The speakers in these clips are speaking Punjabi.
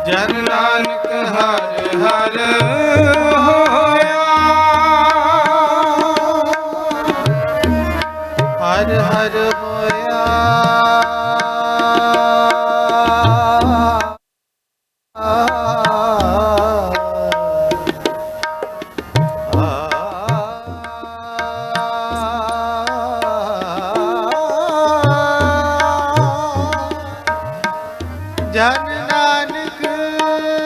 ਜਨ ਨਾਨਕ ਹਰਿ ਹਰਿ ਹੋਇਆ, ਹਰਿ ਹਰਿ ਹੋਇਆ। ਜਨ ਨਾਨਕ ਹਰਿ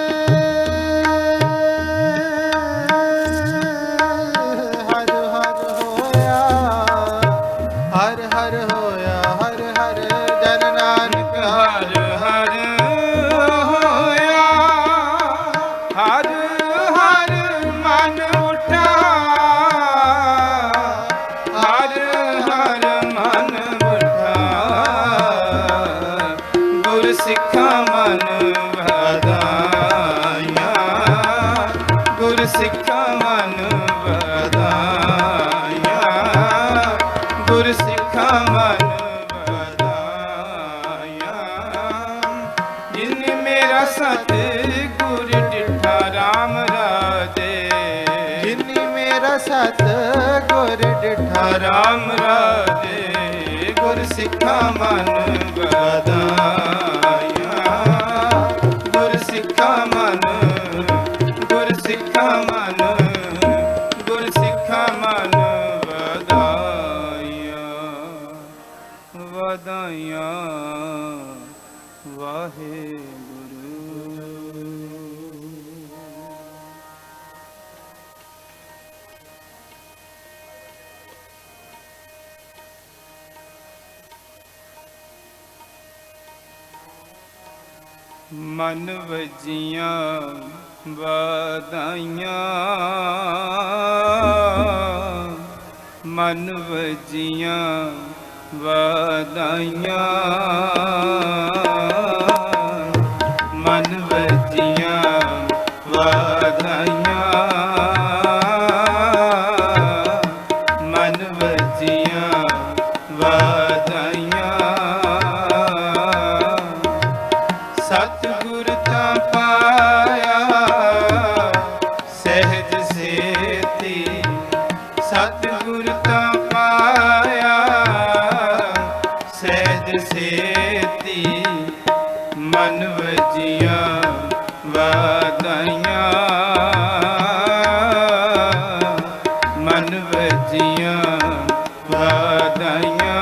ਹਰਿ ਹੋਇਆ, ਹਰਿ ਹਰਿ ਹੋਇਆ, ਹਰਿ ਹਰਿ। ਜਨ ਨਾਨਕ ਹਰਿ ਹਰਿ ਹੋਇਆ, ਹਰਿ ਹਰਿ ਮਨ ਉਠਾ, ਹਰਿ ਹਰਿ ਮਨ ਉਠਾ। ਗੁਰ ਸਿੱਖਾਂ ਮਨ ਵਧਾਇਆ, ਗੁਰ ਸਿੱਖਾਂ ਮਨ ਵਧਾਇਆ, ਗੁਰ ਸਿੱਖਾਂ ਮਨ ਵਧਾਇਆ। ਜਿਨ ਮੇਰਾ ਸਤ ਗੁਰ ਡਿਠਾ ਰਾਮ ਰਾਜੇ, ਜਿਨ ਮੇਰਾ ਸਤ ਗੁਰ ਡਿਠਾ ਰਾਮ ਰਾਜੇ। ਗੁਰ ਸਿੱਖਾਂ ਮਨ ਵਧਾਇਆ, ਗੁਰ ਸਿੱਖਾਂ ਮਨ, ਗੁਰ ਸਿੱਖਾਂ ਮਨ, ਗੁਰ ਸਿੱਖਾਂ ਮਨ ਵਧਾਇਆ, ਵਧਾਇਆ ਵਾਹਿਗੁਰੂ। ਮਨ ਵਜੀਆਂ ਵਧਾਈਆਂ, ਮਨ ਵਜੀਆਂ ਵਧਾਈਆਂ, ਮਨ ਵਜੀਆਂ ਵਧਾਈਆਂ, ਮਨ ਵਜੀਆਂ ਵਧਾਈਆਂ। ਸਤਿਗੁਰ ਤਾਂ ਪਾਇਆ ਸਹਿਜ ਸੇਤੀ, ਸਤਿਗੁਰ ਤਾਂ ਪਾਇਆ ਸਹਿਜ ਸੇਤੀ। ਮਨ ਵਜੀਆਂ ਵਧਾਈਆਂ, ਮਨ ਵਜੀਆਂ ਵਧਾਈਆਂ,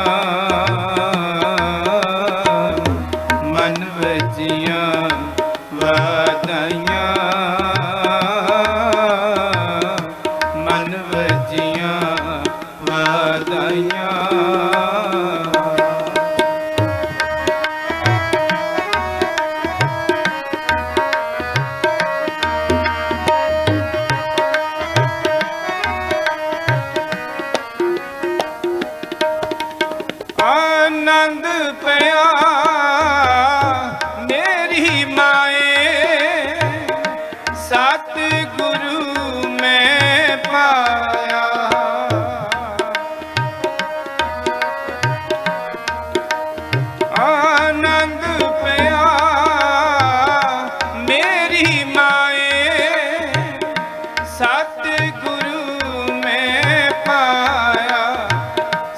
ਮਨ ਵਜੀਆਂ ਵਧਾਈਆਂ, ਮਨ ਵਜੀਆਂ ਵਧਾਈਆਂ। ਆਨੰਦ ਪਿਆ ਮੇਰੀ ਮਾਏ, ਸਤਿਗੁਰੂ ਮੈਂ ਪਾਇਆ। ਆਨੰਦ ਪਿਆ ਮੇਰੀ ਮਾਏ, ਸਤਿਗੁਰੂ ਮੈਂ ਪਾਇਆ।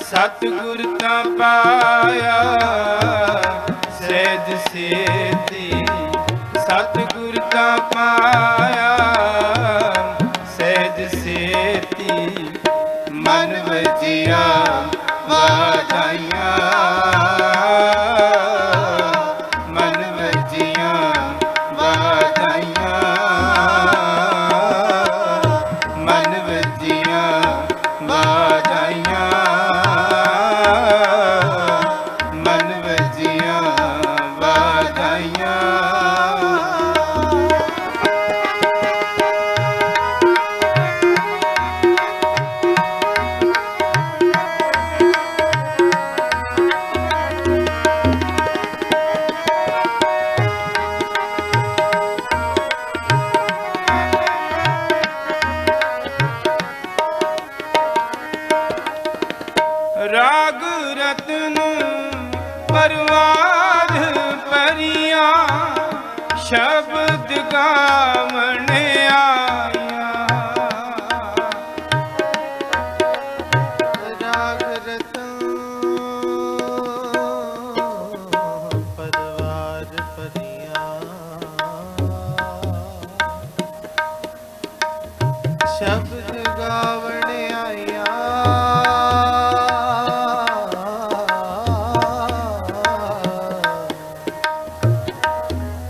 ਸਤਿਗੁਰ ਤਾਂ ਪਾਇਆ ਸਹਿਜ ਸੇਤੀ, ਸਤਿਗੁਰ ਤਾਂ ਪਾਇਆ ਸਹਿਜ ਸੇਤੀ। ਮਨ ਵਜੀਆਂ ਵਧਾਈਆਂ, ਮਨ ਵਜੀਆਂ ਵਧਾਈਆਂ, ਮਨ ਵਜੀਆਂ ਵਧਾਈਆਂ, ਮਨ ਵਜੀਆਂ ਵਧਾਈਆਂ।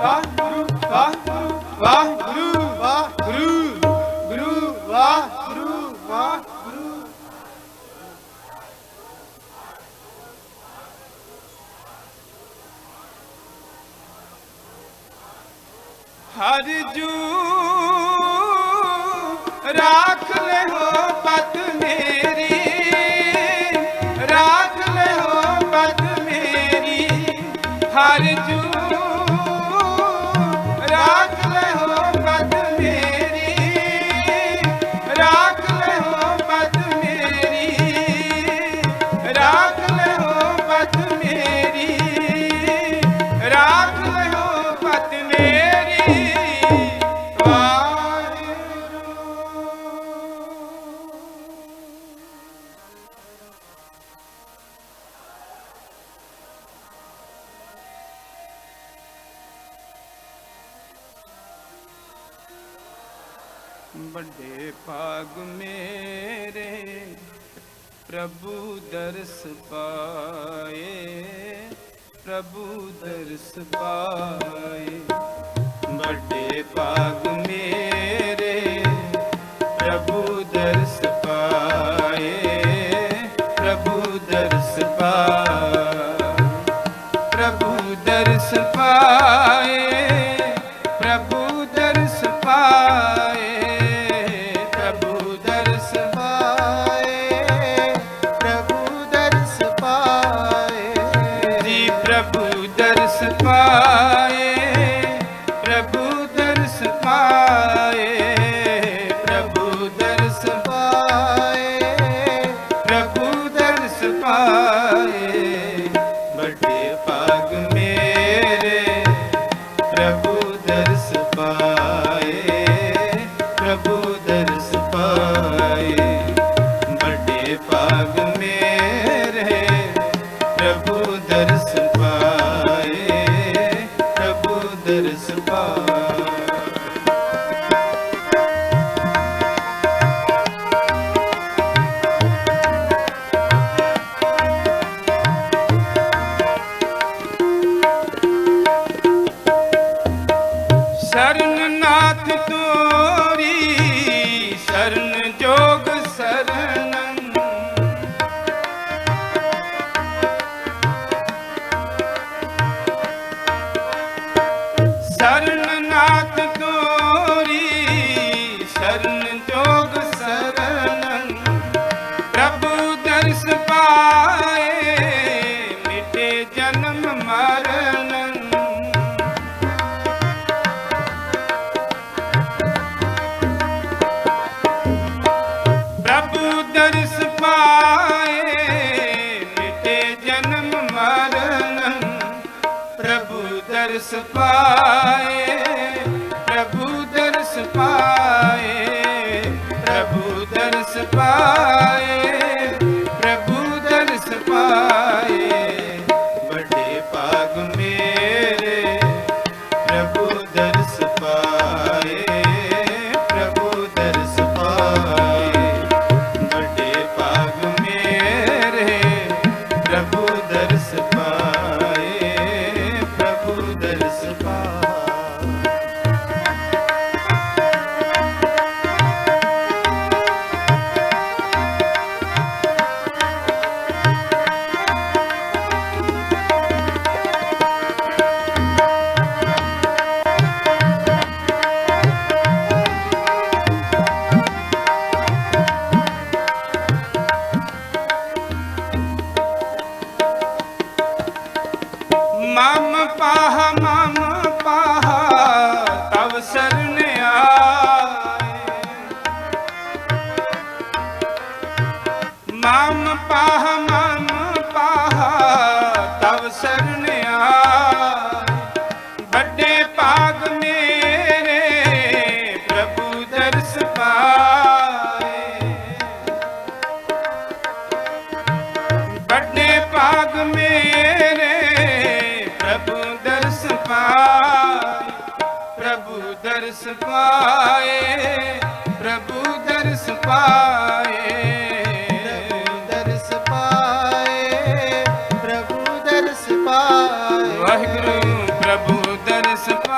ਵਾਹਿਗੁਰੂ ਵਾਹਿਗੁਰੂ ਵਾਹਿਗੁਰੂ ਵਾਹਿਗੁਰੂ ਗੁਰੂ ਵਾਹਿਗੁਰੂ ਵਾਹਿਗੁਰੂ। ਹਰ ਜੂ ਰਾਖ ਲੈ ਹੋ ਪਤ ਮੇਰੀ, ਰਾਖ ਲੈ ਹੋ ਪਤ ਮੇਰੀ। ਹਰ ਜੂ ਰਾਖ ਲੈ ਹੋ ਪਤ ਮੇਰੀ, ਰਾਖ ਲੈ ਹੋ ਪਤ ਮੇਰੀ, ਰਾਖ ਲੈ ਹੋ ਪਤ ਮੇਰੀ, ਰਾਖ ਲੈ ਹੋ ਪਤ ਮੇਰੀ। ਵੱਡੇ ਭਾਗ ਮੇਰੇ ਪ੍ਰਭੂ ਦਰਸ ਪਾਏ, ਪ੍ਰਭੂ ਦਰਸ ਪਾਏ। ਵੱਡੇ ਭਾਗ ਮੇਰੇ ਪ੍ਰਭੂ ਦਰਸ ਪਾਏ, ਪ੍ਰਭੂ ਦਰਸ ਪਾਏ, ਪ੍ਰਭੂ ਦਰਸ ਪਾਏ, ਪ੍ਰਭੂ ਦਰਸ ਪਾਏ, ਪ੍ਰਭੂ ਦਰਸ ਪਾਏ ਪ੍ਰਭੂ ਦਰਸ ਪਾਏ ਜੀ। ਪ੍ਰਭੂ ਦਰਸ ਪਾਏ, ਪ੍ਰਭੂ ਦਰਸ ਪਾਏ, ਪ੍ਰਭੂ ਦਰਸ ਪਾਏ ਪ੍ਰਭੂ ਦਰਸ ਪਾਏ। ਵੱਡੇ ਭਾਗ ਮੇਰੇ ਪ੍ਰਭੂ ਦਰਸ ਪਾਏ, ਪ੍ਰਭੂ ਦਰਸ ਪਾਏ। ਵੱਡੇ ਭਾਗ ਮੇਰੇ ਪ੍ਰਭੂ ਦਰਸ ਪਾਏ, ਪ੍ਰਭੂ ਦਰਸ ਪਾਏ। शरणनाथ तोरी शरण जोग शरणं। शरणनाथ तोरी शरण जोग शरणं। प्रभु दर्श पाए मिटे जन्म मरणं। प्रभु दर्श पाए मिटे जन्म मरणं। प्रभु दर्श पाए, प्रभु दर्श पाए, प्रभु दर्श पाए, प्रभु दर्श पाए। बड़े भाग मेरे प्रभु दर्श पाए, प्रभु दर्श पाए। बड़े भाग मेरे प्रभु दर्श पाए, प्रभु दर्श पाए। मम पाह तव शरण आए। मम पाह तव शरण आए। बड़े भाग मेरे प्रभु दर्श पाए। बड़े भाग मेरे प्रभु दर्श पाए, प्रभु दर्श पाए, प्रभु दर्श पाए। दर्श पाए प्रभु दर्श पाए वाहिगुरु प्रभु दर्श पाए।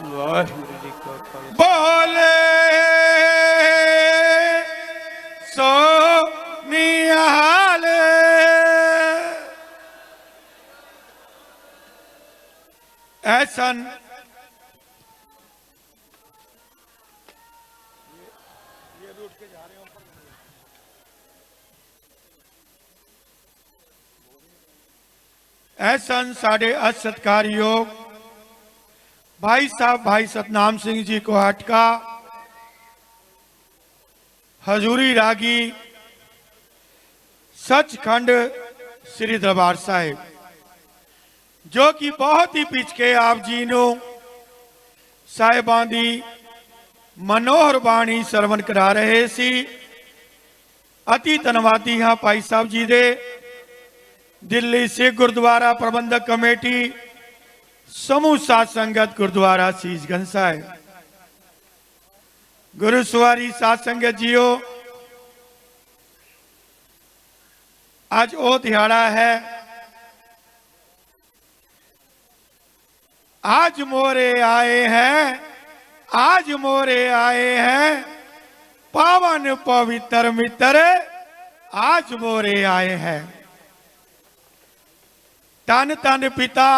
ਵਾਹਿਗੁਰੂ ਜੀ ਕਾ ਖਾਲਸਾ। ਬੋਲੇ ਸੋ ਨਿਹਾਲ। ਐਸਨ ਐਸਨ ਸਾਡੇ ਸਤਿਕਾਰਯੋਗ भाई साहब भाई सतनाम सिंह जी कोहाट का हजूरी रागी सचखंड श्री दरबार साहिब, जो कि बहुत ही पिछके आप जी नूं साहिबां दी मनोहर बाणी सरवण करा रहे सी। अति धन्नवादी हाँ भाई साहब जी दे। दिल्ली सिख गुरुद्वारा प्रबंधक कमेटी समूह साध संगत गुरुद्वारा शीशगंज साहिब, गुरु सवारी साध संगत जीओ, आज वो दिहाड़ा है। आज मोरे आए हैं, आज मोरे आए हैं पावन पवित्र मित्र, आज मोरे आए हैं। तन तन पिता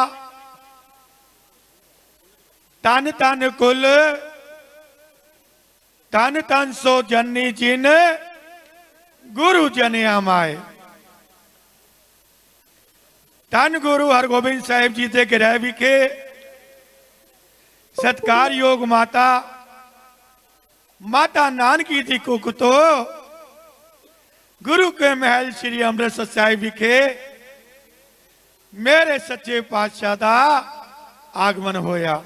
तन तन कुल तन तन सो जन्नी जिन गुरु जनिया माए। तन गुरु हरगोबिंद साहिब जी के गृह विखे सत्कार योग माता माता नानकी जी कुकतो गुरु के महल श्री अमृतसर साहिब विखे मेरे सच्चे पातशाह का आगमन होया।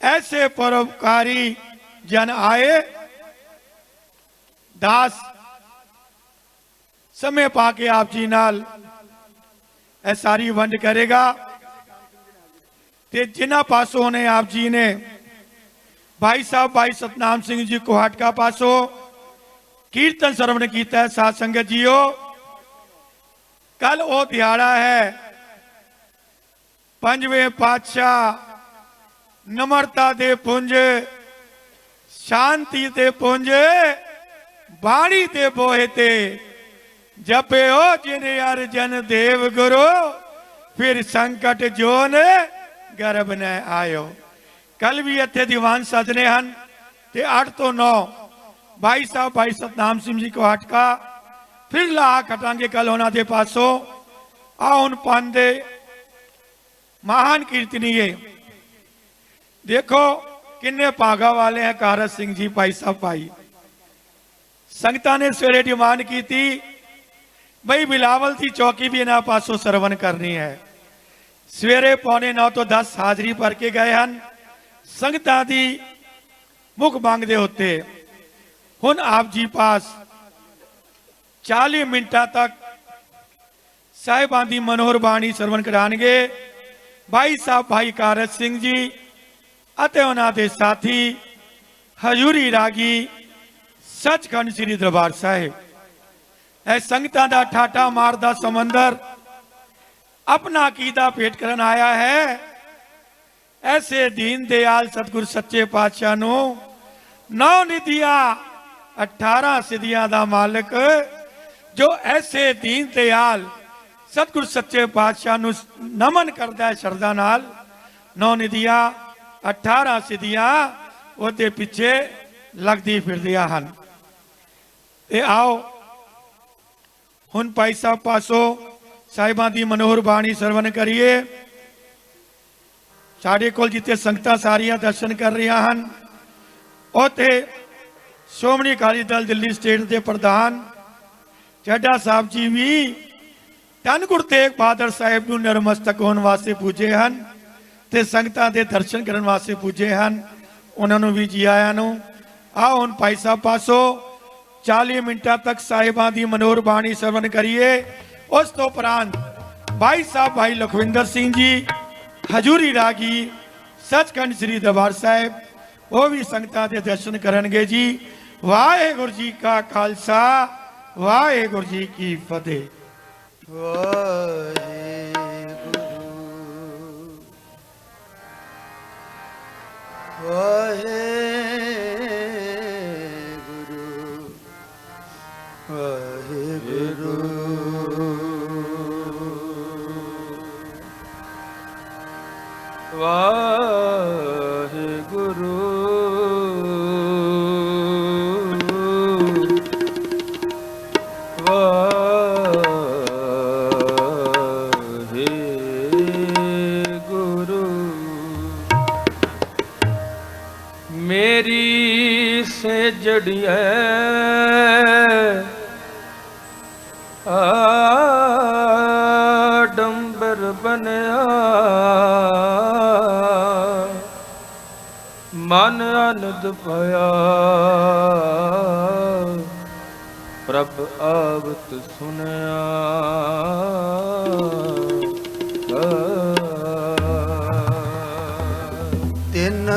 ऐसे परोपकारी जन आए, दास समय पाके आप जी नाल ए सारी वंड करेगा। ते जिन्हां पासों ने आप जी ने भाई साहब भाई सतनाम सिंह जी कोहाट का पासों कीर्तन श्रवण किया है। साध संगत जीओ, कल वो दिहाड़ा है पंजवें पातशाह नम्रता दे पुंज, शांति दे पुंज, बाणी दे बोहे ते जपे हो जिने अर्जन देव गुरु, फिर संकट जोन गर्भ न आयो। कल भी इत्थे दीवान सजने हन ते 8 तो 9 भाई साहब भाई सतनाम सिंह जी कोहाट का फिर ला कटांगे कल होना दे पासों आउन पांदे महान कीर्तनीय। देखो किन्ने भागा वाले हैं कारत सिंह जी भाई साहब भाई। संगता ने सवेरे डिमांड की थी भाई बिलावल की चौकी भी इन्होंने पासों सरवण करनी है। सवेरे 9:45 तो 10 हाजरी भर के गए हैं। संगता दी मुख मांगते होते हुण आप जी पास 40 मिनटा तक साहिबां दी मनोहर बाणी सरवण कराणगे भाई साहब भाई कारत सिंह जी ਅਤੇ ਉਹਨਾਂ ਦੇ ਸਾਥੀ ਹਜ਼ੂਰੀ ਰਾਗੀ ਸੱਚਖੰਡ ਸ੍ਰੀ ਦਰਬਾਰ ਸਾਹਿਬ। ਇਹ ਸੰਗਤਾਂ ਦਾ ਠਾਠਾ ਮਾਰਦਾ ਸਮੁੰਦਰ अपना अकीदा भेंट करन आया है। ऐसे दीन दयाल सतगुर सच्चे पातशाह नू 9 निधिया 18 सिद्धियां दा मालिक जो ऐसे दीन दयाल सतगुर सच्चे पातशाह नू नमन करदा है श्रद्धा नाल। 9 निधिया 18 सिद्धियां ਉਹਦੇ ਪਿੱਛੇ ਲੱਗਦੀ ਫਿਰਦੀਆਂ ਹਨ। ਤੇ ਆਓ ਹੁਣ ਭਾਈ ਸਾਹਿਬ ਪਾਸੋਂ ਸਾਹਿਬਾਂ ਦੀ ਮਨੋਹਰ ਬਾਣੀ ਸਰਵਣ ਕਰੀਏ। ਸਾਡੇ ਕੋਲ ਜਿੱਥੇ ਸੰਗਤਾਂ ਸਾਰੀਆਂ ਦਰਸ਼ਨ ਕਰ ਰਹੀਆਂ ਹਨ ਉੱਥੇ ਸ਼੍ਰੋਮਣੀ ਅਕਾਲੀ ਦਲ ਦਿੱਲੀ ਸਟੇਟ ਦੇ ਪ੍ਰਧਾਨ ਚੱਡਾ ਸਾਹਿਬ ਜੀ ਵੀ ਧੰਨ ਗੁਰੂ ਤੇਗ ਬਹਾਦਰ ਸਾਹਿਬ ਨੂੰ ਨਰਮਸਤਕ ਹੋਣ ਵਾਸਤੇ ਪੁੱਜੇ ਹਨ ਤੇ ਸੰਗਤਾਂ ਦੇ ਦਰਸ਼ਨ ਕਰਨ ਵਾਸਤੇ ਪੁੱਜੇ ਹਨ। ਉਹਨਾਂ ਨੂੰ ਵੀ ਜੀ ਆਇਆਂ ਨੂੰ। ਆਓ ਹੁਣ ਭਾਈ ਸਾਹਿਬ ਪਾਸੋਂ 40 ਮਿੰਟਾਂ ਤੱਕ ਸਾਹਿਬਾਂ ਦੀ ਮਨੋਹਰ ਬਾਣੀ ਸਰਵਣ ਕਰੀਏ। ਉਸ ਤੋਂ ਉਪਰੰਤ ਭਾਈ ਸਾਹਿਬ ਭਾਈ ਲਖਵਿੰਦਰ ਸਿੰਘ ਜੀ ਹਜ਼ੂਰੀ ਰਾਗੀ ਸੱਚਖੰਡ ਸ੍ਰੀ ਦਰਬਾਰ ਸਾਹਿਬ ਉਹ ਵੀ ਸੰਗਤਾਂ ਦੇ ਦਰਸ਼ਨ ਕਰਨਗੇ ਜੀ। ਵਾਹਿਗੁਰੂ ਜੀ ਕਾ ਖਾਲਸਾ ਵਾਹਿਗੁਰੂ ਜੀ ਕੀ ਫਤਿਹ। ਵਾਹਿਗੁਰੂ ਵਾਹਿਗੁਰੂ ਵਾਹਿਗੁਰੂ ਮੇਰੀ ਸੇਜੜੀਐ ਆਡੰਬਰ ਬਨਿਆ ਮਨ ਆਨੰਦ ਪਾਇਆ ਪ੍ਰਭ ਆਵਤ ਸੁਨਿਆ ਤਿੰਨ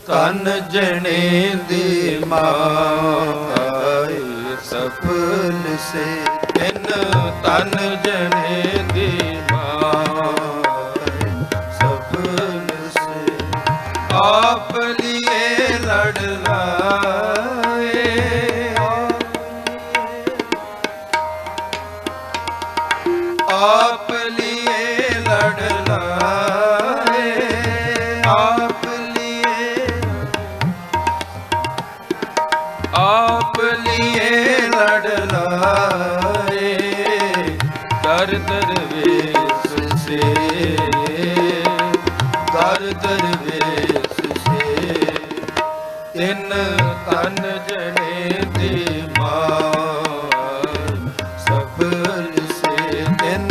ਤਨ ਜਣੇ ਦੀ ਮਾਏ ਸਫਲ ਸੇ ਤਿੰਨ ਤਨ ਜਣੇ ਦੀ ਮਾਏ ਸਫਲ ਸੇ ਆਪ ਲਿਏ ਲੜ ਲਾਏ ਆਪ ਲਿਏ ਲੜ ਲਾਏ ਆਪ ਲਿਏ ਆਪ ਲਿਏ ਲੜ ਲਾਏ ਦਰ ਦਰਵੇਸ਼ ਸੇ ਦਰ ਦਰਵੇਸ਼ ਸੇ ਤਿੰਨ ਤਨ ਜਣੇ ਦੀ ਮਾਰ ਸਫਲ ਸੇ ਤਿੰਨ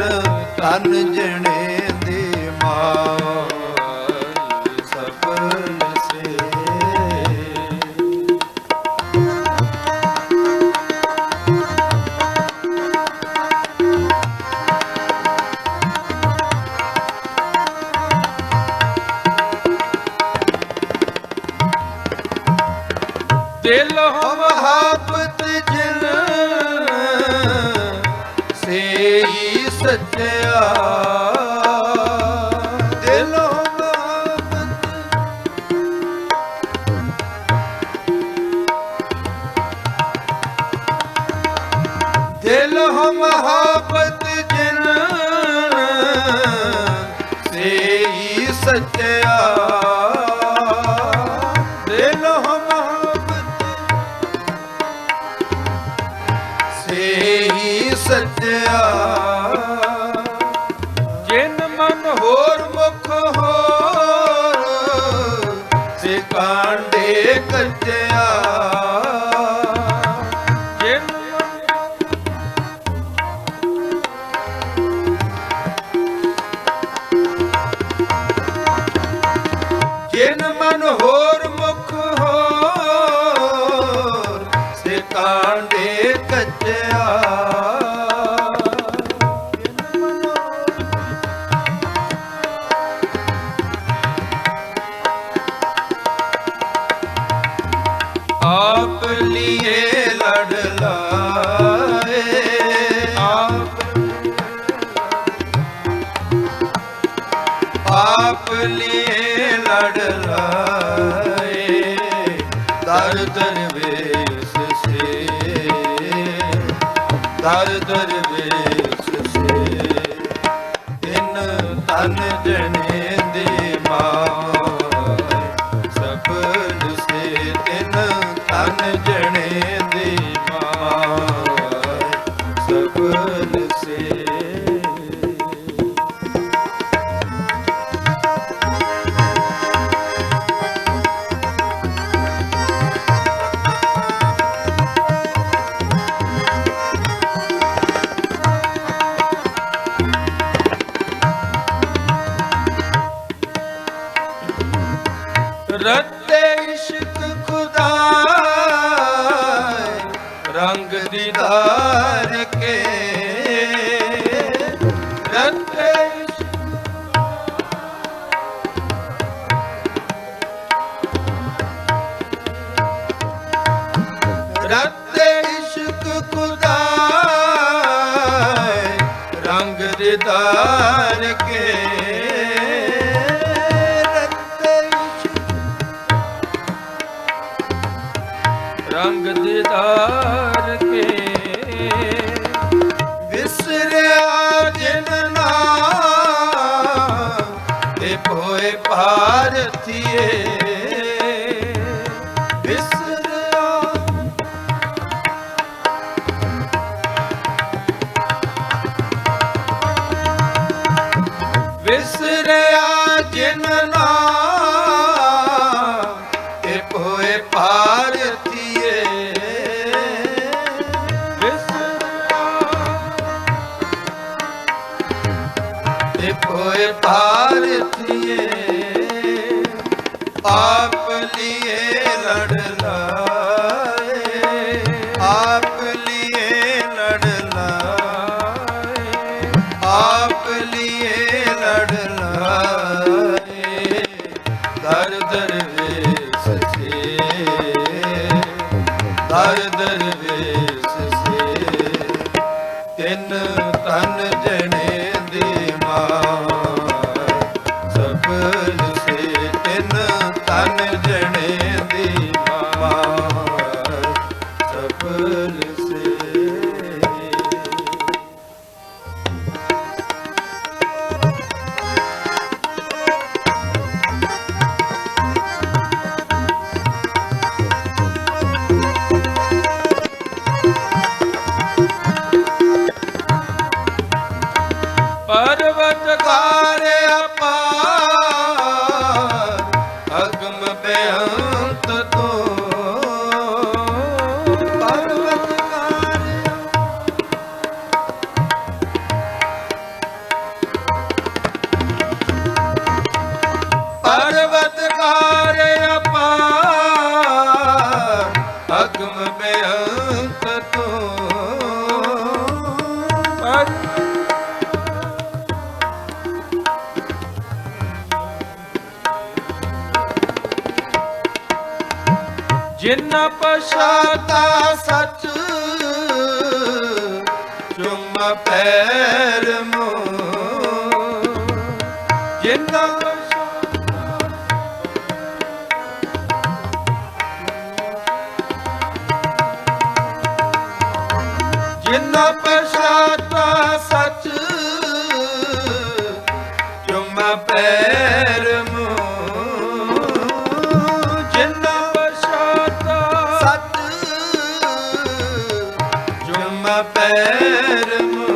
ਤਨ ਜਣੇ ਦੀ ਮਾਏ ਸਫਲ ਸੇ ਦਿਲ ਮਹਾਬਤ ਜਿਨ ਸੇਈ ਸੱਚਿਆ ਦਿਲੋਂ ਮਹਾਬਤ ਦਿਲ ਮਹਾਬਤ ਜਿਨ ਸੇਈ ਸੱਚਿਆ ਦਿਲੋਂ ਮਹਾਬਤ ਸੇਈ ਸੱਚਿਆ ਜਿਨ ਮਨ ਹੋਰ ਮੁਖ ਹੋਰ ਸੇ ਕਾਂਡੇ ਕੱਚਿਆ ਜਿਨ ਜਿਨ ਮਨ ਹੋਰ ਮੁਖ ਹੋਰ ਸੇ ਕਾਂਡੇ ਕੱਚਿਆ ਆਪ ਲਿਏ ਲੜ ਲਾਏ ਆਪ ਲਿਏ ਲੜ ਲਾਏ ਦਰ ਦਰਵੇਸ਼ ਸੇ ਦਰ ਦਰਵੇਸ਼ ਸੇ ਤਿੰਨ ਤਨ ਜਣੇ ਦੀ ਮਾਏ ਸਫਲ ਸੇ ਤਿੰਨ ਤਨ ਜਣੇ ਦੀ ਮਾਏ ਸਫਲ ਸੇ ਰੱਤੇ ਇਸ਼ਕ ਖੁਦਾ ਰੰਗ ਦੀਦਾਰ ਕੇ ਰੱਤੇ ਰੱਤੇ ਇਸ਼ਕ ਖੁਦਾ ਰੰਗ ਦੀਦਾਰ ਕੇ ਰੱਤੇ ਇਸ਼ਕ ਰੰਗ ਦੀਦਾਰ ਕੇ ਵਿਸਰਿਆ ਜਿਨ ਨਾਮ ਤੇ ਤੇ ਭੋਏ ਭਾਰਤੀਏ ਵਿਸਰਿਆ ਵਿਸਰਿਆ ਜਿਨ ਨਾਮ ਤੇ ਭੋਏ ਭਾਰਤੀਏ ਤੇ ਭੋਏ ਭਾਰਤੀਏ ਆਪ ਲਿਏ ਲੜ ਲਾਏ ਆਪ ਲਿਏ ਲੜ ਲਾਏ ਆਪ ਲਿਏ ਲੜ ਲਾਏ ਦਰ ਦਰ ਵੇਸ ਸੇ ਦਰ ਦਰ ਵੇਸ ਸੇ ਤਿੰਨ ਤਨ ਜਣੇ ਦੀ ਮਾਰ ਸਫਲ ਸੇ ਤਿੰਨ ਤਨ ਜਣੇ ਦੀ ਮਾਰ ਸਫਲ ਸੇ ਪਰਵਤ ਕਾਰ ਅਪਾਰ ਅਗਮ ਬੇਅੰਤ ਤੋਂ ਪਰਵਤ ਕਾਰ ਪਰਵਤ ਕਾਰ ਅਪਾਰ ਅਗਮ ਬੇਅੰਤ ਤੋਂ ਜਿਨ ਪਛਾਤਾ ਸਚ ਚੁੰਮ ਪੈਰ ਮੋ ਜਿਨ ਜਿਨ ਪਛਾਤਾ ਸਚ ਚੁੰਮ ਪੈਰ ਮੋ ਜਿਨ ਸਤ ਜੁਮ ਪੈਰ ਮੋ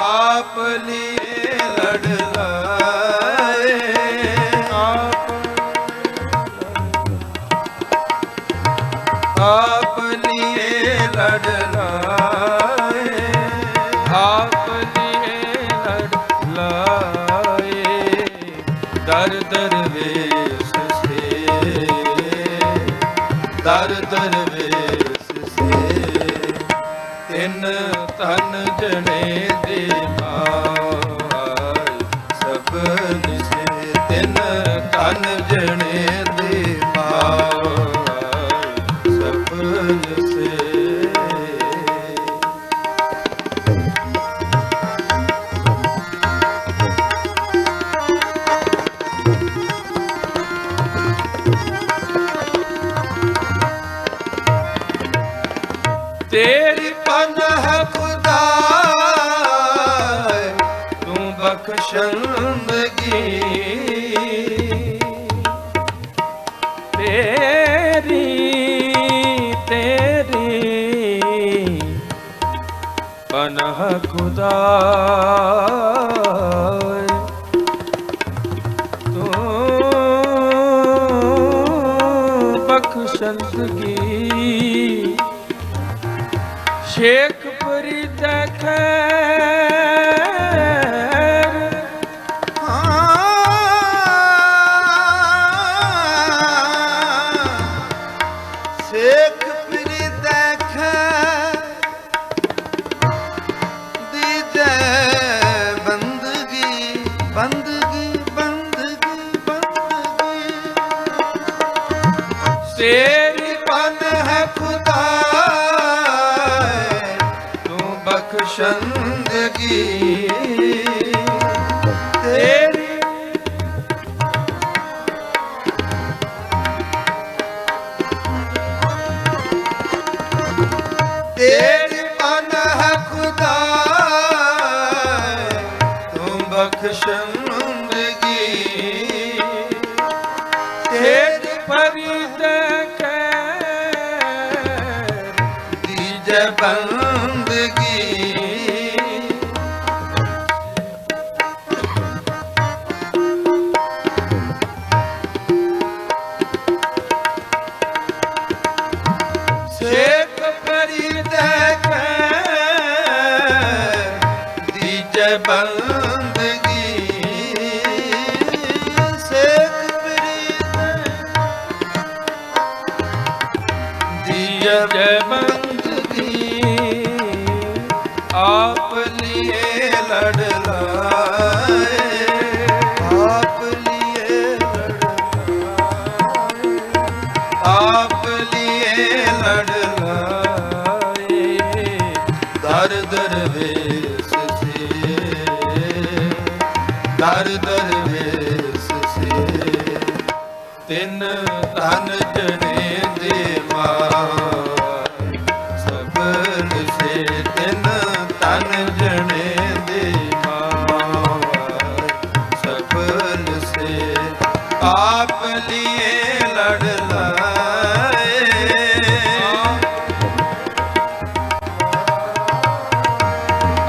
ਆਪ ਲਿਏ ਲੜ ਲਾਏ ਆਪ ਲਿਏ ਲੜ ਲਾਏ ਆਪ ਲਿਏ ਲੜ ਲਾਏ ਦਰ ਦਰ ਵੇਸ ਦਰ ਦਰ ਵੇਸ ਸੇ ਤਿੰਨ ਤਨ ਜਣੇ ਦੇ ਮਾਲ ਸਫਲ ਸੇ ਤਿੰਨ ਤਨ ਜਣੇ ਦੇ ਮਾਲ ਸਫਲ ਸੇ ਤੇਰੀ ਪਨਾਹ ਖੁਦਾ ਤੂੰ ਬਖਸ਼ੰਦਗੀ ਤੇਰੀ ਪਨਾਹ ਖੁਦਾ ਤੂੰ ਬਖਸ਼ੰਦਗੀ ਸ਼ੇਖਪੁਰੀ ਤੇ ਖੈਰ ਸ਼ੇਖਪੁਰੀ ਤੇ ਖੈਰ ਦੀਜੈ ਬੰਦਗੀ ਬੰਦਗੀ ਬੰਦਗੀ ਬੰਦਗੀ ਤੇਰੀ ਪਨ ਹੈ ਖੁਦਾ ਬਖਸ਼ੰਦਗੀ ਤੇਰੀ ਤੇਰੀ ਪਨਾਹ ਖੁਦਾ ਤੂੰ ਬਖਸ਼ ਬੰਦਗੀ ਸੇਜ ਫਰੀਦ ਖੈਰ ਦੀਜੈ ਬੰਦਗੀ ਸੇਜ ਫਰੀਦ ਖੈਰ ਦੀਜੈ ਬੰਦਗੀ ਸੇਖ ਪ੍ਰੀਤ ਦੀਜੈ ਜੈ ਬੰਦਗੀ ਆਪ लिए लड़ लाए आप लिए लड़ लाए आप लिए लड़ लाए दर दरवेश से दर दरवेश से तिन तन जने दे मार सबल से तिन तन जने दे मार सबल से आप लिए लड़ लाए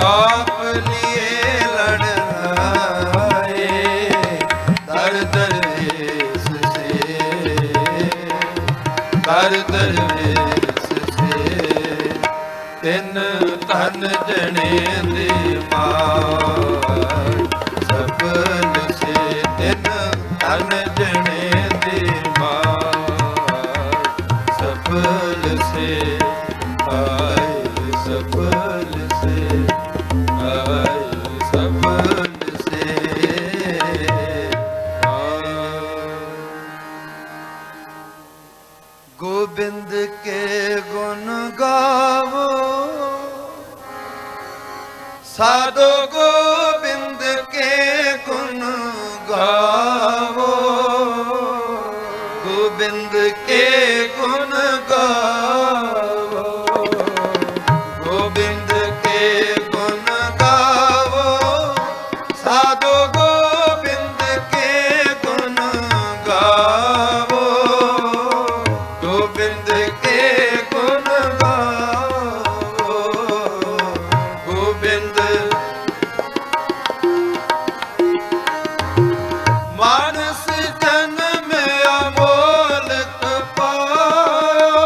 आप लिए लड़ लाए दर दरवेश से दर दरवेश से तिन तन जने दे मार सबल से तिन तन जने दे मार सबल से आए सबल से आए सबल से गोविंद के गुण गावो साधो गोविंद के गुण गावो गोविंद के गुण गावो गोविंद के गुण गावो साधो गोविंद के गुण गावो गोविंद के गुण गावो गोविंद मानस जन्म अमोलक पायो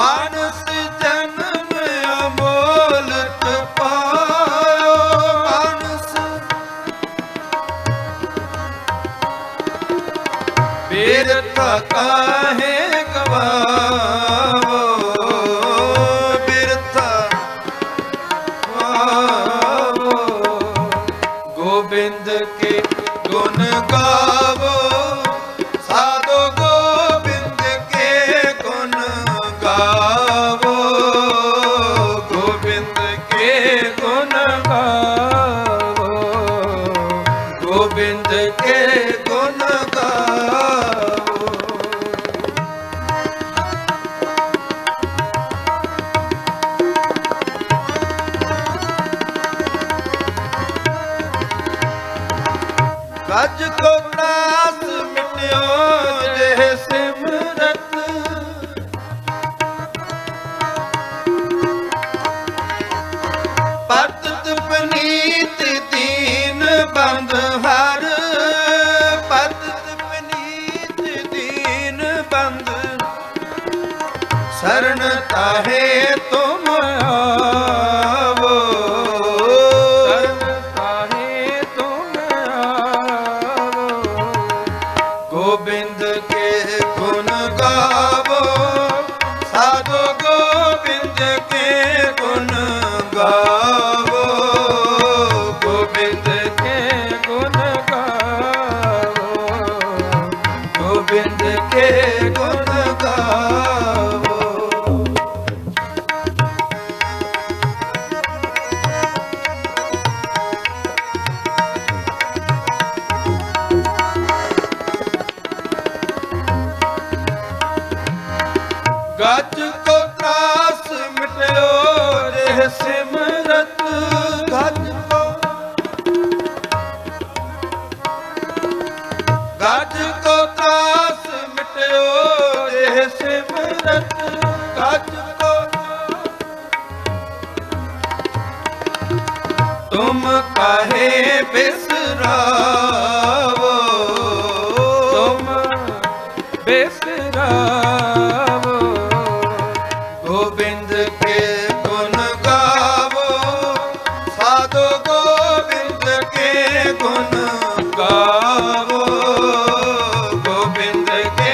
मानस जन्म अमोलक पायो मानस बिरथा काहे गवावो बिरथा गवावो गोविंद के गुण गावो साधो गोविंद के गुण गावो गोविंद के गुण गावो गोविंद के गुण गावो गज को त्रास मिट्यो जह सिमरत पतत पनीत दीन बंद हर पतत पनीत दीन बंद शरण ताहे तुम आवो शरण ताहे तुम आवो गोविंद के गुण गावो साधो गोविंद के गुण गावो गोविंद के गुण गावो गोविंद के गुण गावो गज को त्रास मिटयो रे तुम काहे बिसरावो, तुम बिसरावो। गोविंद के गुण गावो, साधो गोविंद के गुण गावो, गोविंद के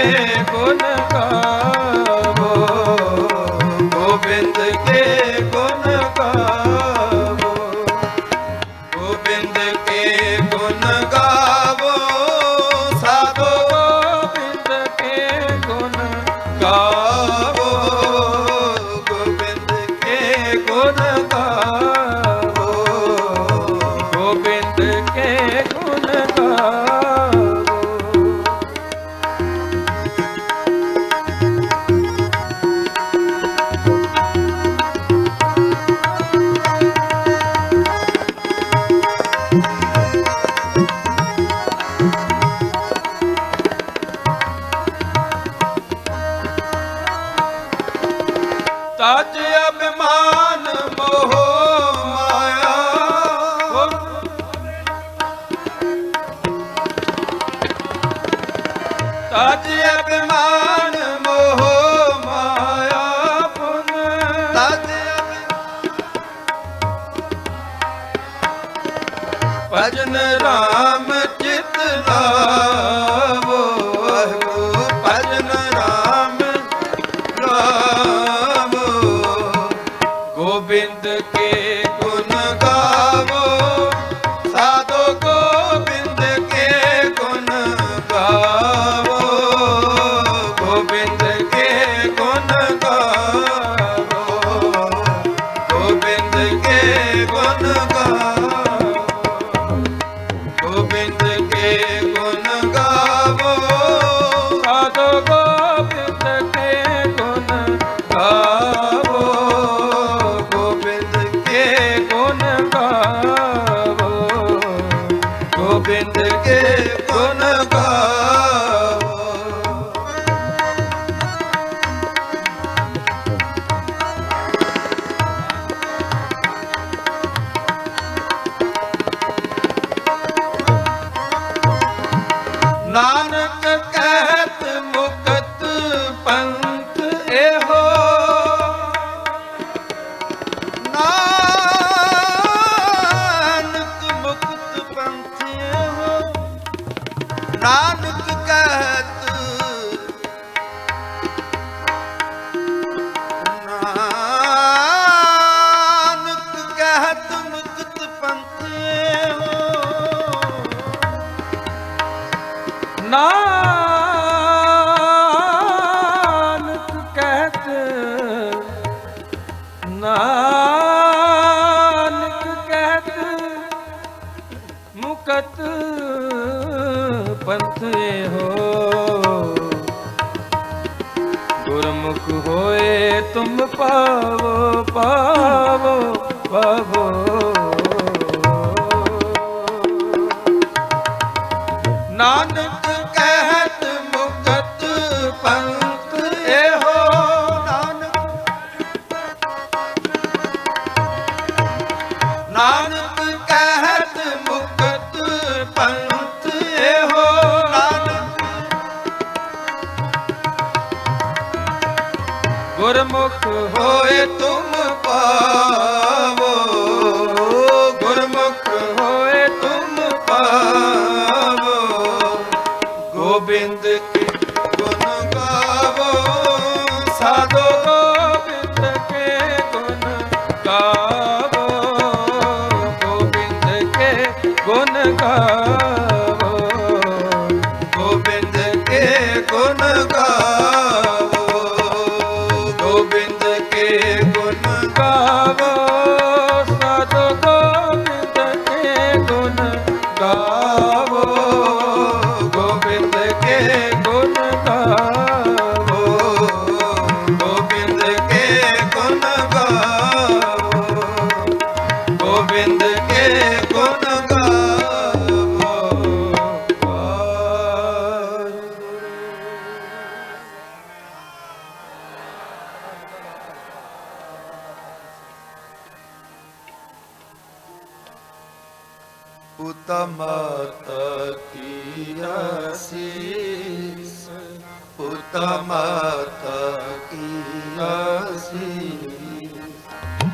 गुण गावो, गोविंद के गुण गावो, गोविंद के गुण गावो, साधो गोविंद के गुण गावो, गोविंद के गुण गावो, गोविंद के गुण गावो। ताज अभिमान मोह माया, ताज अभिमान मोह माया, पुन ताज भजन राम चित लावो, भजन राम लावो, गोविंद के गुण गावो, साधो गोविंद के गुण गावो, गोविंद के गुण गावो, गोविंद के गुण गावो, गोविंद के गुण गावो, साधो गोविंद के गुण गावो, गोविंद के गुण गावो, गोविंद के गुण गावो। नानक कहत मुकत पंथ एहो, नानक मुक्त पंथ एहो, नानक कहत नानक कहत मुक्त पंथ एहो, नानक कहत, नानक कहत मुकत पंथ हो, गुरमुख होए तुम पावो पावो पावो। नानक कहत मुकत पंथ एहो, नानक नानक कहत मुकत पंथ एहो, नानक गुरमुख होए तुम पावो, गुरमुख होए तुम पावो, गोविंद के गुण गावो, साधो गोविंद के गुण गावो, गोविंद के गुण गावो, गोविंद के गुण गावो, गोविंद के गुण पुता माता की आशीष, पुता माता की आशीष,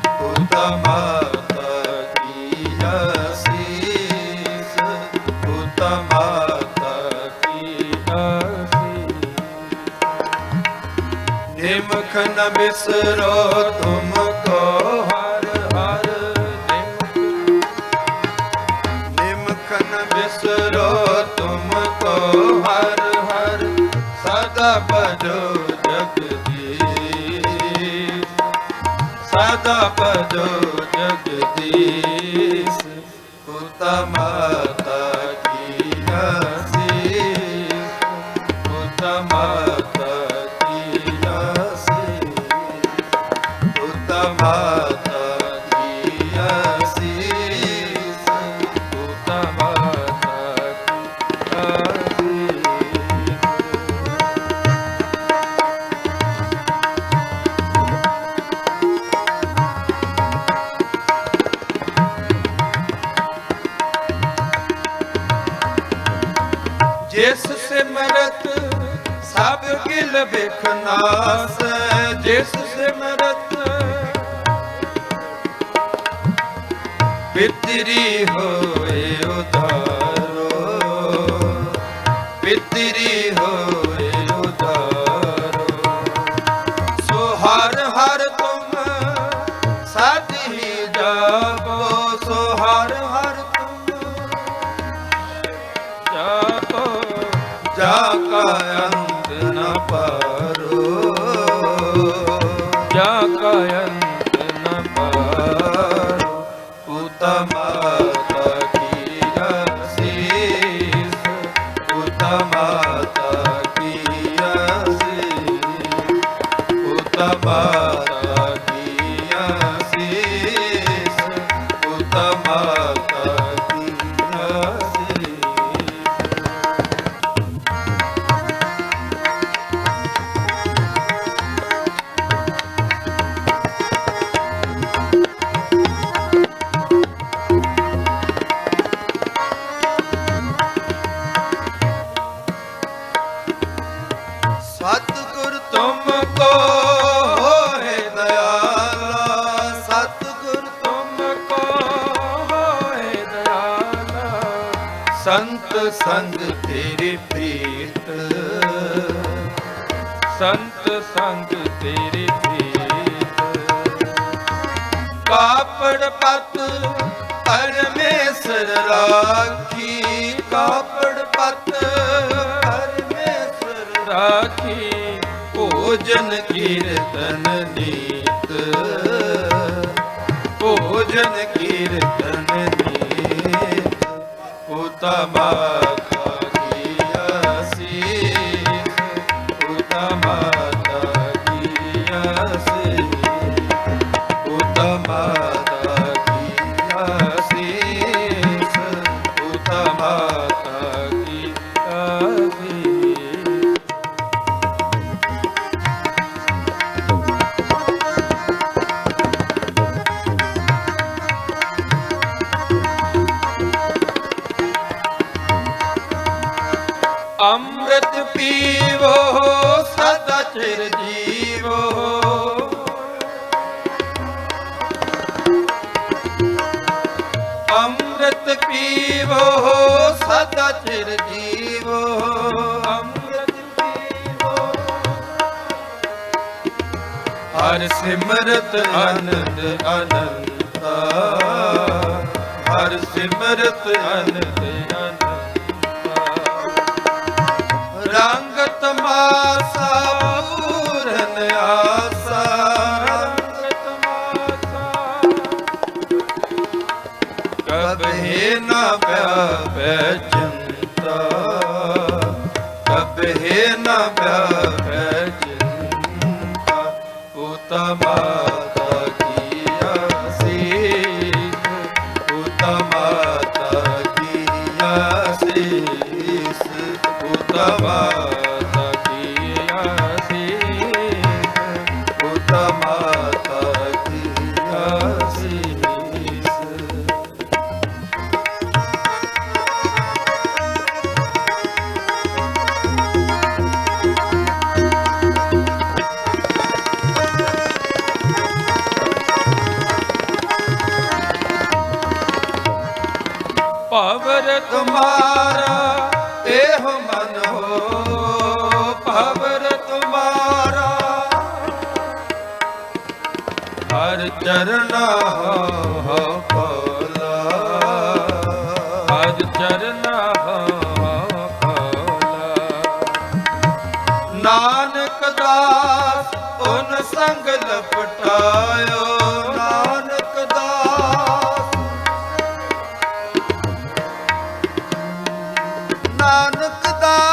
पुता माता की आशीष, पुता माता की आशीष। निमख न बिसरो तुमको हर हर, निमख न बिसरो तुमको हर हर, सदा भजो जगदीश, सदा भजो जगदीश। पुता माता की आशीष, पुता माता की आशीष, पुता माता की आशीष, पुता माता की आशीष। जिस सिमरत सब गिल बिखनास, जिस सिमरत पितरी होए उधारो, पितरी होए उधारो। सो हर हर तुम सद ही जागो, सो हर हर तुम जागो, जाका अंत न पारो, जाका अंत न पारो। पुता माता की आशीष, पुता माता की आशीष, पुता माता की आशीष, पुता माता की आशीष। सतगुर तुमको होए दयाला, सतगुर तुमको होए दयाला। संत संग तेरे प्रीत, संत संग तेरे प्रीत। कापड़ पत परमेश्वर राखी, कापड़ पत परमेश्वर राखी। भोजन कीर्तन नीत, भोजन कीर्तन नीत। पुता माता की आशीष, पुता माता की आशीष, पुता माता की आशीष, पुता माता की आशीष। अमृत पीवो सदा चिर जीवो, अमृत पीवो सदा चिर जीवो, अमृत पीवो। हर सिमरत आनंद अनंता, हर सिमरत आनंद अनंता। रंग तमाशा पूरन आसा, रंग तमाशा कबहे न प्यापे चिंता, कबहे न प्यापे चिंता। पुता माता की आशीष, पुता माता की आशीष, पुता माता की आशीष, पुता माता की आशीष। ਭਵਰ ਤੁਮਾਰਾ ਇਹੋ ਮਨ ਹੋ, ਭਵਰ ਤੁਮਾਰਾ ਹਰ ਚਰਨਾ ਹੋ ਭੋਲਾ, ਹਰ ਚਰਨਾ ਹੋ ਭੋਲਾ। ਨਾਨਕ ਦਾਸ ਉਨ ਸੰਗ ਲਪਟਾਇਓ, ਨਾਨਕ ਦਾਸ, ਨਾਨਕ ਦਾਸ,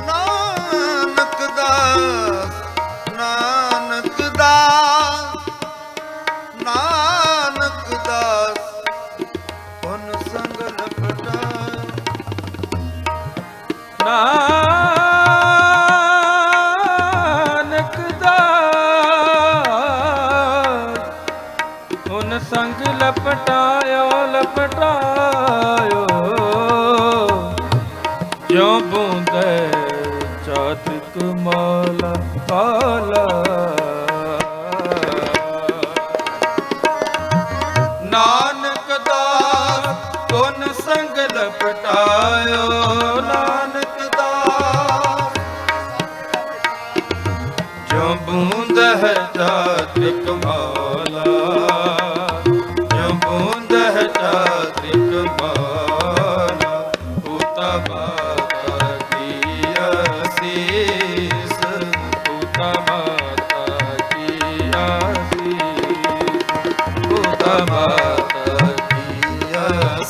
ਨਾਨਕ ਦਾਸ, ਨਾਨਕ ਦਾਸ, ਨਾਨਕ ਦਾਸ ਉਨ ਸੰਗ ਲਪਟਾਇਓ। ਨਾਨਕ ਦਾਸ ਉਨ ਸੰਗ ਲਪਟਾਇਓ, ਲਪਟਾਇਓ ਜਿਉ ਬੂੰਦੇ ਚਾਤਕ ਮਾਲਾ ਕਾਲਾ। ਨਾਨਕ ਦਾਸ ਉਨ ਸੰਗ ਲਪਟਾਇਓ, ਨਾਨਕ ਦਾਸ ਜੋ ਬੂੰਦ ਹੈ ਚਾਤਕ ਮਾਲਾ, ਜੋ ਬੂੰਦ ਹੈ ਚਾਤਕ ਮਾਲਾ। ਉਤਾ ਮਾਤਾ ਕੀ ਅਸੀਸ, ਉਤਾ ਮਾਤਾ ਕੀ ਅਸੀਸ, ਉਤਾ ਮਾਤਾ ਕੀ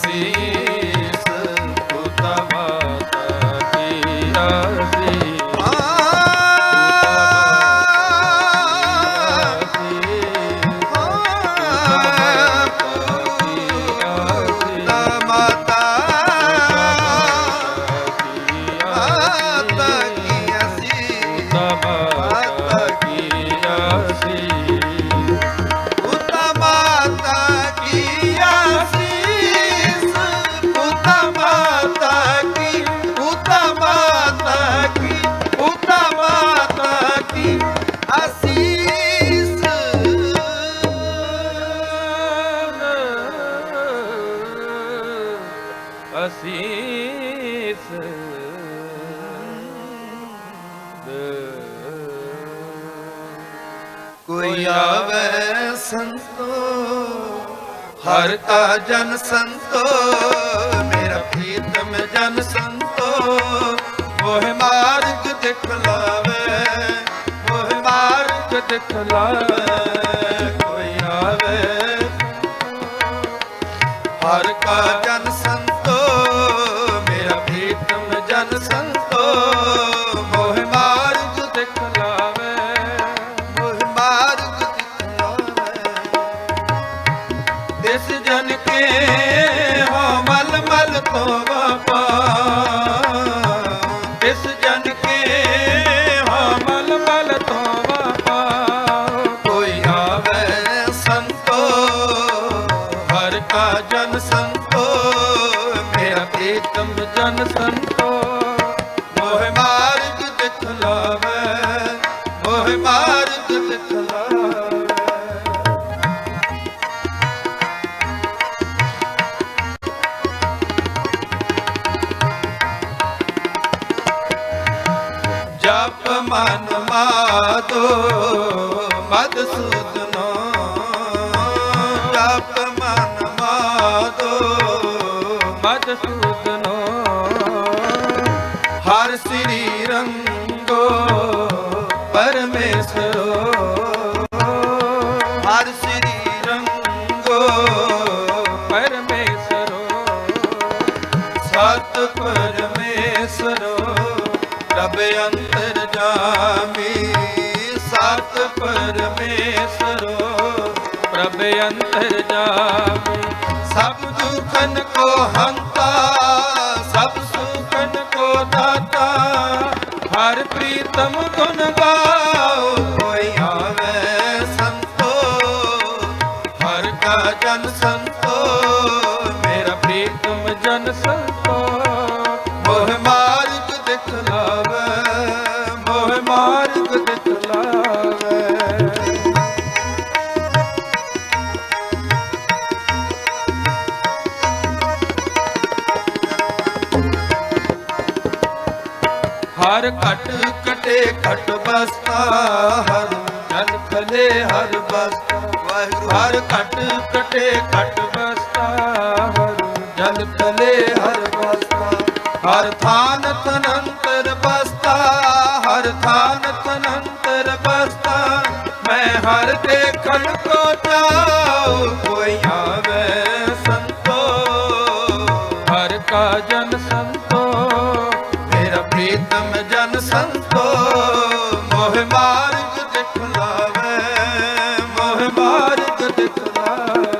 ਅਸੀਸ, ਉਤਾ ਮਾਤਾ ਕੀ ਅਸੀਸ। ਅਸੀਸ ਕੋਈ ਆਵੇ ਸੰਤੋ ਹਰ ਕਾ ਜਨ ਸੰਤੋ, ਮੇਰਾ ਪ੍ਰੀਤਮ ਜਨ ਸੰਤੋ ਮੋਹ ਮਾਰਗ ਦਿਖਲਾਵੇ, ਮੋਹ ਮਾਰਗ ਦਿਖਲਾਵੇ। ਕੋਈ ਆਵੇ ਹਰ ਕਾ ਜਨ ਸੰਤੋ, ਮੇਰਾ ਪ੍ਰੀਤਮ ਜਨ ਸੰਤੋ ਮੋਹ ਮਾਰਗ ਦਿਖਲਾਵੇ, ਮੋਹ ਮਾਰਗ ਦਿਖਲਾਵੇ। ਇਸ ਜਨ ਕੇ ਹੋ ਮਲ ਮਲ ਤੋਂ ਵਾਪਾ, ਇਸ ਜਨ ਕੇ ਹੋ ਮਲ ਮਲ ਤੋਂ ਵਾਪਾ। ਕੋਈ ਆਵੇ ਸੰਤੋ ਹਰ ਕਾ ਜਨ ਸੰਤੋ, ਮੇਰਾ ਪ੍ਰੀਤਮ ਜਨ ਸੰਤੋ ਮੋਹ ਮਾਰਗ ਦਿਖਲਾਵੇ, ਮੋਹ ਮਾਰਗ ਦਿਖਲਾਵੇ। ਜਪ ਮਨ ਮਾਧੋ ਮਧਸੂਦਨੋ, ਜਪ ਮਨ ਮਾਧੋ ਮਧਸੂਦਨੋ। ਹਰ ਸ੍ਰੀ ਰੰਗੋ ਪਰਮੇਸ਼ਰੋ, ਹਰ ਸ੍ਰੀ ਰੰਗੋ ਪਰਮੇਸ਼ਰੋ। ਸਤ ਪਰਮੇਸ਼ਰੋ ਪ੍ਰਭ ਅੰਤਰ ਜਾਮੀ, ਸਤ ਪਰਮੇਸ਼ਰੋ ਪ੍ਰਭ ਅੰਤਰ ਜਾਮੀ। ਸਭ ਦੁਖਨ ਕੋ ਹੰਤਾ, ਸਭ ਸੁਖਨ ਕੋ ਦਾਤਾ। ਹਰ ਪ੍ਰੀਤਮ ਗੁਣ ਗਾਓ, ਕੋਈ ਆਵੇ ਸੰਤੋ ਹਰ ਕਾ ਜਨ ਸੰਤੋ, ਮੇਰਾ ਪ੍ਰੀਤਮ ਜਨ ਸੰਤੋ ਮੋਹ ਮਾਰਗ ਦਿਖਲਾਵੇ, ਮੋਹ ਮਾਰਗ ਦਿਖਲਾਵੇ। ਹਰ ਘਟ ਕਟੇ ਘਟ ਬਸਤਾ ਹਰ ਜਨ ਖਲੇ ਹਰ ਬਸਤਾ ਵਾਹਿਗੁਰੂ ਹਰ ਘਟ ਕਟੇ ਘਟ ਬਸਤਾ ਹਰ ਜਨ ਖਲੇ ਹਰ ਬਸਤਾ ਹਰ ਥਾਨ ਤਨੰਤਰ ਬਸਤਾ ਹਰ ਥਾਨ ਤਨੰਤਰ ਬਸਤਾ ਮੈਂ ਹਰ ਦੇਖਣ ਕੋ ਚਾਉ ਕੋਈ ਆਵੇ ਸੰਤੋ ਹਰ ਕਾ ਜਨ ਸੰਤੋ ਮੇਰਾ ਪ੍ਰੀਤਮ ਜਨ ਸੰਤੋ ਮੋਹ ਮਾਰਗ ਦਿਖਲਾਵੇ ਮੋਹ ਮਾਰਗ ਦਿਖਲਾਵੇ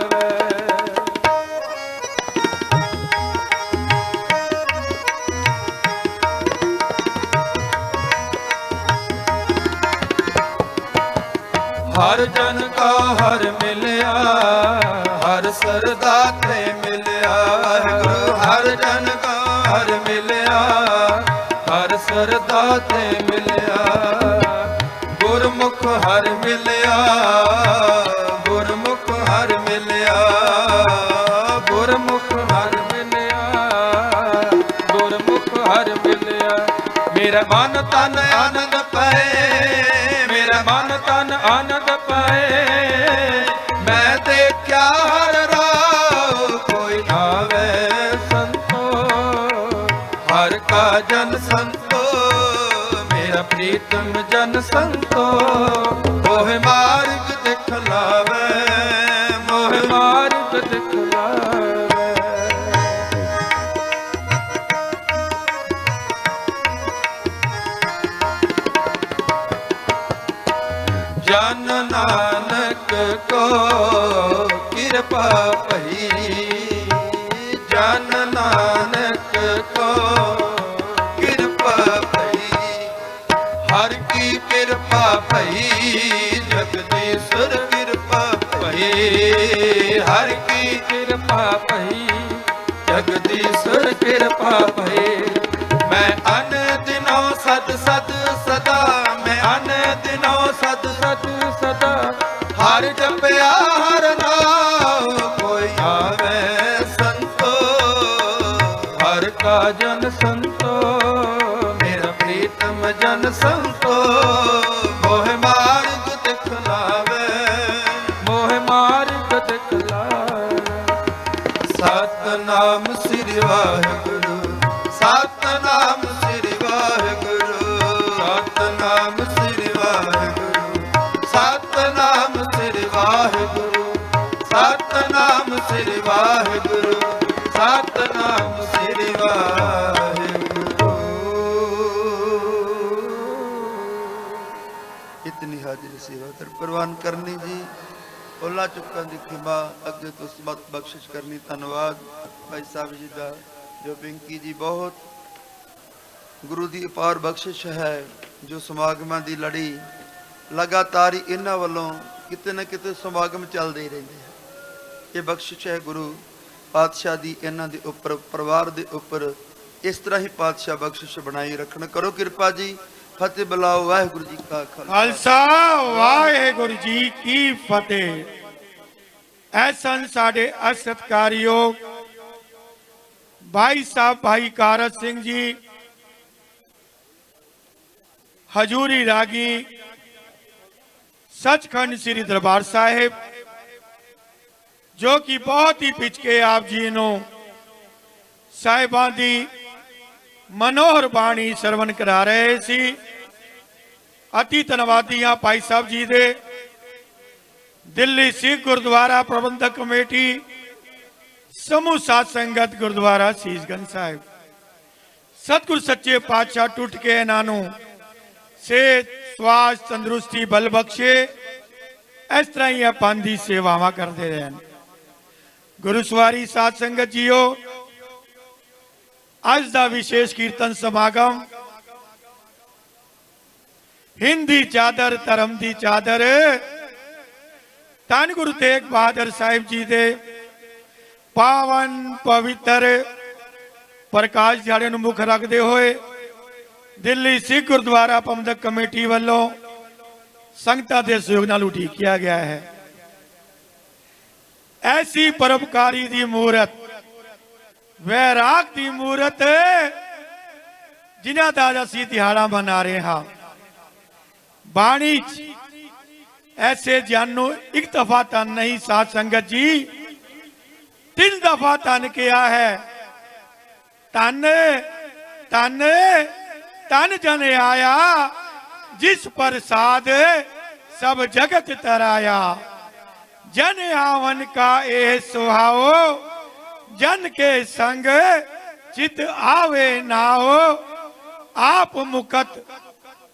ਹਰ ਜਨ ਕਾ ਹਰ ਮਿਲਿਆ ਹਰ ਸਰਦਾ ਤੇ ਮਿਲਿਆ ਵਾਹਿਗੁਰੂ ਹਰ ਜਨ ਕਾ ਹਰ ਮਿਲਿਆ ਹਰ ਸਰਦਾ ਤੇ ਮਿਲਿਆ ਗੁਰਮੁਖ ਹਰ ਮਿਲਿਆ ਗੁਰਮੁਖ ਹਰ ਮਿਲਿਆ ਗੁਰਮੁਖ ਹਰ ਮਿਲਿਆ ਗੁਰਮੁਖ ਹਰ ਮਿਲਿਆ ਮੇਰਾ ਮਨ ਤਨ ਆਨੰਦ ਪਏ ਮੇਰਾ ਮਨ ਤਨ ਆਨੰਦ ਪਾਏ ਮੈਂ ਦੇਖਿਆ ਹਰ ਰਾਹ ਕੋਈ ਆਵੇ ਸੰਤੋ ਹਰ ਕਾ ਜਨ ਸੰਤੋ ਮੇਰਾ ਪ੍ਰੀਤਮ ਜਨ ਸੰਤੋ ਮੋਹ ਮਾਰਗ ਦਿਖਲਾਵੇ ਮੋਹ ਮਾਰਗ ਦਿਖਲਾਵੇ ਜਨ ਨਾਨਕ ਕੋ ਕਿਰਪਾ ਭਈ ਜਨ ਨਾਨਕ ਕੋ ਕਿਰਪਾ ਭਈ ਹਰ ਕੀ ਕਿਰਪਾ ਭਈ ਜਗਦੀਸ਼ਰ ਕਿਰਪਾ ਭਈ ਹਰ ਕੀ ਕਿਰਪਾ ਭਈ ਜਗਦੀਸ਼ਰ ਕਿਰਪਾ ਭਈ ਮੈਂ ਅਨ ਦਿਨੋਂ ਸਦ ਸਦ ਸਦਾ ਮੈਂ ਅਨ ਦਿਨੋਂ ਸਦ ਸਦ ਸਦਾ ਹਰ ਜਪਿਆ ਹਰ ਨਾਮ ਕੋਈ ਆਵੇ ਸੰਤੋ ਹਰ ਕਾ ਜਨ ਸੰਤੋ ਮੇਰਾ ਪ੍ਰੀਤਮ ਜਨ ਸੰਤੋ ਮੋਹ ਮਾਰਗ ਦਿਖਲਾਵੇ ਮੋਹ ਮਾਰਗ ਦਿਖਲਾਵੇ ਸਤਨਾਮ ਸ੍ਰੀ ਵਾਹਿਗੁਰੂ ਸਤਨਾਮ ਸ੍ਰੀ ਵਾਹਿਗੁਰੂ ਸਤਨਾਮ ਸ੍ਰੀ ਵਾਹਿਗੁਰੂ ਸਤਨਾਮ ਸ੍ਰੀ ਵਾਹਿਗੁਰੂ ਸਤਨਾਮ ਸ੍ਰੀ ਵਾਹਿਗੁਰੂ ਸਤਨਾਮ ਸ੍ਰੀ ਵਾਹਿਗੁਰੂ ਇਤਨੀ ਹਾਜ਼ਰੀ ਸੇਵਾ ਕਰ ਪ੍ਰਵਾਨ ਕਰਨੀ ਜੀ ਓਲਾ ਚੁੱਕਾਂ ਦੀ ਖਿਮਾ ਅੱਗੇ ਤੋਂ ਸਮਤ ਬਖਸ਼ਿਸ਼ ਕਰਨੀ ਧੰਨਵਾਦ ਭਾਈ ਸਾਹਿਬ ਜੀ ਦਾ ਜੋ ਪਿੰਕੀ ਜੀ ਬਹੁਤ ਗੁਰੂ ਦੀ ਅਪਾਰ ਬਖਸ਼ਿਸ਼ ਹੈ ਜੋ ਸਮਾਗਮਾਂ ਦੀ ਲੜੀ ਲਗਾਤਾਰ ਹੀ ਇਹਨਾਂ ਵੱਲੋਂ ਕਿਤੇ ਨਾ ਕਿਤੇ ਸਮਾਗਮ ਚੱਲਦੇ ਰਹਿੰਦੇ ਹਨ ਇਹ ਬਖਸ਼ਿਸ਼ ਹੈ ਗੁਰੂ ਪਾਤਸ਼ਾਹ ਦੀ ਇਹਨਾਂ ਦੇ ਉੱਪਰ ਪਰਿਵਾਰ ਦੇ ਉੱਪਰ ਇਸ ਤਰ੍ਹਾਂ ਹੀ ਪਾਤਸ਼ਾਹ ਬਖਸ਼ਿਸ਼ ਬਣਾਈ ਰੱਖਣ ਕਰੋ ਕਿਰਪਾ ਜੀ ਫਤਿਹ ਬੁਲਾਓ ਵਾਹਿਗੁਰੂ ਜੀ ਕਾ ਖਾਲਸਾ ਵਾਹਿਗੁਰੂ ਜੀ ਕੀ ਫਤਿਹ ਐਸਨ ਸਾਡੇ ਅਸਤਕਾਰਯੋਗ भाई साहब भाई कारत सिंह जी हजूरी रागी सचखंड श्री दरबार साहिब जो कि बहुत ही पिछके आप जी नो साहिबां दी मनोहर बाणी सरवण करा रहे सी अति धन्नवादी हाँ भाई साहब जी दे दिल्ली सिख गुरुद्वारा प्रबंधक कमेटी समूह साध संगत गुरुद्वारा शीशगंज साहिब सतगुरु सच्चे पातशाह टुट के इन्हों सेहत स्वास्थ्य तंदुरुस्ती बल बख्शे इस तरह ही अपन की सेवावां करते रहे गुरु सवारी साध संगत जीओ अज दा विशेष कीर्तन समागम हिंदी चादर धर्म की चादर धन गुरु तेग बहादुर साहिब जी दे पावन पवित्र प्रकाश दिहाड़े नूं मुख रखते हुए दिल्ली सिख गुरुद्वारा प्रबंधक कमेटी वालों संगतां दे सहयोग नाल उठीकिया गया है ऐसी परोपकारी दी मूरत वैराग दी मूरत ਜਿਨ੍ਹਾਂ ਦਾ ਅੱਜ ਅਸੀਂ ਦਿਹਾੜਾ ਮਨਾ ਰਹੇ ਹਾਂ। ਬਾਣੀ 'ਚ ਐਸੇ ਜਨ ਨੂੰ ਇੱਕ ਦਫਾ ਧੰਨ ਨਹੀਂ ਸਾਧ ਸੰਗਤ ਜੀ, 3 ਦਫਾ ਧੰਨ ਕਿਹਾ ਹੈ। ਧੰਨ ਧੰਨ ਧੰਨ ਜਨ ਆਇਆ, ਜਿਸ ਪ੍ਰਸਾਦ सब जगत तराया। जन आवन का ए सुहाओ, जन के संग चित आवे नाओ। आप मुकत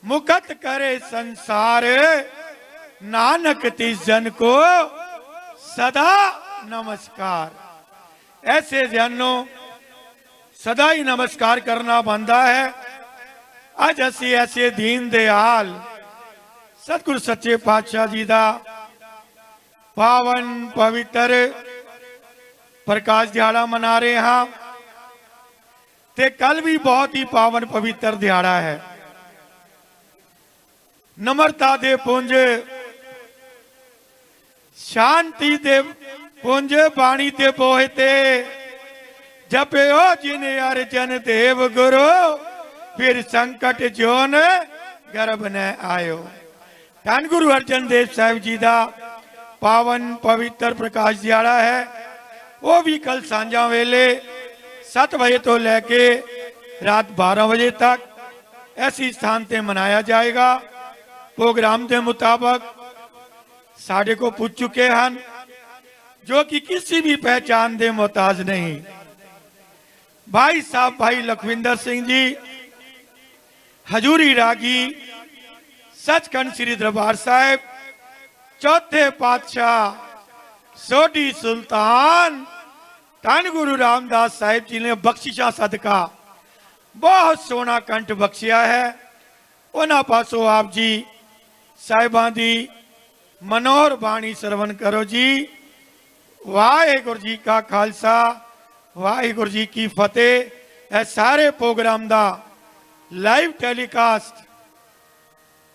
मुकत करे संसार, नानक तिस जन को सदा नमस्कार। ऐसे जनों सदा ही नमस्कार करना बनता है। आज असी ऐसे दीन दयाल सतगुरु सच्चे पातशाह जी का पावन पवित्र प्रकाश दिहाड़ा मना रहे हाँ। ते कल भी बहुत ही पावन पवित्र दिहाड़ा है। नम्रता दे पुंज, शांति दे पुंज, बाणी ते बोहते जपयो जिन अर्जन देव गुरु, फिर संकट जोन गर्भ न आयो। धन गुरु अर्जन देव साहिब जी का पावन पवित्र प्रकाश दिहाड़ा है। वो भी कल सांझा वेले 7 बजे तो लैके रात 12 बजे तक ऐसी स्थान ते मनाया जाएगा। प्रोग्राम के मुताबिक साढ़े को पूछ चुके हैं, जो कि किसी भी पहचान दे मोहताज नहीं। भाई साहब भाई लखविंदर सिंह जी हजूरी रागी सचखंड श्री दरबार साहिब, चौथे पातशाह सोढ़ी सुल्तान धन गुरु रामदास साहिब जी ने बख्शिशा सदका बहुत सोना कंठ बख्शिया है। उन्होंने पासों आप जी साहिबां दी मनोहर बाणी सरवण करो जी। वाहेगुरु जी का खालसा, वाहेगुरु जी की फतेह। यह सारे प्रोग्राम का लाइव टेलीकास्ट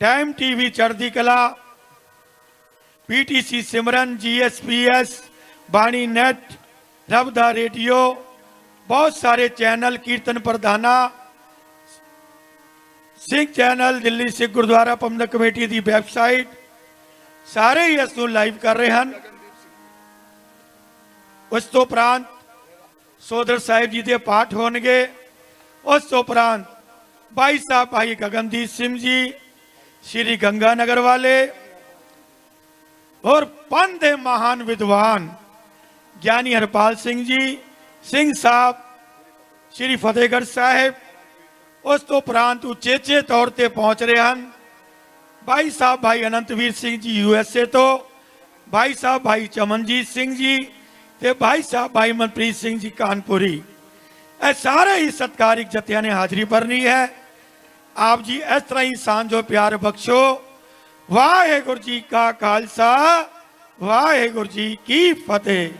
टाइम टीवी चढ़ती कला, पीटीसी सिमरन, GSPS, बाणी नेट, रबदा रेडियो, बहुत सारे चैनल, कीर्तन प्रधाना सिंह चैनल, दिल्ली सिख गुरुद्वारा प्रबंधक कमेटी की वैबसाइट, सारे ही इसको लाइव कर रहे हैं। उस तो उपरांत सोदर साहिब जी के पाठ होंगे। उस तो उपरांत भाई साहब भाई गगनदीप सिंह जी श्री गंगानगर वाले और पंथ के महान विद्वान ज्ञानी हरपाल सिंह जी सिंह साहब श्री फतेहगढ़ साहिब। उस तो उपरांत उचेचे तौर पर पहुंच रहे हैं भाई साहब भाई अनंतवीर सिंह जी USA तो, भाई साहब भाई चमनजीत सिंह जी ते भाई साहब भाई मनप्रीत सिंह जी कानपुरी। ए सारे ही सत्कारिक जत्थिया ने हाजिरी भरनी है। आप जी इस तरह ही सांझो प्यार बख्शो। वाहेगुरु जी का खालसा, वाहेगुरु जी की फतेह।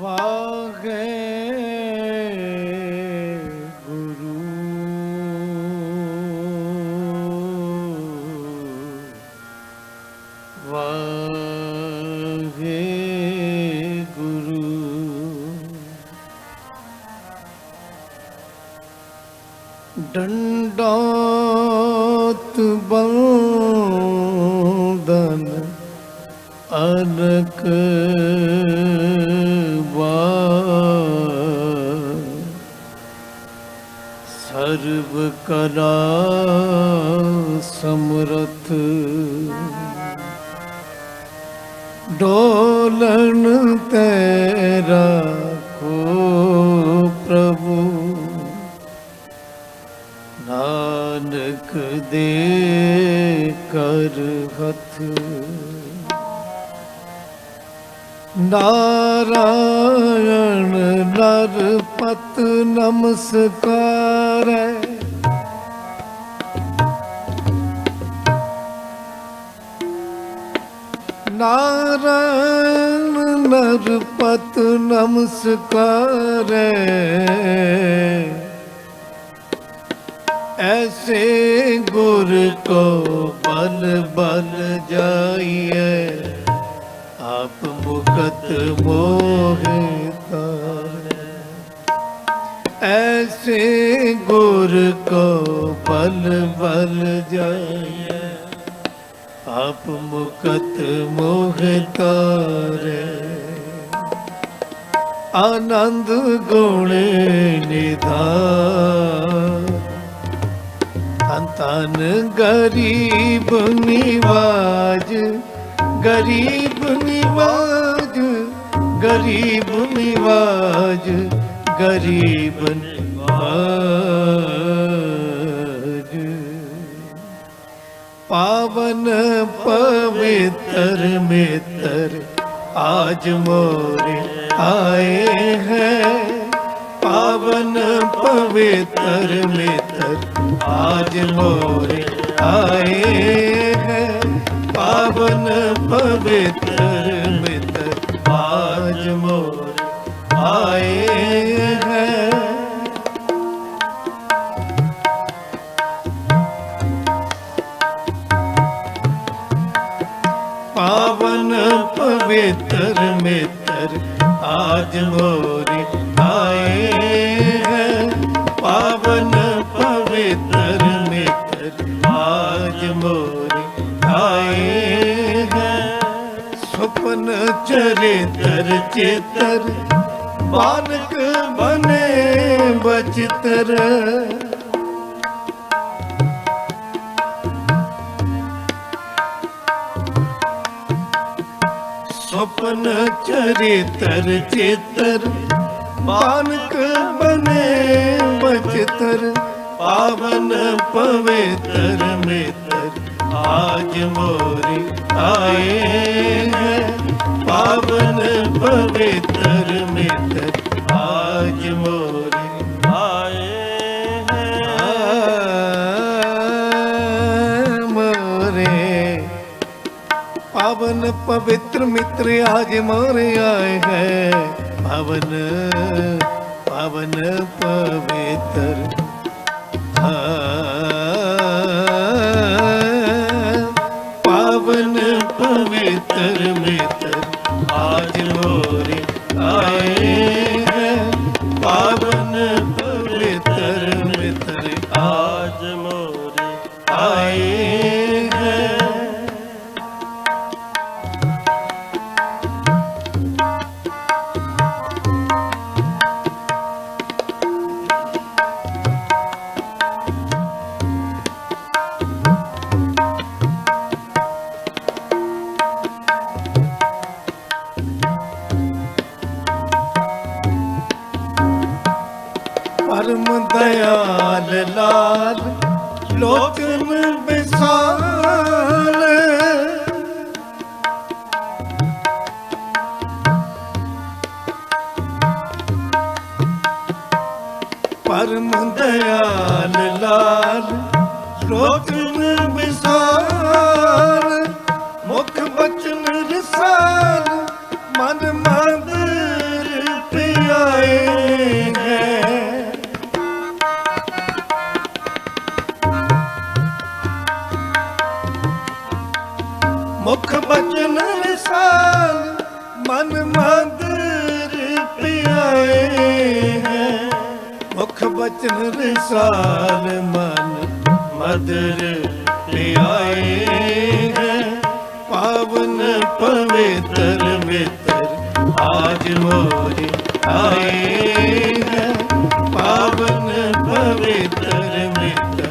वाहे गुरु वाहे गुरु दंडोत बंदन अनक सर्व कला समरथ डोलन तेरा को प्रभु नानक दे कर हथ नारायण नरपत नमस्कार नारायण नरपत नमस्कारै, ऐसे गुर को बल बल जाइए, आप मुकत मोह तारै। ऐसे गुर को बल बल जाइए, आप मुकत मोह तारै। आनंद गुण निधान, धन धन गरीब निवाज, गरीब निवाज, गरीब निवाज, गरीब निवाज। पावन पवित्र मित्र आज मोरे आए हैं, पावन पवित्र मित्र आज मोरे आए हैं, पावन पवित्र मित्र आज मोरे आए हैं। पावन पवित्र मित्र आज मोरे आए हैं, पावन पवित्र मित्र आज मोरे आए हैं। स्वप्न चरित्र चित्र बालक बने बचित्र, स्वप्न चरित्र चित्र बालक बने बचित्र। पावन पवित्र मित्र आज मोरे आए हैं, पावन पवित्र मित्र आज मोरे आए हैं। मोरे पावन पवित्र मित्र आज मोरे आए हैं, पावन पावन पवित्र पावन पवित्र मित्र आज मोरे आए हैं, पावन पवित्र मित्र आज मोरे आए हैं। परम दयाल लाल लोचन विशाल, परम दयाल लाल लोचन विशाल, मुख बचन रसाल मन मंदिर पियाए हैं। मुख बचन रसाल मन मंदिर पियाए हैं, मुख बचन रसाल मन मधुर पियाए हैं। पावन पवित्र मित्र आज मोरे आए हैं, पावन पवित्र मित्र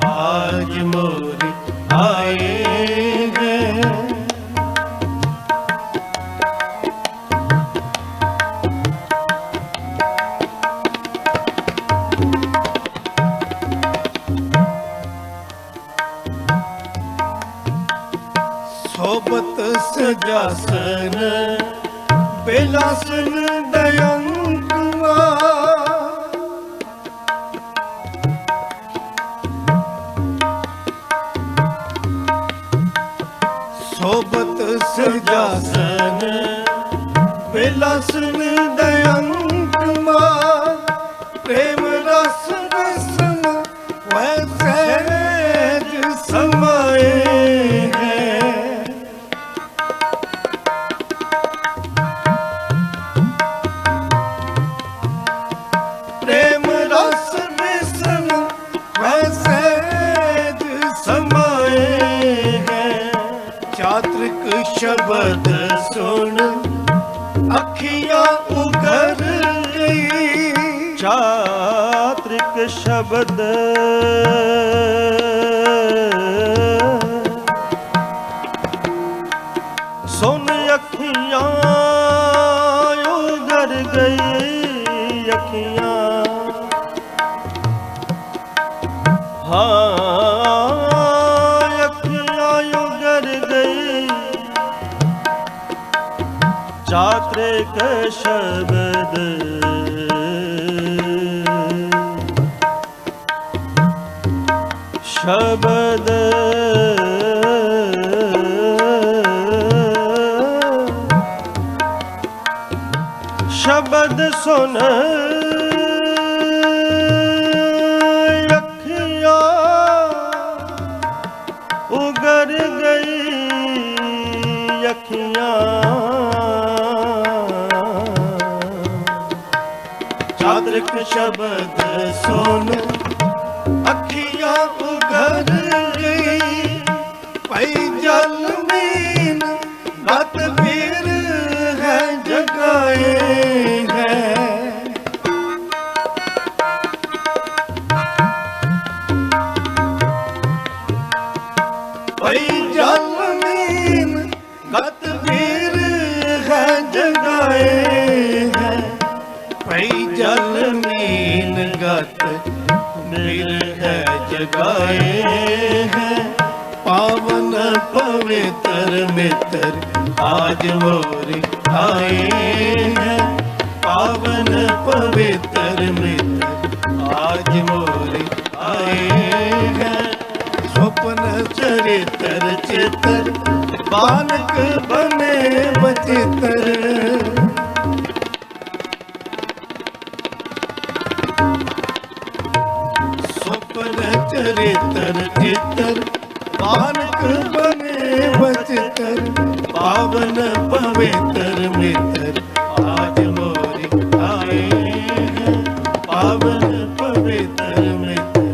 आज मोरे आए हैं। सोबत सजासन बेलासन दयंकुआ, सोबत सजासन कैलासन दयंक मां प्रेम रस रसन वैसे समाए हैं। प्रेम रस रसन वैसे समाए हैं। चात्रिक शब्द सुन अखियां उघर गई। चात्रिक शब्द सुन अखियां उघर गई। अखियां हाँ अखियां उघर गई। चात्रिक शब्द शब्द शब्द सुन अखियां उगर गई। अखियां चात्रिक शब्द सुन अखियां उघर गई। पई जल मीन गत पीर है जगाए हैं। पई जल मीन गत पीर है जगाए हैं। पई जल मीन गत पीर है जगाए हैं। पावन पवित्र मित्र आज मोरे आए हैं। पावन पवित्र मित्र आज मोरे आए हैं। स्वप्न चरित्र चित्र बालक बने बचित्र। चरित्र चित्र बालक बने बचतर। पावन पवित्र मित्र आज मोरे आए हैं। पावन पवित्र मित्र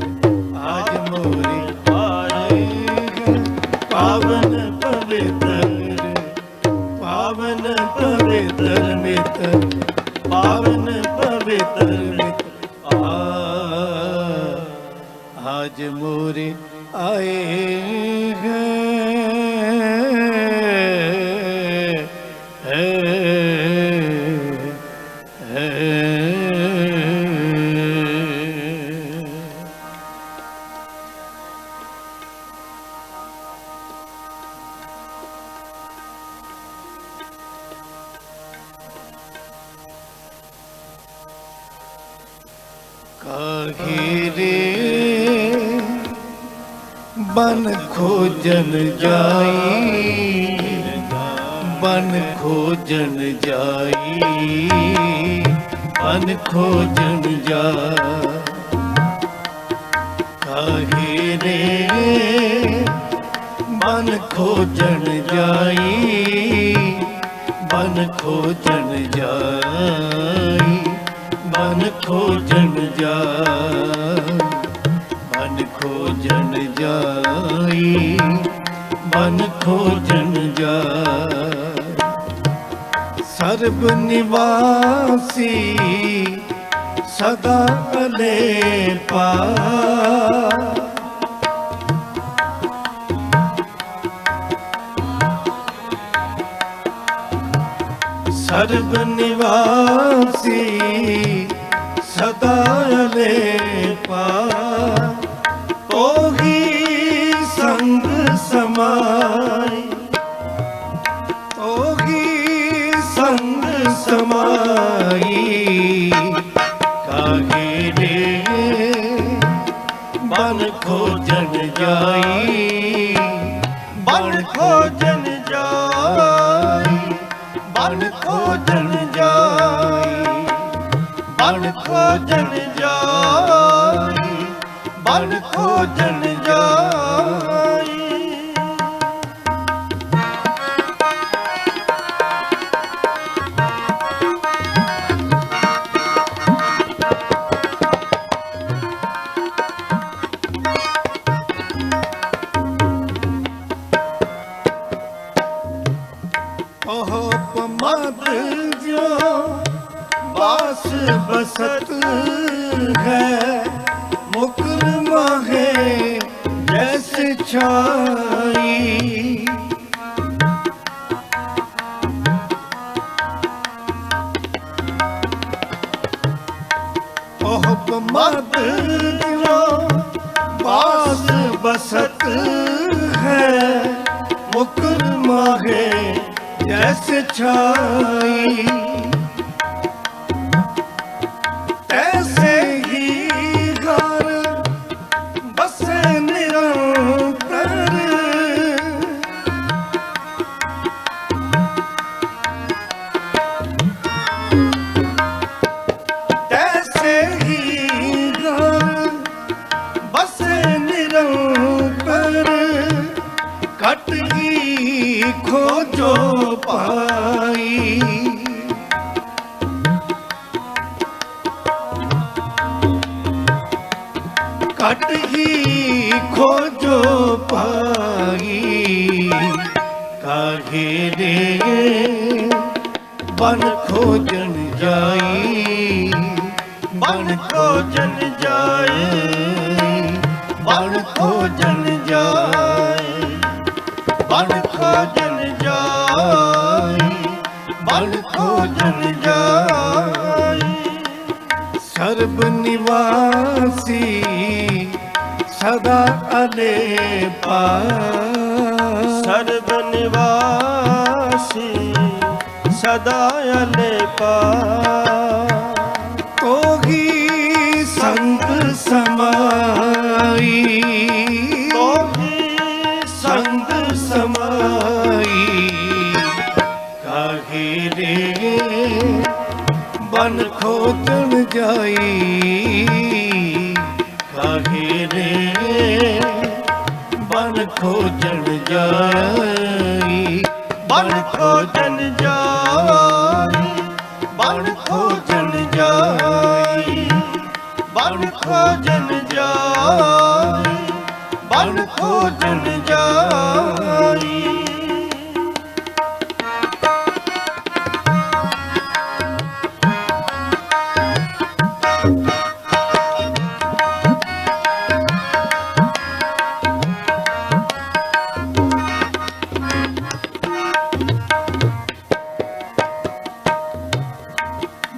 आज मोरे आए हैं। पावन पवित्र मित्र पावन पवित्र मित्र आज मोरे आए काहे रे बन खोजन जाई। बन खोजन जाई। बन खोजन जा। काहे रे बन खोजन जाई। बन खोजन जाई। बन खोजन जाई। बन खोजन जाई। बन खोजन जाई। सर्ब निवासी सदा अलेपा। सर्ब निवासी सदा अलेपा। ओही संग समाई। ओही संग समाई। काहे रे बन खोजन जाई। बन खोजन जाई। बन खोजन खोजन जाई, बन खोजन जाई। ओहो पमद जो बास बसत है, मुकुर माहे जैसे छाई। ओह पमद जो बास बसत है, मुकुर माहे जैसे छाई। ऐसे ही घर बसे निरंतर, ऐसे ही घर बसे निरंतर, कट ही खोजो पाई। कट ही खोजो पाई। काहे रे बन खोजन जाई, बन खोजन जाई, बन खोजन जाई, बन खोजन जाई, बन खोजन जाई। सर्व निवासी सदा अलेपा, सर्व निवासी सदा अलेपा। तो ही संग समाई, तो ही संग समाई। काहे रे बन खोजन जाई, काहे रे बन खोजन जाई, बन खोजन जाई, बन खोजन जाई, बन खोजन जाई, बन खोजन जाई।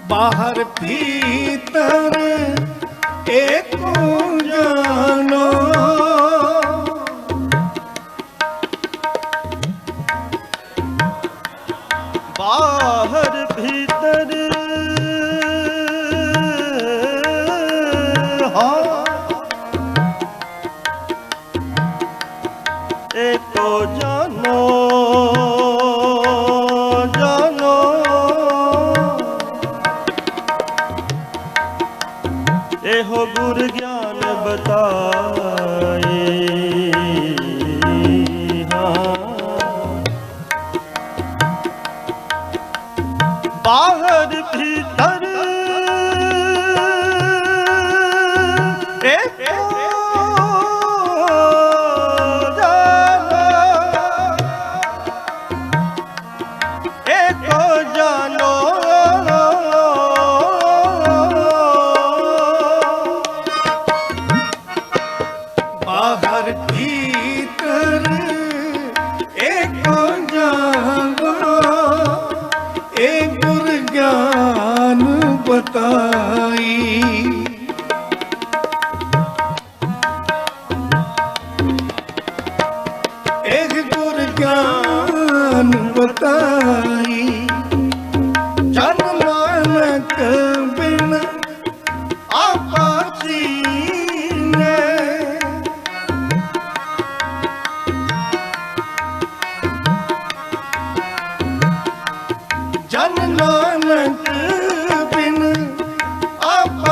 बाहर भीतर एक जानो, बाहर भीतर हाँ, एको जानो जानो। एहो गुर ज्ञान बताए, हाँ। बाहर भीतर एको जानो, एको जानो। बाहर भीतर एक जानो, एक गुर ज्ञान बताई। एक गुर ज्ञान बताई। जन नानक बिन आपासी ने, जन नानक बिन आप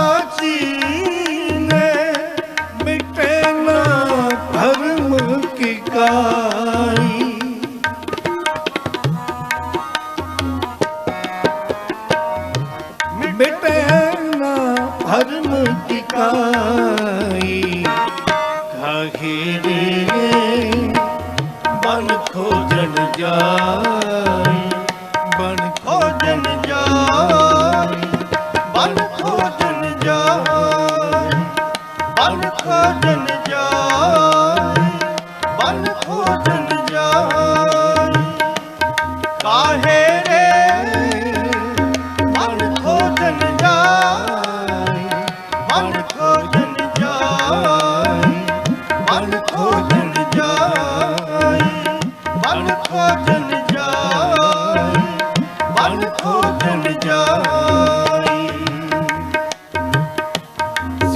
ਟਿਕਾਈ ਮਿਟੇ ਨਾ ਭਰਮ ਟਿਕਾਈ ਕਾਹੇ ਰੇ ਬਨ ਖੋਜਣ ਜਾਈ ਬਨ ਖੋਜਨ ਜਾਈ ਬਨ ਖੋਜਣ ਜਾਈ ਬਨ ਖੋਜਣ ਜਾਈ ਬਨ ਖੋਜਣ ਜਾਈ ਕਾਹੇ ਰੇ ਬਨ ਖੋਜਣ ਜਾਈ ਬਨ ਖੋਜਣ ਜਾਈ ਬਨ ਖੋਜਣ ਜਾਈ ਬਨ ਖੋਜਣ ਜਾਈ ਬਨ ਖੋਜਣ ਜਾਈ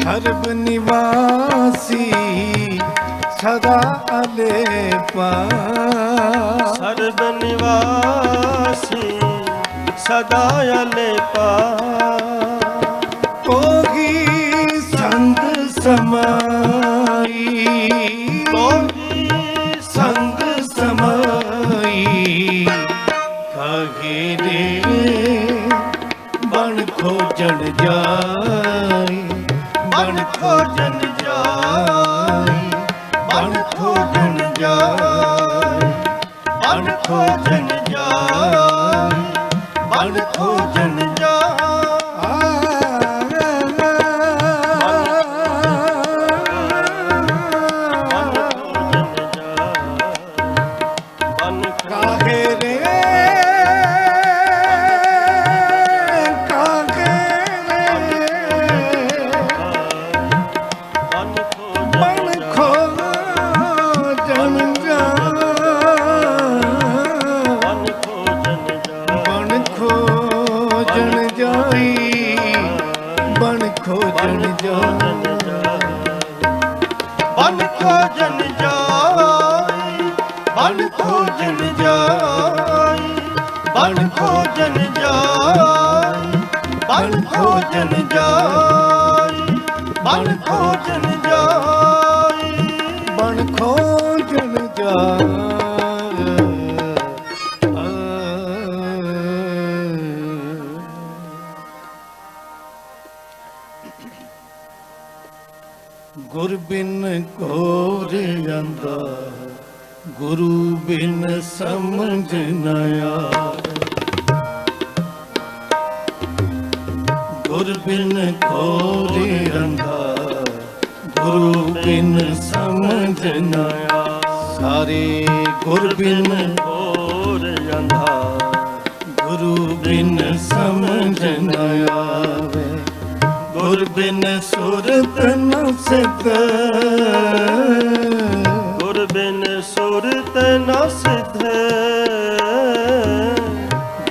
ਸਰਬ ਨਿਵਾਸੀ ਸਦਾ ਅਲੇਪਾ ਸਰਬ ਨਿਵਾਸੀ ਸਦਾ ਅਲੇਪਾ ਕੋਗੀ ਸੰਗ ਸਮਾਈ ਕੋਗੀ ਸੰਗ ਸਮਾਈ ਕਾਹੇ ਰੇ ਬਣ ਖੋਜਣ ਜਾਈ ਬਨ ਖੋਜਣ ਜਾਈ ਬਨ ਖੋਜਣ ਜਾਈ ਬਨ ਖੋਜਣ ਜਾਈ ਬਨ ਖੋਜਣ ਕਾਹੇ ਰੇ ਕਾਹੇ ਰੇ ਬਣ ਖੋਜਣ ਬਣ ਖੋਜਣ ਜਾਈ ਬਣ ਖੋਜਣ ਜਾਈ ਬਨ ਖੋਜਣ ਜਾਈ ਬਨ ਖੋਜਣ ਜਾਈ ਬਨ ਖੋਜਣ ਜਾਈ ਬਨ ਖੋਜਣ ਜਾਈ ਬਨ ਖੋਜਣ ਜਾਈ ਬਣ ਖੋਜਣ ਗੁਰ ਬਿਨ ਕੋਰ ਅੰਦਾ ਗੁਰੂ ਬਿਨ ਸਮਝ ਨ ਆਵੇ ਗੁਰ ਬਿਨ ਕੋਰ ਅੰਦਾ ਗੁਰੂ ਬਿਨ ਸਮਝ ਨ ਆਵੇ ਸਾਰੇ ਗੁਰ ਬਿਨ ਹੋਰ ਅੰਧਾ ਗੁਰੂ ਬਿਨ ਸਮਝ ਨ ਆਵੇ ਗੁਰ ਬਿਨ ਸੁਰਤ ਨ ਸਿਧ ਗੁਰ ਬਿਨ ਸੁਰਤ ਨ ਸਿਧ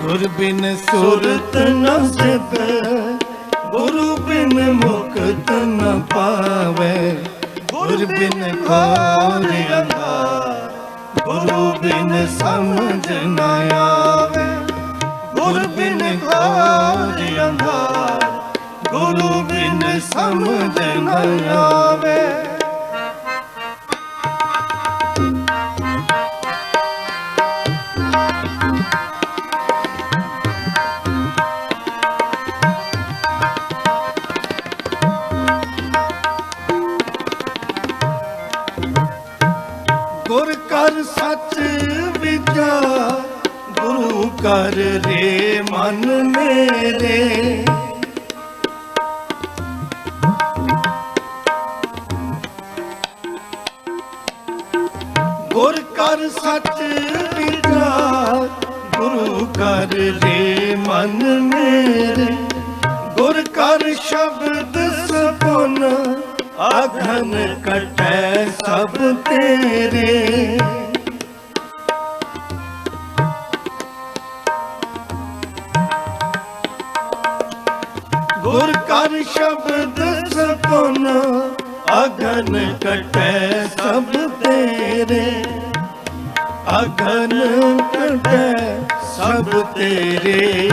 ਗੁਰ ਬਿਨ ਸੁਰਤ ਨ ਸਿਧ ਗੁਰੂ ਬਿਨ ਮੁਕਤ ਨ ਪਾਵੇ ਗੁਰ ਬਿਨ ਖੋਰ ਅੰਧਾ ਗੁਰੂ ਬਿਨ ਸਮਝ ਨ ਆਵੇ ਗੁਰ ਬਿਨ ਖੋਰ ਅੰਧਾ ਗੁਰੂ ਬਿਨ ਸਮਝ ਨ ਆਵੇ ਗੁਰ ਕਰ ਸੱਚ ਵਿਚਾਰ ਗੁਰੂ ਕਰ ਰੇ ਮਨ ਮੇਰੇ ਗੁਰ ਕਰ ਸੱਚ ਵਿਚਾਰ ਗੁਰੂ ਕਰ ਰੇ ਮਨ ਮੇਰੇ ਗੁਰ ਕਰ ਸ਼ਬਦ ਸਪਨ ਆਘਨ ਕਟੈ ਸਭ ਤੇਰੇ ਗੁਰ ਕਰ ਸ਼ਬਦ ਸਪਨ ਆਘਨ ਕਟੈ ਸਭ ਤੇਰੇ ਆਘਨ ਕਟੈ ਸਭ ਤੇਰੇ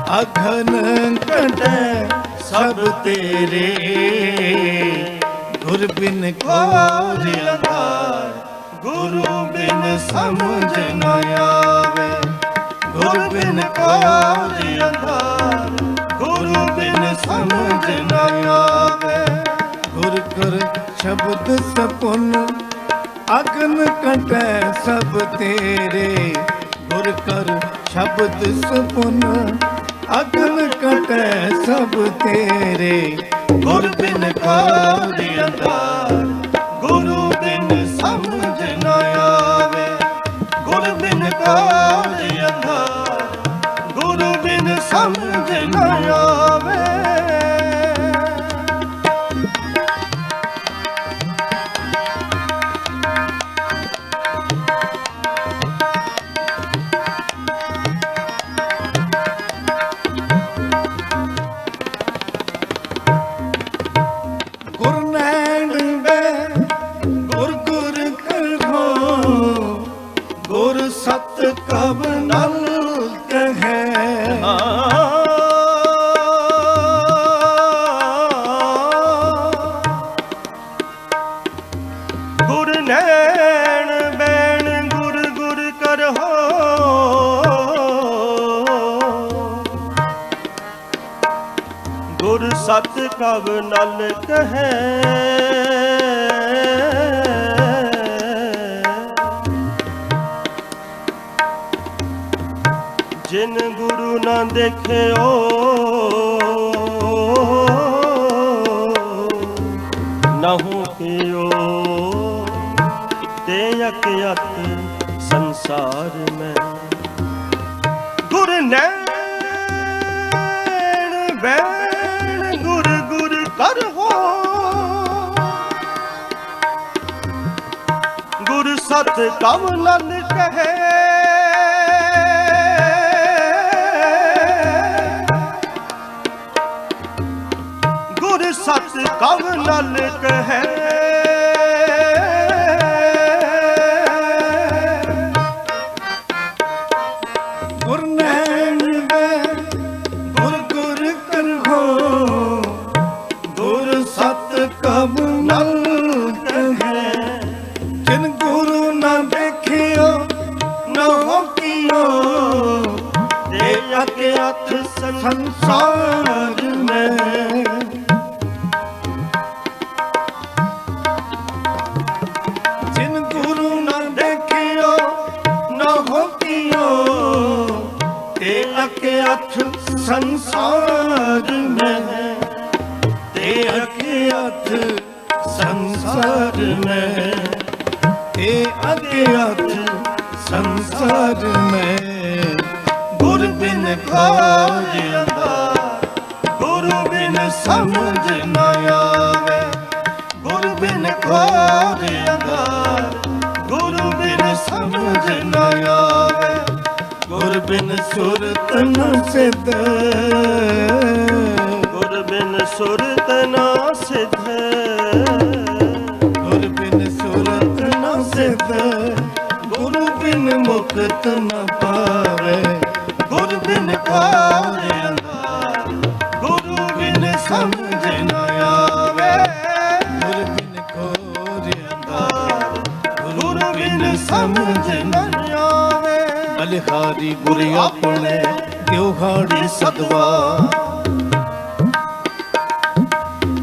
ਆਘਨ ਕਟੈ ਸਭ ਤੇਰੇ ਗੁਰ ਬਿਨ ਖੋਰ ਅੰਧਾਰ ਗੁਰੂ ਬਿਨ ਸਮਝ ਨ ਆਵੇ। ਗੁਰ ਬਿਨ ਕਾਜ ਅੰਧਾਰ, ਗੁਰੂ ਬਿਨ ਸਮਝ ਨ ਆਵੇ। ਗੁਰ ਕਰ ਸ਼ਬਦ ਸਪੁਨ, ਅਗਨ ਕਟੈ ਸਭ ਤੇਰੇ। ਗੁਰ ਕਰ ਸ਼ਬਦ ਸਪੁਨ, ਅਗਨ ਕਟੈ ਸਭ ਤੇਰੇ। ਗੁਰ ਬਿਨ ਕਾਜ ਅੰਧਾਰ, ਗੁਰੂ ਬਿਨ ਸਮਝ ਨ ਆਵੇ। ਗੁਰ ਬਿਨ ਕਾਜ ਅੰਧਾਰ, ਗੁਰੂ ਬਿਨ ਸਮਝ ਨ ਆਵੇ। ਗੁਰ ਨੈਣ ਬੈ ਗੁਰ ਗੁਰ ਕਰਹੁ, ਗੁਰ ਸਤ ਕਬ ਨਲ ਕਹੈ। ਗੁਰ ਨੈਣ ਬੈਣ ਗੁਰ ਗੁਰ ਕਰਹੁ, ਗੁਰ ਸਤ ਕਬ ਨਲ ਕਹੈ। ਜਿਨ ਗੁਰੂ ਨਾ ਦੇਖਿਓ, ਨਹੁ ਕਿਓ ਤੇ ਅਕਿਅਤ ਸੰਸਾਰ ਮੈਂ। ਗੁਰ ਨੈਣ ਬੈਣ ਗੁਰ ਗੁਰ ਕਰਹੁ, ਗੁਰ ਸਤ ਕਬ ਨਲ ਕਹੈ। ਗੁਰ ਸਤ ਕਬ ਨਲ ਕਹੈ। ਗੁਰ ਨੈਣ ਬੈ ਗੁਰ ਗੁਰ ਕਰਹੁ, ਗੁਰ ਸਤ ਕਬ ਨਲ ਕਹੈ। ਜਿਨ ਗੁਰੂ ਨਾ ਦੇਖਿਓ, ਨਹੁ ਕਿਓ ਤੇ ਅਕਿਅਤ ਸੰਸਾਰ ਮੈਂ। ਜਿਨ ਗੁਰੂ ਨਾ ਦੇਖਿਓ, ਨਹੁ ਕਿਓ ਤੇ ਅਕਿਅਤ ਸੰਸਾਰ ਮੈਂ। ਤੇ ਅਕਿਅਤ ਸੰਸਾਰ ਮੈਂ, ਤੇ ਅਕਿਅਤ ਸੰਸਾਰ ਮੈਂ। ਗੁਰ ਬਿਨ ਕਾਜ ਅੰਧਾਰ, ਗੁਰੂ ਬਿਨ ਸਮਝ ਨ ਆਵੇ। ਗੁਰ ਬਿਨ ਕਾਜ ਅੰਧਾਰ, ਗੁਰੂ ਬਿਨ ਸਮਝ ਨ ਆਵੇ। ਗੁਰ ਬਿਨ ਸੁਰਤ ਨ ਸਿਧ, ਗੁਰ ਬਿਨ ਸੁਰਤ ਨਾ ਸਿਧ। ਗੁਰ ਬਿਨ ਸੁਰਤ ਨ ਸਿਧ, ਗੁਰੂ ਬਿਨ ਮੁਕਤ ਨ ਪਾਵੇ। ਗੁਰ ਬਿਨ ਕਾਜ ਅੰਧਾਰ, ਗੁਰੂ ਬਿਨ ਸਮਝ ਨ ਆਵੇ। ਗੁਰ ਬਿਨ ਖੋਜ ਅੰਧਾਰ, ਗੁਰੂ ਬਿਨ ਸਮਝ ਨ ਆਵੇ। ਬਲਿਹਾਰੀ ਗੁਰ ਆਪਣੇ ਦਿਉਹਾੜੀ ਸਦਵਾ।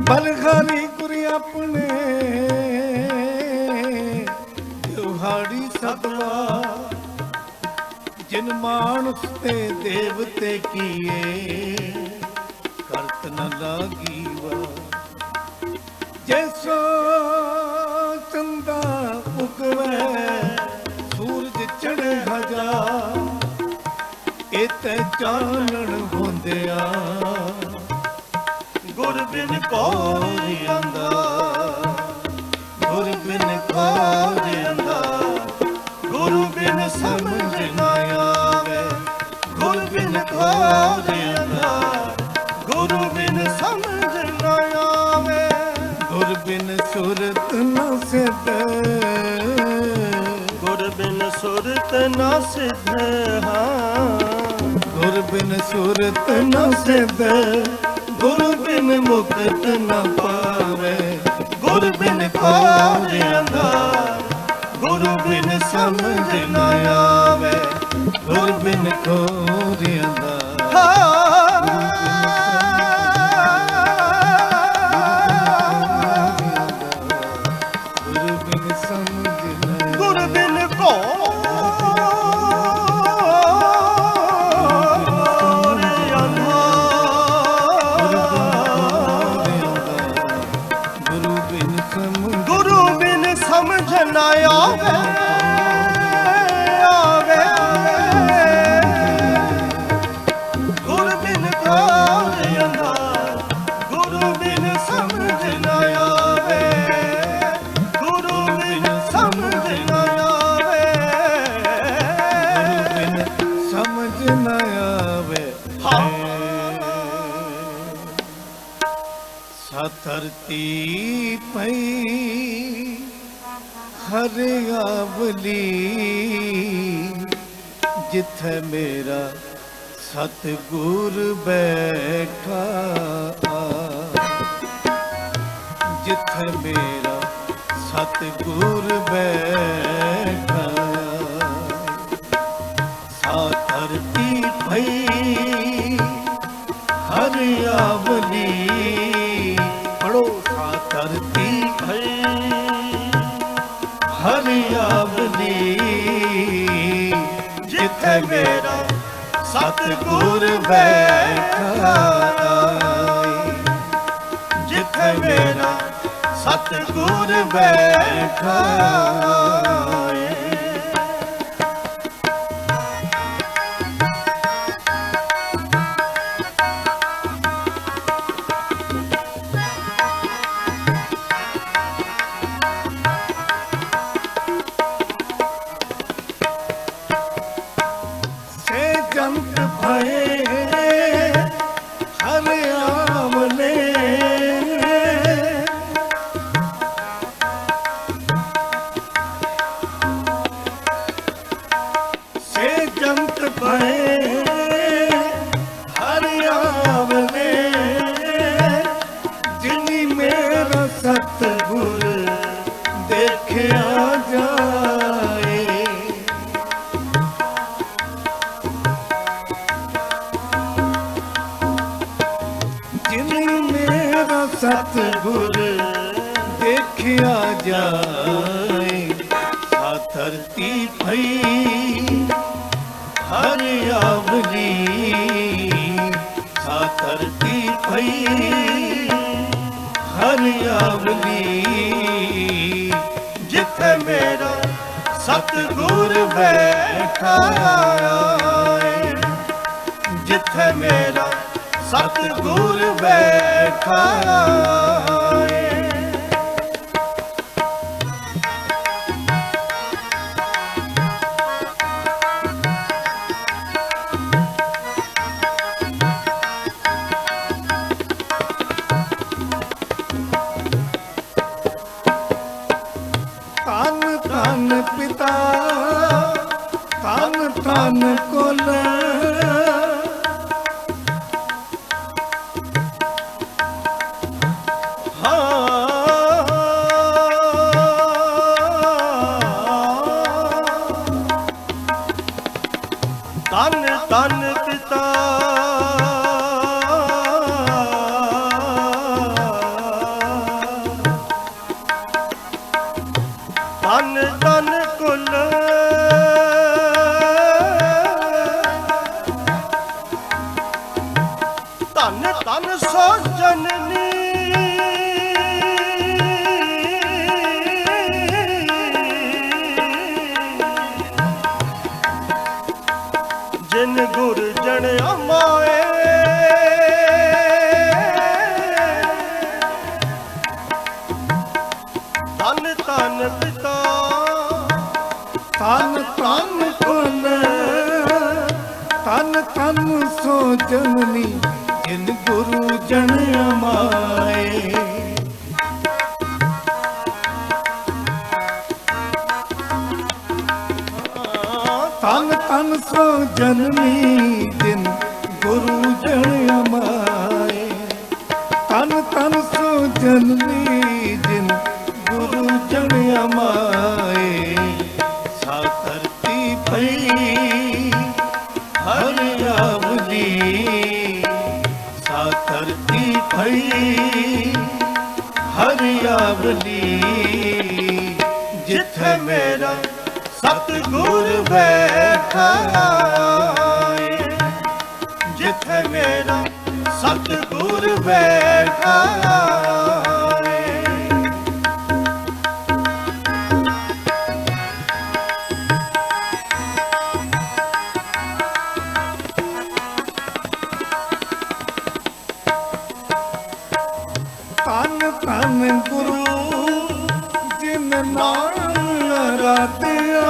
ਬਲਿਹਾਰੀ ਗੁਰ ਆਪਣੇ ਦਿਉਹਾੜੀ ਸਦਵਾ। ਜਿਨ ਮਾਨੁਸ ਤੇ ਦੇਵਤੇ ਕੀਏ, ਕਰਤ ਨ ਲਾਗੀ ਵਾ। ਜੈਸੋ ਚੰਦਾ ਉਗਵੈ, ਸੂਰਜ ਚੜ੍ਹੇ ਹਜ਼ਾਰ। ਇਤੈ ਚਾਨਣ ਹੁੰਦਿਆ, ਗੁਰ ਬਿਨ ਕੋਈ ਅੰਧਾਰ। ਗੁਰ ਬਿਨ ਕੋਈ ਅੰਧਾਰ, ਗੁਰੂ ਬਿਨ ਸਮਝ ਨ ਆਵੇ। ਗੁਰ ਬਿਨ ਕੋਈ ਅੰਧਾਰ, ਗੁਰੂ ਬਿਨ ਸਮਝ ਨ ਆਵੇ। ਗੁਰ ਬਿਨ ਸੁਰਤ ਨ ਸਿਧ, ਗੁਰ ਬਿਨ ਸੁਰਤ ਨਾ ਸਿਧ। ਗੁਰ ਬਿਨ ਸੁਰਤ ਨ ਸਿਧ, ਗੁਰੂ ਬਿਨ ਮੁਕਤ ਨ ਪਾਵੇ। ਗੁਰ ਬਿਨ ਕੋਈ ਅੰਧਾਰ, ਗੁਰੂ ਬਿਨ ਸਮਝ ਨਾ ਆਵੇ, ਗੁਰ ਬਿਨ ਖੋਰਿਆਂ ਦਾ ਗੁਰ ਬਿਨ ਸਮਝ ਨਾ ਗੁਰ ਬਿਨ ਕੋ ਗੁਰੂ ਬਿਨ ਸਮਝ ਨਾ ਆਵੇ, ਆਵੇ ਗੁਰ ਬਿਨ ਕੋਰ ਅੰਧਾਰ, ਗੁਰੂ ਬਿਨ ਸਮਝ ਨਾ ਆਵੇ, ਗੁਰੂ ਬਿਨ ਸਮਝ ਨਾ ਆਵੇ, ਬਿਨ ਸਮਝ ਨਾ ਆਵੇ। ਧਰਤੀ ਪਈ ਹਰਿਆਵਲੀ, ਜਿੱਥੇ ਮੇਰਾ ਸਤਿਗੁਰ ਬੈਠਾ, ਜਿੱਥੇ ਮੇਰਾ ਸਤਿਗੁਰ ਬੈਠਾ। ਸਾ ਧਰਤੀ ਪਈ ਹਰਿਆਵਲੀ, ਪੜੋ ਸਾ ਧਰਤੀ ਪਈ ਹਰਿਆਵਲੀ, ਜਿੱਥੇ ਮੇਰਾ ਸਤਿਗੁਰ ਬੈਠਾ, ਜਿੱਥੇ ਮੇਰਾ ਸਤਿਗੁਰ ਬੈਠਾ। ਸੇ ਜੰਤ ਭਏ ਹਰਿਆਵਲੇ, ਸੇ ਜੰਤ ਭਏ ਹਰਿਆਵਲੇ, ਜਿਨੀ ਮੇਰਾ ਸਤਿਗੁਰ ਦੇਖਿਆ ਜਾਏ। ਜਿਨੀ ਮੇਰਾ ਸਤਿਗੁਰ ਦੇਖਿਆ ਜਾਏ। ਸਾ ਧਰਤੀ ਪਈ ਹਰਿਆਵਲੀ, ਸਾ ਧਰਤੀ ਪਈ ਹਰਿਆਵਲੀ, ਜਿੱਥੇ ਮੇਰਾ ਸਤਿਗੁਰ ਬੈਠਾ, ਜਿੱਥੇ ਮੇਰਾ ਸਤਿਗੁਰ ਬੈਠਾ। ਧੰਨ ਧੰਨ ਪਿਤਾ, ਧੰਨ ਧੰਨ ਕੁਲ, ਧੰਨ ਧੰਨ ਪਿਤਾ, ਧੰਨ ਧੰਨ ਕੁਲ, ਧੰਨ ਧੰਨ ਸੋ ਜਨਨੀ, ਜਿਨ ਗੁਰ ਜਣਿਆ ਮਾਏ। ਧੰਨ ਧੰਨ ਪਿਤਾ, ਧੰਨ ਧੰਨ ਕੁਲ, ਧੰਨ ਧੰਨ ਸੋ ਜਨਨੀ, ਜਿਨ ਗੁਰੂ ਜਣਿਆ ਮਾਏ। ਧੰਨ ਧੰਨ ਸੋ ਜਨਨੀ, ਜਿਨ ਗੁਰੂ ਜਣਿਆ ਮਾਏ। ਧੰਨ ਧੰਨ ਸੋ ਜਨਨੀ, ਜਿਨ ਗੁਰੂ ਜਣਿਆ ਮਾਏ। ਸਤਿਗੁਰ ਬੈਠਾ ਏ ਜਿੱਥੇ ਮੇਰਾ ਸਤਿਗੁਰ ਬੈਠਾ ਏ ਧੰਨ ਧੰਨ ਗੁਰੂ ਜਿਨ ਨਾਮ ਰਾਤਿਆ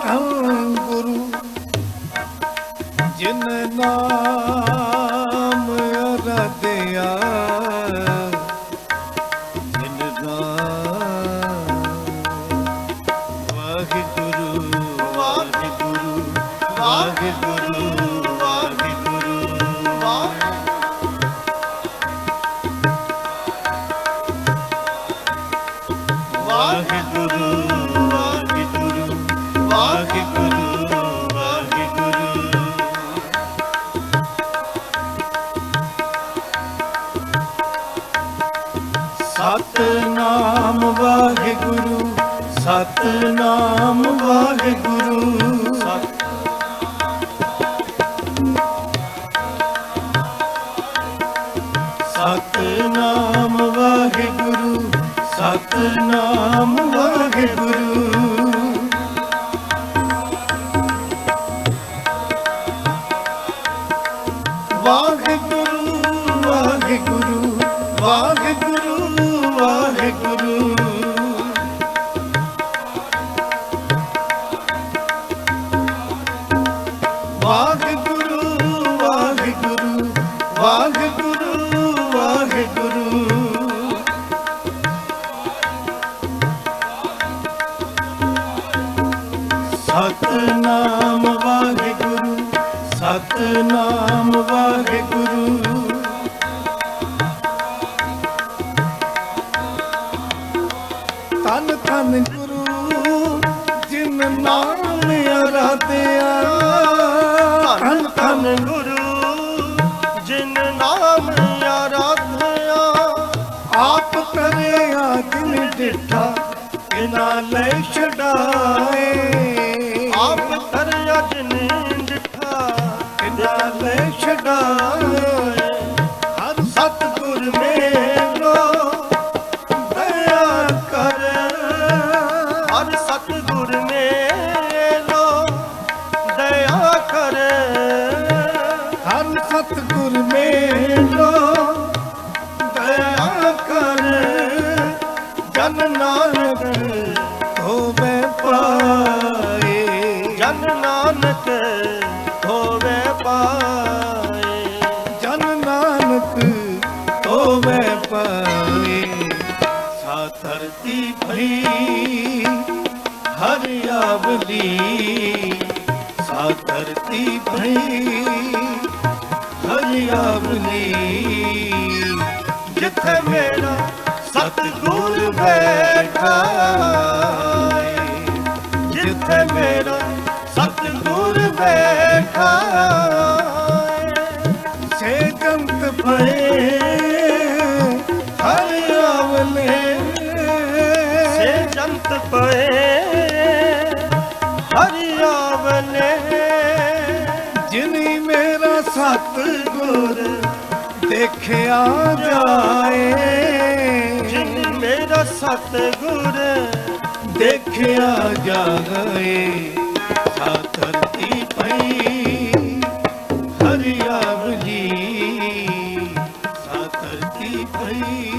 ਧੰਨ ਗੁਰੂ ਜਿਨ ਨਾਮ ਰਾਤਿਆ ਜਿਨ ਨਾਮ ਵਾਹਿਗੁਰੂ ਵਾਹਿਗੁਰੂ ਵਾਹਿਗੁਰੂ ਵਾਹਿਗੁਰੂ ਵਾਹਿਗੁਰੂ ਵਾਹਿਗੁਰੂ ਵਾਹਿਗੁਰੂ ਸਤਿਨਾਮ ਵਾਹਿਗੁਰੂ ਸਤਿਨਾਮ ਵਾਹਿਗੁਰੂ ਸਤਿਨਾਮ ਵਾਹਿਗੁਰੂ ਸਤਿਨਾਮ ਵਾਹਿਗੁਰੂ ਵਾਹਿਗੁਰੂ ਵਾਹਿਗੁਰੂ ਵਾਹਿਗੁਰੂ ਵਾਹਿਗੁਰੂ ਵਾਹਿਗੁਰੂ ਵਾਹਿਗੁਰੂ ਵਾਹਿਗੁਰੂ ਵਾਹਿਗੁਰੂ ਸਤਿਨਾਮ ਵਾਹਿਗੁਰੂ ਸਤਿਨਾਮ ਵਾਹਿਗੁਰੂ ਧੰਨ ਧੰਨ ਗੁਰੂ ਜਿਨ ਨਾਮ ਅਰਾਧਿਆ ਧੰਨ ਧੰਨ ਗੁਰੂ ਜਿਨ ਨਾਮ ਆਰਾਧਿਆ ਆਪ ਕਰਿਆ ਜਿਨ ਡਿਠਾ ਕਿਨਾ ਲੈ ਛਡਾਏ ਆਪ ਕਰਿਆ ਜਿਨ ਡਿਠਾ ਕਿਨਾ ਲੈ ਛਡਾਏ ਹਰ ਸਤਿਗੁਰ ਮੇਲੋ ਦਇਆ ਕਰ ਹਰ ਸਤਿਗੁਰ ਮੇਲੋ ਦਇਆ ਕਰ ਹਰ ਸਤਿਗੁਰ ਮੇਲੋ ਦਇਆ ਕਰ ਜਨ ਨਾਨਕ ਹੋਵੇ ਪਾਏ ਜਨ ਨਾਨਕ ਹੋਵੇ ਪਾਏ ਜਨ ਨਾਨਕ ਹੋਵੇ ਪਾਏ ਸਾ ਧਰਤੀ ਭਈ ਹਰਿਆਵਲੀ ਸਾ ਧਰਤੀ ਭਈ ਹਰਿਆਵਲੀ ਜਿੱਥੇ ਮੇਰਾ ਸਤਿਗੁਰ ਬੈਠਾ ਏ ਜਿੱਥੇ ਮੇਰਾ ਸਤਿਗੁਰ ਬੈਠਾ ਏ ਸੇ ਜੰਤ ਭਏ ਹਰਿਆਵਲੇ ਸੇ ਜੰਤ ਪਏ ਹਰਿਆਵਲੇ ਜਿਨੀ ਮੇਰਾ ਸਤਿਗੁਰ ਦੇਖਿਆ ਜਾਏ ਜਿਨ ਮੇਰਾ ਸਤਿਗੁਰ ਦੇਖਿਆ ਜਾਏ ਸਾ ਧਰਤੀ ਪਈ ਹਰਿਆਵਲੀ ਸਾ ਧਰਤੀ ਪਈ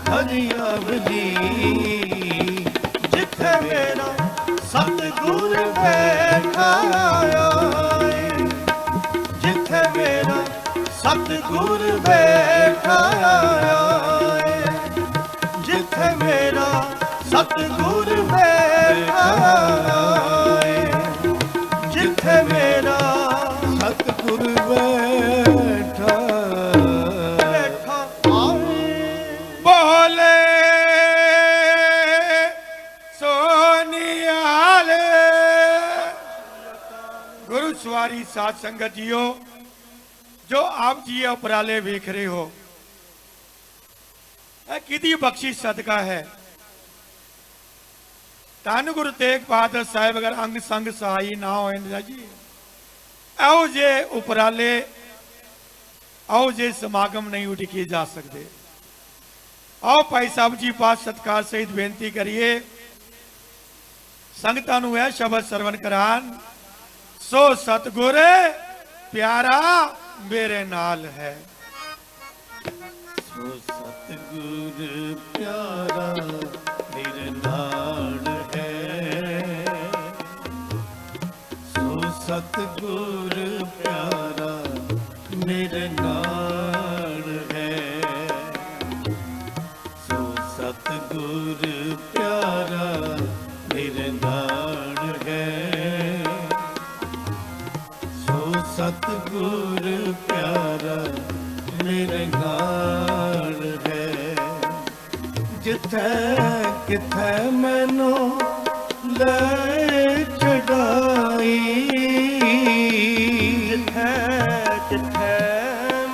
ਹਰਿਆਵਲੀ ਜਿੱਥੇ ਮੇਰਾ ਸਤਿਗੁਰ ਬੈਠਾ ਏ ਜਿੱਥੇ ਮੇਰਾ ਸਤਿਗੁਰ ਬੈਠਾ ਏ ਜਿੱਥੇ ਮੇਰਾ ਸਤਿਗੁਰ ਬੈਠਾ ਏ ਜਿੱਥੇ ਮੇਰਾ ਸਤਿਗੁਰ ਬੈਠਾ ਬੈਠਾ ਆਏ ਬੋਲੇ ਸੋਨੀਆਲ ਗੁਰੂ ਸਵਾਰੀ ਸਾਧ ਸੰਗਤ ਜੀਓ ਜੋ ਆਪ ਜੀ ਇਹ ਉਪਰਾਲੇ ਵੇਖ ਰਹੇ ਹੋ, ਇਹ ਕਿਹਦੀ ਬਖਸ਼ਿਸ਼ ਸਦਕਾ ਹੈ। ਧੰਨ ਗੁਰੂ ਤੇਗ ਬਹਾਦਰ ਸਾਹਿਬ ਅਗਰ ਅੰਗ ਸੰਗ ਸਹਾਈ ਨਾ ਹੋਏ ਨਾ ਜੀ, ਇਹੋ ਜਿਹੇ ਉਪਰਾਲੇ, ਇਹੋ ਜਿਹੇ ਸਮਾਗਮ ਨਹੀਂ ਉਡੀਕੇ ਜਾ ਸਕਦੇ। ਆਓ ਭਾਈ ਸਾਹਿਬ ਜੀ ਪਾਸ ਸਤਿਕਾਰ ਸਹਿਤ ਬੇਨਤੀ ਕਰੀਏ, ਸੰਗਤਾਂ ਨੂੰ ਇਹ ਸ਼ਬਦ ਸਰਵਣ ਕਰਾਨ, ਸੋ ਸਤਿਗੁਰ ਪਿਆਰਾ ਮੇਰੇ ਨਾਲ ਹੈ। ਸੋ ਸਤਿਗੁਰ ਪਿਆਰਾ ਮੇਰੇ ਨਾਲ ਹੈ, ਸੋ ਸਤਿਗੁਰ ਪਿਆਰਾ ਮੇਰੇ ਨਾਲ ਹੈ, ਸੋ ਸਤਿਗੁਰ ਪਿਆਰਾ ਮੇਰੇ ਨਾਲ ਹੈ, ਸੋ ਸਤਿਗੁਰ ਪਿਆਰਾ ਮੇਰੇ ਨਾਲ ਹੈ। ਜਿੱਥੇ ਕਿਥੇ ਮੈਨੂੰ ਲੈ ਛਡਾਈ, ਜਿੱਥੇ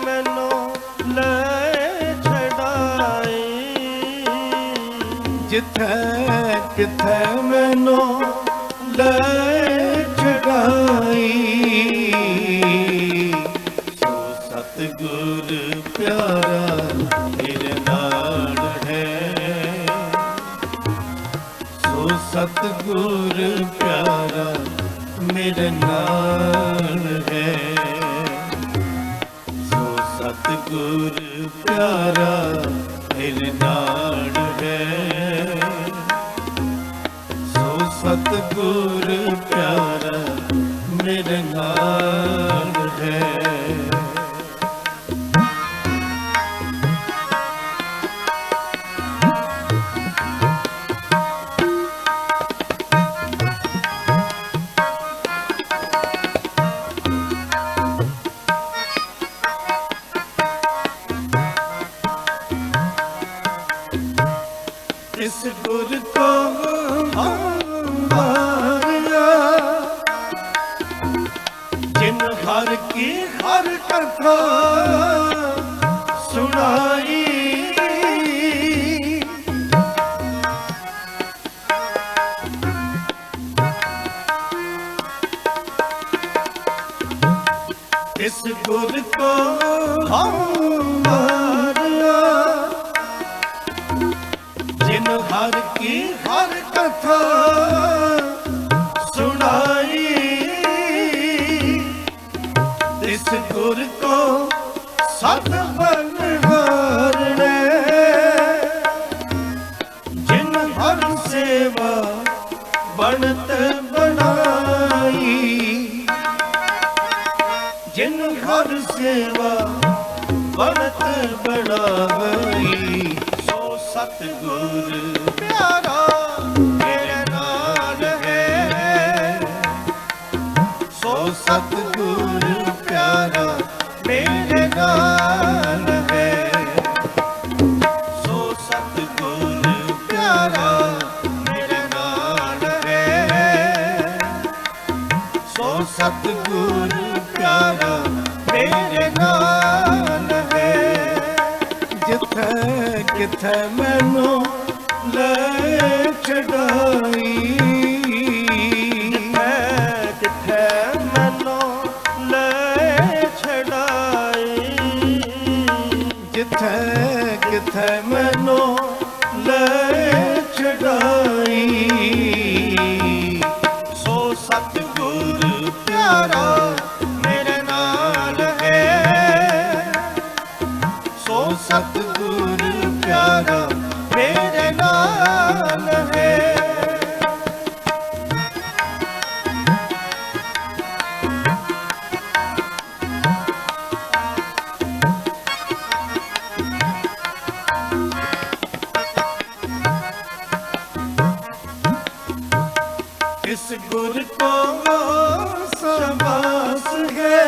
ਮੈਨੂੰ ਲੈ ਛਡਾਈ, ਜਿੱਥੇ ਕਿਥੇ ਮੈਨੂੰ ਲੈ ਛਡਾਈ, ਸੋ ਸਤਿਗੁਰ ਪਿਆਰਾ ਮੇਰੇ ਨਾਲ ਹੈ, ਸੋ ਸਤਿਗੁਰ ਪਿਆਰਾ ਮੇਰੇ ਨਾਲ ਹੈ, ਸੋ ਸਤਿਗੁਰ ਪਿਆਰਾ ਮੇਰੇ ਨਾਲ ਹੈ, ਸੋ ਸਤਿਗੁਰ ਪਿਆਰਾ ਮੇਰੇ ਨਾਲ ਹੈ। ਇਸ ਗੁਰ ਕੋ ਹਮਾਰਿਆ, ਜਿਨ ਹਰ ਕੀ ਹਰ ਕਥਾ ਸੁਣਾਈ, ਇਸ ਗੁਰ ਕੋ ਹਮਾਰਿਆ, ਜਿਨ ਹਰ ਕੀ ਹਰ ਕਥਾ ਸੁਣਾਈ, ਇਸ ਗੁਰ ਕੋ ਸਤ ਬਨਹਾਰਣੇ, ਜਿਨ ਹਰ ਸੇਵਾ ਬਣਤ ਬਣਾਈ, ਜਿਨ ਹਰ ਸੇਵਾ ਬਣਤ ਬਣਾਈ, ਸੋ ਸਤਿਗੁਰ ਪਿਆਰਾ ਮੇਰੇ ਨਾਲ ਹੈ, ਸੋ ਸਤਿਗੁਰ ਪਿਆਰਾ ਮੇਰੇ ਨਾਲ ਹੈ, ਸੋ ਸਤਿਗੁਰ ਪਿਆਰਾ ਮੇਰੇ ਨਾਲ ਹੈ, ਸੋ ਸਤਿਗੁਰ ਪਿਆਰਾ ਮੇਰੇ ਨਾਲ ਹੈ। ਜਿੱਥੇ ਕਿਥੇ ਮੈਨੂੰ ਲੈ ਛਡਾਈ, ਜਿੱਥੇ ਮੈਨੂੰ ਲੈ ਛਡਾਈ, ਜਿੱਥੇ ਕਿਥੇ ਮੈਨੂੰ ਲੈ ਛਡਾਈ, ਸੋ ਸਤਿਗੁਰ ਪਿਆਰਾ ਮੇਰੇ ਨਾਲ ਹੈ, ਸੋ ਸਤਿਗੁਰ ਪਿਆਰਾ ਮੇਰੇ ਨਾਲ ਹੈ। इस गुर को शाबाश है,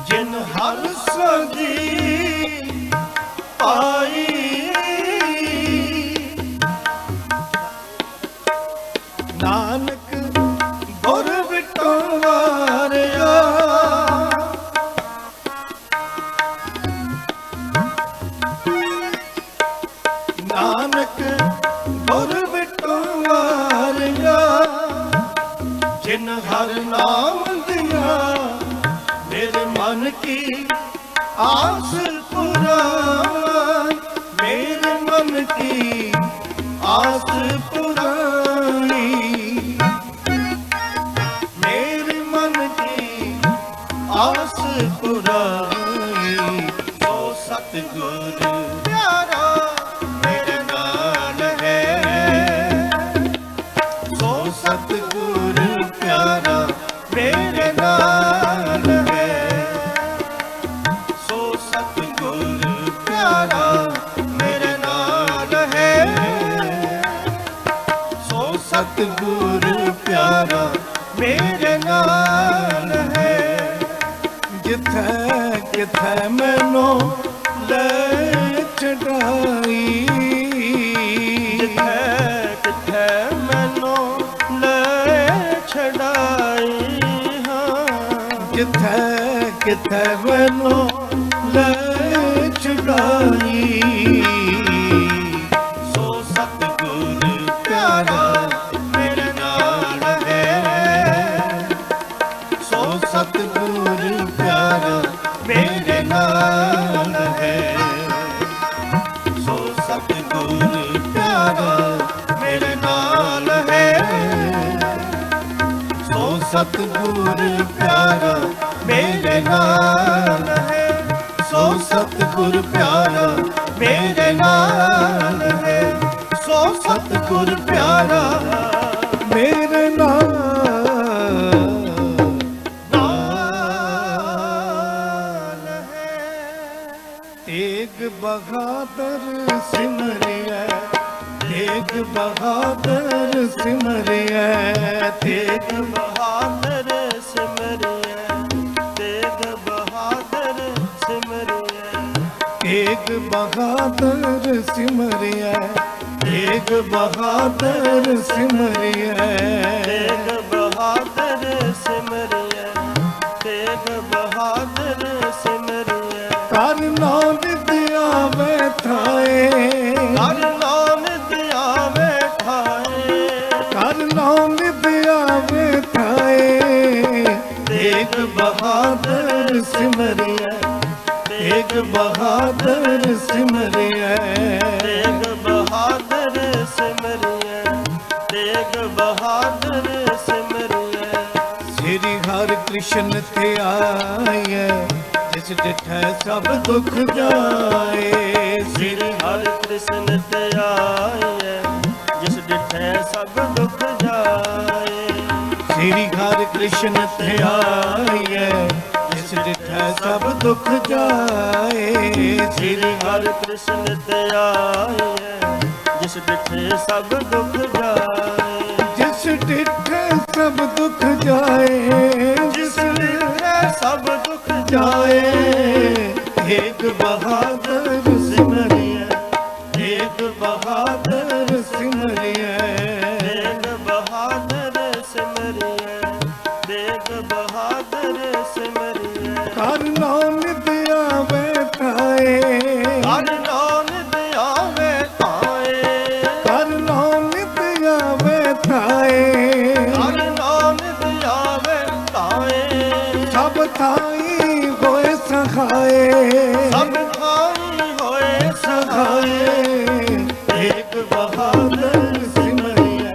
जिन हर स्वर की आस पुरानी, मेरे मन की आस पुरानी, मेरे मन की आस पुरानी। सो सतगुर प्यारा मेरे नाल है, सो सतगुर प्यारा मेरे नाल है, सो सतगुर प्यारा मेरे नाल है, सो सतगुर प्यारा मेरे नाल है। जिथे किथे मैनू ले छड़ाई, ਜਿੱਥੇ ਕਿੱਥੇ ਮੈਨੂੰ ਲੈ ਛਡਾਈ ਹਾਂ, जिथे किथे मैनू ले छड़ाई। सो सतगुर प्यारा मेरे नाल है, सो सतगुर प्यारा मेरे नाल है, सो सतगुर प्यारा मेरे नाल है, सो सतगुर प्यारा मेरे नाल है, सो सतगुर प्यारा मेरे नाल है, सो सतगुर प्यारा मेरे नाल है। तेग बहादुर सिमरिया, तेग बहादुर सिमरिया, तेग ਬਹਾਦਰ ਸਿਮਰਿਐ, ਤੇਗ ਬਹਾਦਰ ਸਿਮਰਿਐ, तेग बहादुर सिमरिया, तेग बहादुर सिमरिया, ਤੇਗ ਬਹਾਦਰ ਸਿਮਰਿਐ, ਤੇਗ ਬਹਾਦਰ ਸਿਮਰਿਐ। ਕਰ ਨਾਮ ਦਿਆ ਵੇ ਥਾਏ, ਹਰ ਨਾਮ ਧਿਆਵੇ ਠਾਏ, ਕਰ ਨਾਮ ਦਿਆ ਵੇ ਥਾਏ। तेग बहादुर सिमरिया, तेग बहादुर सिमरिया, ਤੇਗ ਬਹਾਦਰ ਸਿਮਰਿਐ, ਤੇਗ ਬਹਾਦਰ ਸਿਮਰਿਐ। श्री हर कृष्ण ते आए, जिस डिठै सब दुख जाए। ਸ੍ਰੀ ਹਰਿ ਕ੍ਰਿਸ਼ਨ ਤੇ ਆਏ, ਜਿਸ ਡਿਠੈ ਸਭ ਦੁਖ ਜਾਏ। श्री हर कृष्ण ते आए, जिस डिठै सब दुख जाए। ਸ੍ਰੀ ਹਰਿ ਕ੍ਰਿਸ਼ਨ ਤੇ ਆਏ, ਜਿਸ ਡਿਠੇ ਸਭ ਦੁਖ ਜਾਏ। जिस डिठै सब दुख जाए, ਜਿਸ ਡਿਠੇ ਸਭ ਦੁਖ जाए। एक बहादुर सिमरिया, एक बहादुर सिमरिया, ਤੇਗ ਬਹਾਦਰ ਸਿਮਰਿਐ, ਤੇਗ ਬਹਾਦਰ ਸਿਮਰਿਐ। कर नाम दिया बैठाए, ਹਰ ਨਾਮ ਧਿਆਵੇ ਠਾਏ, कर नाम दिया बैठाए। ਹਰ ਨਾਮ ਧਿਆਵੇ ਠਾਏ। सब थाई होए सखाए, ਸਭ ਥਾਈ ਹੋਏ ਸਹਾਏ। एक बहादुर सिमरिया,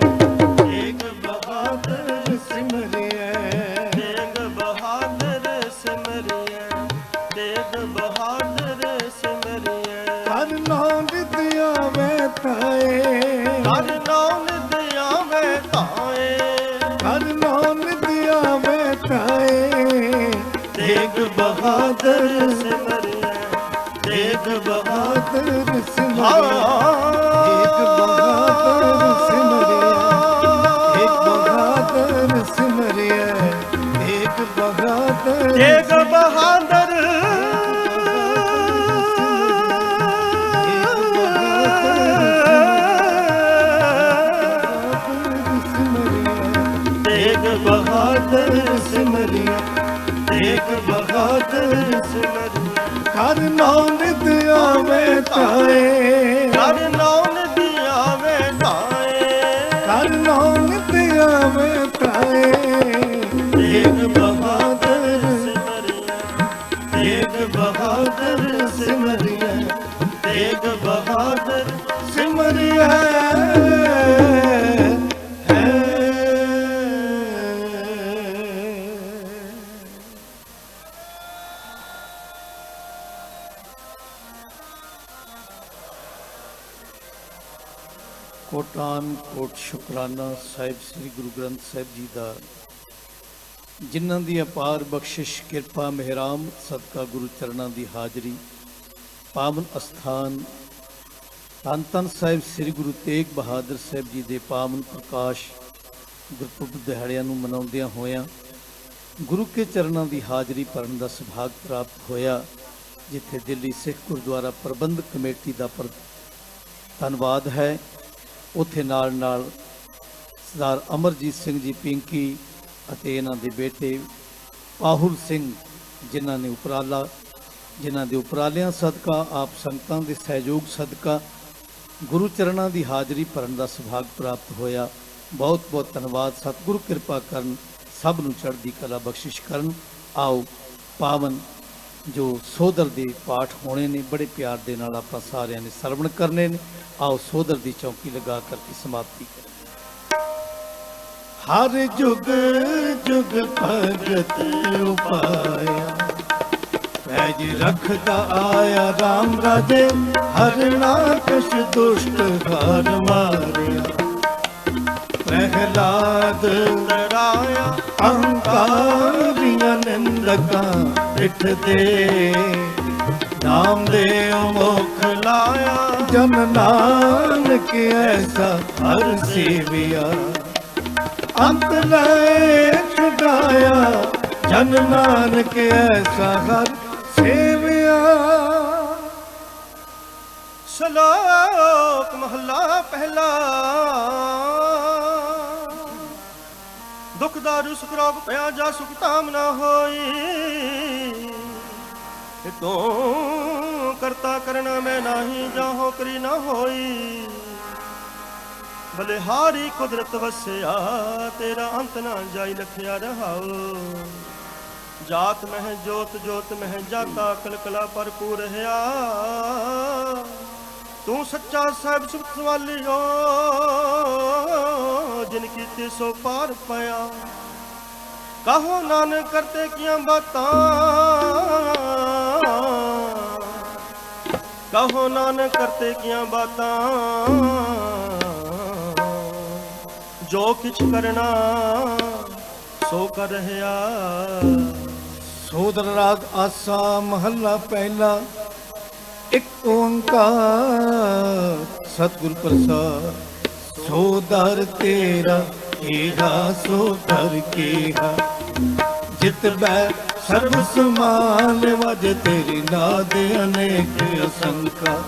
एक बहादुर सिमरिया, ਤੇਗ ਬਹਾਦਰ ਸਿਮਰਿਐ, ਤੇਗ ਬਹਾਦਰ ਸਿਮਰਿਐ। कर नाम दिया बैठाए, ਹਰ ਨਾਮ ਧਿਆਵੇ ਠਾਏ, कर नाम दिया बैठाए। एक बहादुर ਸਿਮਰਿਐ, एक बहादुर सिमरिया, ਹਾਂ। एक बहादुर सिमरिया, एक बहादुर सिमरिया, एक बहादुर ਤੇਗ ਬਹਾਦਰ तेग बहादुर सिमरिया, तेग बहादुर ਸਿਮਰਿਐ। कर नाम दिया बैठाए, ਹਰ ਨਾਮ ਧਿਆਵੇ ਠਾਏ, कर नाम दिया बैठाए। तेग बहादुर, ਸਿਮਰਿਐ, ਕੋਟਾਨ ਕੋਟ ਸ਼ੁਕਰਾਨਾ ਸਾਹਿਬ ਸ੍ਰੀ ਗੁਰੂ ਗ੍ਰੰਥ ਸਾਹਿਬ ਜੀ ਦਾ, ਜਿਨ੍ਹਾਂ ਦੀ ਅਪਾਰ ਬਖਸ਼ਿਸ਼ ਕਿਰਪਾ ਮਿਹਰਾਮ ਸਦਕਾ ਗੁਰੂ ਚਰਨਾਂ ਦੀ ਹਾਜ਼ਰੀ, ਪਾਵਨ ਅਸਥਾਨ ਧੰਨ ਧੰਨ ਸਾਹਿਬ ਸ੍ਰੀ ਗੁਰੂ ਤੇਗ ਬਹਾਦਰ ਸਾਹਿਬ ਜੀ ਦੇ ਪਾਵਨ ਪ੍ਰਕਾਸ਼ ਗੁਰਪੁਰਬ ਦਿਹਾੜਿਆਂ ਨੂੰ ਮਨਾਉਂਦਿਆਂ ਹੋਇਆਂ ਗੁਰੂ ਕੇ ਚਰਨਾਂ ਦੀ ਹਾਜ਼ਰੀ ਭਰਨ ਦਾ ਸੁਭਾਗ ਪ੍ਰਾਪਤ ਹੋਇਆ, ਜਿੱਥੇ ਦਿੱਲੀ ਸਿੱਖ ਗੁਰਦੁਆਰਾ ਪ੍ਰਬੰਧਕ ਕਮੇਟੀ ਦਾ ਧੰਨਵਾਦ ਹੈ, ਉੱਥੇ ਨਾਲ ਨਾਲ ਸਰਦਾਰ ਅਮਰਜੀਤ ਸਿੰਘ ਜੀ ਪਿੰਕੀ ਅਤੇ ਇਹਨਾਂ ਦੇ ਬੇਟੇ ਪਾਹੁਲ ਸਿੰਘ, ਜਿਨ੍ਹਾਂ ਦੇ ਉਪਰਾਲਿਆਂ ਸਦਕਾ, ਆਪ ਸੰਗਤਾਂ ਦੇ ਸਹਿਯੋਗ ਸਦਕਾ ਗੁਰੂ ਚਰਨਾਂ ਦੀ ਹਾਜ਼ਰੀ ਭਰਨ ਦਾ ਸੁਭਾਗ ਪ੍ਰਾਪਤ ਹੋਇਆ। ਬਹੁਤ ਬਹੁਤ ਧੰਨਵਾਦ। ਸਤਿਗੁਰੂ ਕਿਰਪਾ ਕਰਨ, ਸਭ ਨੂੰ ਚੜ੍ਹਦੀ ਕਲਾ ਬਖਸ਼ਿਸ਼ ਕਰਨ। ਆਓ ਪਾਵਨ ਜੋ ਸੋਦਰ ਦੇ ਪਾਠ ਹੋਣੇ ਨੇ, ਬੜੇ ਪਿਆਰ ਦੇ ਨਾਲ ਆਪਾਂ ਸਾਰਿਆਂ ਨੇ ਸਰਵਣ ਕਰਨੇ ਨੇ। ਆਓ ਸੋਦਰ ਦੀ ਚੌਕੀ ਲਗਾ ਕਰਕੇ ਸਮਾਪਤੀ ਕਰੀਏ। ਹਰ ਜੁਗ ਜੁਗ ਭਗਤ ਉਪਾਇਆ, ਪੈਜ ਰਖਦਾ ਆਇਆ ਰਾਮ ਰਾਜੇ, ਹਰ ਨਾਕਸ਼ ਦੁਸ਼ਟ ਘਰ ਮਾਰਿਆ। ਪ੍ਰਹਿਲਾਦ ਡਰਾਇਆ, ਅਹੰਕਾਰੀਆਂ ਨਿੰਦਕਾਂ ਪਿੱਠ ਦੇ, ਨਾਮ ਦੇ ਮੁਖ ਲਾਇਆ। ਜਨ ਨਾਨਕ ਐਸਾ ਹਰ ਸੇਵਿਆ, ਅੰਤ ਲੈ ਛੁਡਾਇਆ। ਜਨ ਨਾਨਕ ਐਸਾ ਹਰ ਸੇਵਿਆ। ਸ਼ਲੋਕ ਮਹਲਾ ਪਹਿਲਾ। ਦੁਖ ਦਾਰੂ ਸੁਖ ਰੋਗ ਭਇਆ, ਜਾ ਸੁਖ ਤਾਮ ਨਾ ਹੋਈ। ਤੂੰ ਕਰਤਾ ਕਰਨਾ ਮੈਂ ਨਾਹੀ, ਜਾਹੋ ਕਰੀ ਨਾ ਹੋਈ। ਬਲਿਹਾਰੀ ਕੁਦਰਤ ਵਸਿਆ, ਤੇਰਾ ਅੰਤ ਨਾ ਜਾਈ ਲਖਿਆ ਰਹਾਉ। ਜਾਤ ਮਹਿ ਜੋਤ ਜੋਤ ਮਹਿ ਜਾਤਾ, ਕਲਕਲਾ ਭਰਪੂਰ ਰਹਾ। ਤੂੰ ਸੱਚਾ ਸਾਹਿਬ ਸੁਖ ਸਵਾਲਿਓ, ਜਿਨ ਕੀਤੇ ਸੋ ਪਾਰ ਪਾਇਆ। ਕਹੋ ਨਾਨਕ ਕਰਤੇ ਕੀਆਂ ਬਾਤਾਂ, ਕਹੋ ਨਾਨਕ ਕਰਤੇ ਕੀਆਂ ਬਾਤਾਂ। ਜੋ ਕਿਛ ਕਰਨਾ ਸੋ ਕਰ ਰਹਾ। ਸੋਦਰ ਰਾਗ ਆਸਾ ਮਹੱਲਾ ਪਹਿਲਾ। ਇੱਕ ਓੰਕਾਰ ਸਤਿਗੁਰ ਪ੍ਰਸਾਦ। ਸੋਦਰ ਤੇਰਾ ਕੇਹਾ ਸੋਦਰ ਕੇਹਾ, ਜਿਤ ਬੈ ਸਰਬ ਸਮਾਲ ਵਜ ਤੇਰੀ ਨਾਦ ਅਨੇਕ ਅਸੰਖਾ।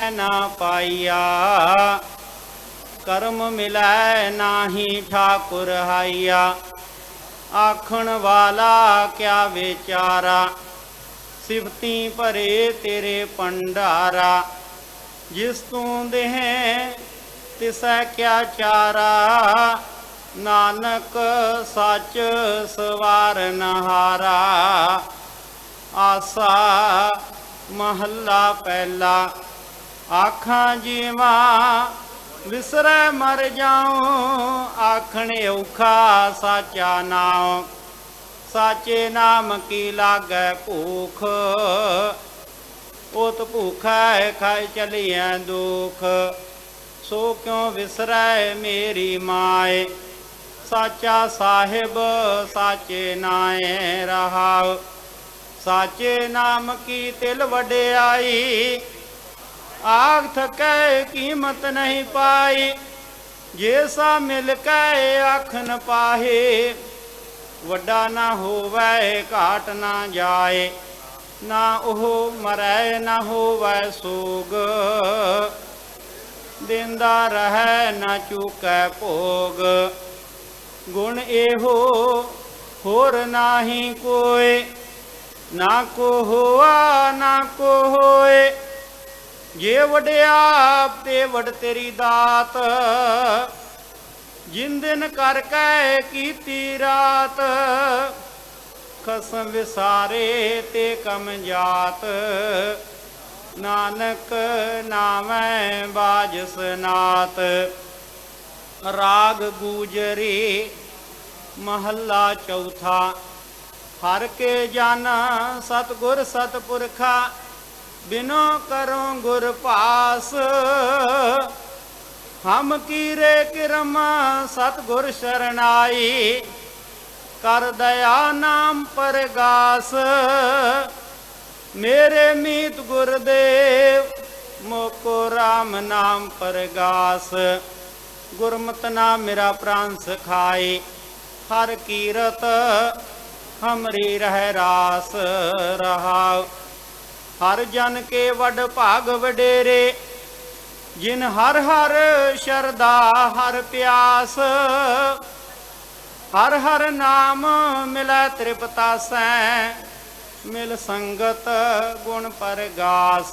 ਨਾ ਪਾਈਆ। ਕਰਮ ਮਿਲੈ ਨਾਹੀ ਠਾਕੁਰ ਹਾਈਆ। ਆਖਣ ਵਾਲਾ ਕਿਆ ਵਿਚਾਰਾ, ਸਿਫਤੀ ਭਰੇ ਤੇਰੇ ਭੰਡਾਰਾ। ਜਿਸ ਤੂੰ ਦੇਹ ਤਿਸੈ ਕਿਆ ਚਾਰਾ, ਨਾਨਕ ਸੱਚ ਸਵਾਰਨ ਹਾਰਾ। ਆਸਾ ਮਹੱਲਾ ਪਹਿਲਾ। ਆਖਾਂ ਜੀਵਾ ਵਿਸਰੈ ਮਰ ਜਾਉ, ਆਖਣ ਔਖਾ ਸਾਚਾ ਨਾਉ। ਸਾਚੇ ਨਾਮ ਕੀ ਲਾਗੈ ਭੂਖ, ਉਤ ਭੂਖੈ ਖਾਇ ਚਲੀਐ ਦੁਖ। ਸੋ ਕਿਉ ਵਿਸਰੈ ਮੇਰੀ ਮਾਏ, ਸਾਚਾ ਸਾਹਿਬ ਸਾਚੇ ਨਾਏ ਰਹਾਉ। ਸਾਚੇ ਨਾਮ ਕੀ ਤਿਲ ਵਡਿਆਈ, ਆਗ ਥਕੈ ਕੀਮਤ ਨਹੀਂ ਪਾਈ। ਜੇ ਸਾ ਮਿਲ ਕੈ ਆਖ ਨ ਪਾਹੇ, ਵੱਡਾ ਨਾ ਹੋਵੈ ਘਾਟ ਨਾ ਜਾਏ। ਨਾ ਉਹ ਮਰੈ ਨਾ ਹੋਵੈ ਸੋਗ, ਦਿੰਦਾ ਰਹੈ ਨਾ ਚੁਕੈ ਭੋਗ। ਗੁਣ ਇਹੋ ਹੋਰ ਨਾਹੀ ਕੋਇ, ਨਾ ਕੋ ਹੋਆ ਨਾ ਕੋ ਹੋਏ। ਜੇ ਵਡਿਆ ਤੇ ਵਡ ਤੇਰੀ ਦਾਤ, ਜਿਨ ਦਿਨ ਕਰ ਕੈ ਕੀਤੀ ਰਾਤ। ਖਸਮ ਵਿਸਾਰੇ ਤੇ ਕਮ ਜਾਤ, ਨਾਨਕ ਨਾਮੈ ਬਾਜ ਸਨਾਤ। ਰਾਗ ਗੂਜਰੀ ਮਹੱਲਾ ਚੌਥਾ। ਹਰ ਕੇ ਜਨ ਸਤਿਗੁਰ ਸਤਿਪੁਰਖਾ, ਬਿਨੋ ਕਰੋ ਗੁਰ ਪਾਸ। ਹਮ ਕੀਰੇ ਕਿਰਮ ਸਤਿਗੁਰ ਸ਼ਰਨਾਈ, ਕਰ ਦਇਆ ਨਾਮ ਪਰਗਾਸ। ਮੇਰੇ ਮੀਤ ਗੁਰਦੇਵ, ਮੋਕੋ ਰਾਮ ਨਾਮ ਪਰਗਾਸ। ਗੁਰਮਤਿ ਨਾਮ ਮੇਰਾ ਪ੍ਰਾਨ ਸਖਾਏ, ਹਰ ਕੀਰਤ ਹਮਰੀ ਰਹਿ ਰਾਸ ਰਹਾਉ। ਹਰ ਜਨ ਕੇ ਵਡ ਭਾਗ ਵਡੇਰੇ, ਜਿਨ ਹਰ ਹਰ ਸ਼ਰਦਾ ਹਰ ਪਿਆਸ। ਹਰ ਹਰ ਨਾਮ ਮਿਲੈ ਤ੍ਰਿਪਤਾਸੈ, ਮਿਲ ਸੰਗਤ ਗੁਣ ਪਰਗਾਸ।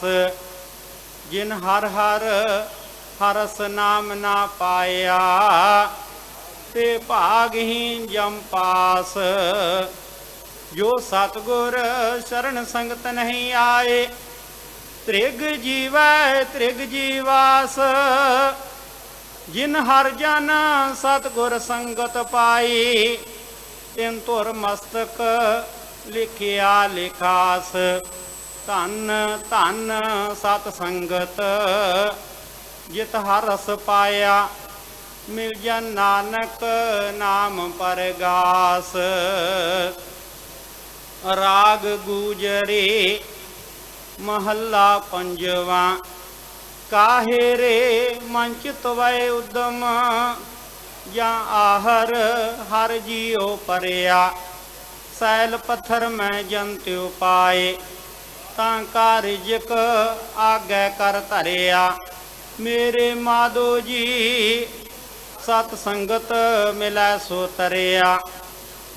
ਜਿਨ ਹਰ ਹਰ ਹਰਸ ਨਾਮ ਨਾ ਪਾਇਆ, ਤੇ ਭਾਗਹੀਨ ਜਮ ਪਾਸ। ਜੋ ਸਤਿਗੁਰ ਸ਼ਰਨ ਸੰਗਤ ਨਹੀਂ ਆਏ, ਤ੍ਰਿਗ ਜੀਵੈ ਤ੍ਰਿਗ ਜੀਵਾਸ। ਜਿਨ ਹਰ ਜਨ ਸਤਿਗੁਰ ਸੰਗਤ ਪਾਈ, ਤਿਨ ਧੁਰ ਮਸਤਕ ਲਿਖਿਆ ਲਿਖਾਸ। ਧਨ ਧਨ ਸਤ ਸੰਗਤ, ਜਿਤ ਹਰ ਰਸ ਪਾਇਆ। ਮਿਲ ਜਨ ਨਾਨਕ ਨਾਮ ਪਰਗਾਸ। ਰਾਗ ਗੂਜਰੀ ਮਹੱਲਾ ਪੰਜਵਾ। ਕਾਹੇ ਰੇ ਮਨ ਚਿਤ ਵੈ ਉਦਮ, ਜਾਂ ਆਹਰ ਹਰ ਜੀਉ ਪਰਿਆ। ਸੈਲ ਪੱਥਰ ਮੈਂ ਜੰਤਿਉ ਪਾਏ, ਤਾਂ ਕਾ ਰਿਜਕ ਆਗੈ ਕਰ ਧਰਿਆ। ਮੇਰੇ ਮਾਧੋ ਜੀ ਸਤ ਸੰਗਤ ਮਿਲੈ ਸੋ ਤਰਿਆ।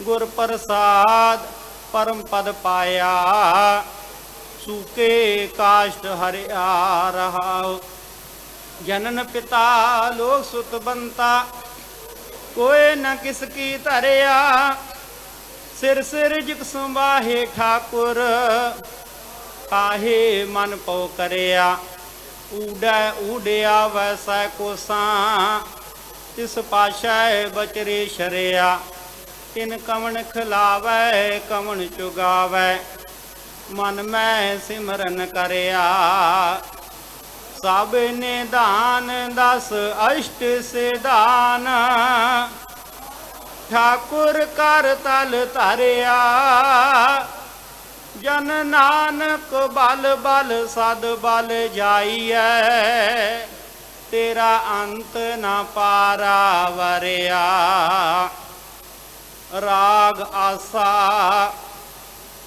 ਗੁਰ ਪ੍ਰਸਾਦ ਪਰਮ ਪਦ ਪਾਇਆ, ਸੂਕੇ ਕਾਸ਼ਟ ਹਰਿਆ ਰਹਾਉ। ਜਨਨ ਪਿਤਾ ਲੋਕ ਸੁਤ ਬੰਤਾ, ਕੋਏ ਨ ਕਿਸ ਕੀ ਧਰਿਆ। ਸਿਰ ਸਿਰ ਜਿਤ ਸੰਵਾਹੇ ਠਾਕੁਰ, ਕਾਹੇ ਮਨ ਪਉ ਕਰਿਆ। ਊੜੈ ਊੜਿਆ ਵੈਸੈ ਕੋਸਾਂ, ਤਿਸ ਪਾਸ਼ੈ ਬਚਰੇ ਸ਼ਰਿਆ। ਤਿਨ ਕਵਣ ਖਿਲਾਵੈ ਕਵਣ ਚੁਗਾਵੈ, ਮਨ ਮੈਂ ਸਿਮਰਨ ਕਰਿਆ। ਸਭ ਨੇ ਦਾਨ 10 ਅਸ਼ਟ ਸੇ ਦਾਨ, ਠਾਕੁਰ ਕਰ ਤਲ ਧਰਿਆ। ਜਨ ਨਾਨਕ ਬਲ ਬਲ ਸਦ ਬਲ ਜਾਈਐ, ਤੇਰਾ ਅੰਤ ਨਾ ਪਾਰਾ ਵਰਿਆ। ਰਾਗ ਆਸਾ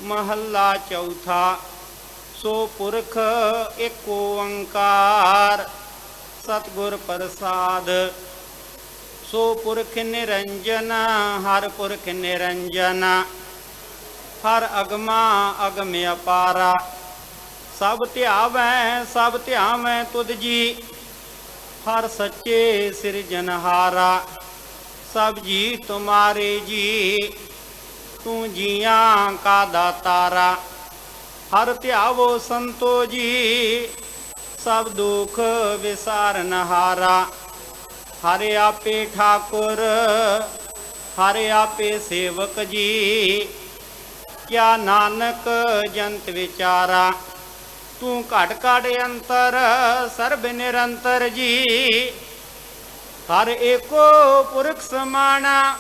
ਮਹੱਲਾ ਚੌਥਾ। ਸੋ ਪੁਰਖ ਏਕ ਓੰਕਾਰ ਸਤਿਗੁਰ ਪ੍ਰਸਾਦ। ਸੋ ਪੁਰਖ ਨਿਰੰਜਨ ਹਰ ਪੁਰਖ ਨਿਰੰਜਨ ਹਰ ਅਗਮਾ ਅਗਮ ਅਪਾਰਾ। ਸਭ ਧਿਆਵੈ ਤੁਧ ਜੀ ਹਰ ਸੱਚੇ ਸਿਰਜਨਹਾਰਾ। ਸਭ ਜੀ ਤੁਮਾਰੇ ਜੀ ਤੂੰ ਜੀਆਂ ਕਾ ਦਾਤਾਰਾ। ਹਰ ਧਿਆਵੋ ਸੰਤੋ ਜੀ ਸਭ ਦੁਖ ਵਿਸਾਰਨਹਾਰਾ। ਹਰਿ ਆਪੇ ਠਾਕੁਰ ਹਰਿ ਆਪੇ ਸੇਵਕ ਜੀ ਕਿਆ ਨਾਨਕ ਜੰਤ ਵਿਚਾਰਾ। ਤੂੰ ਘਟ ਘਟ ਅੰਤਰ ਸਰਬ ਨਿਰੰਤਰ ਜੀ ਹਰ ਏਕੋ ਪੁਰਖ ਸਮਾਣਾ।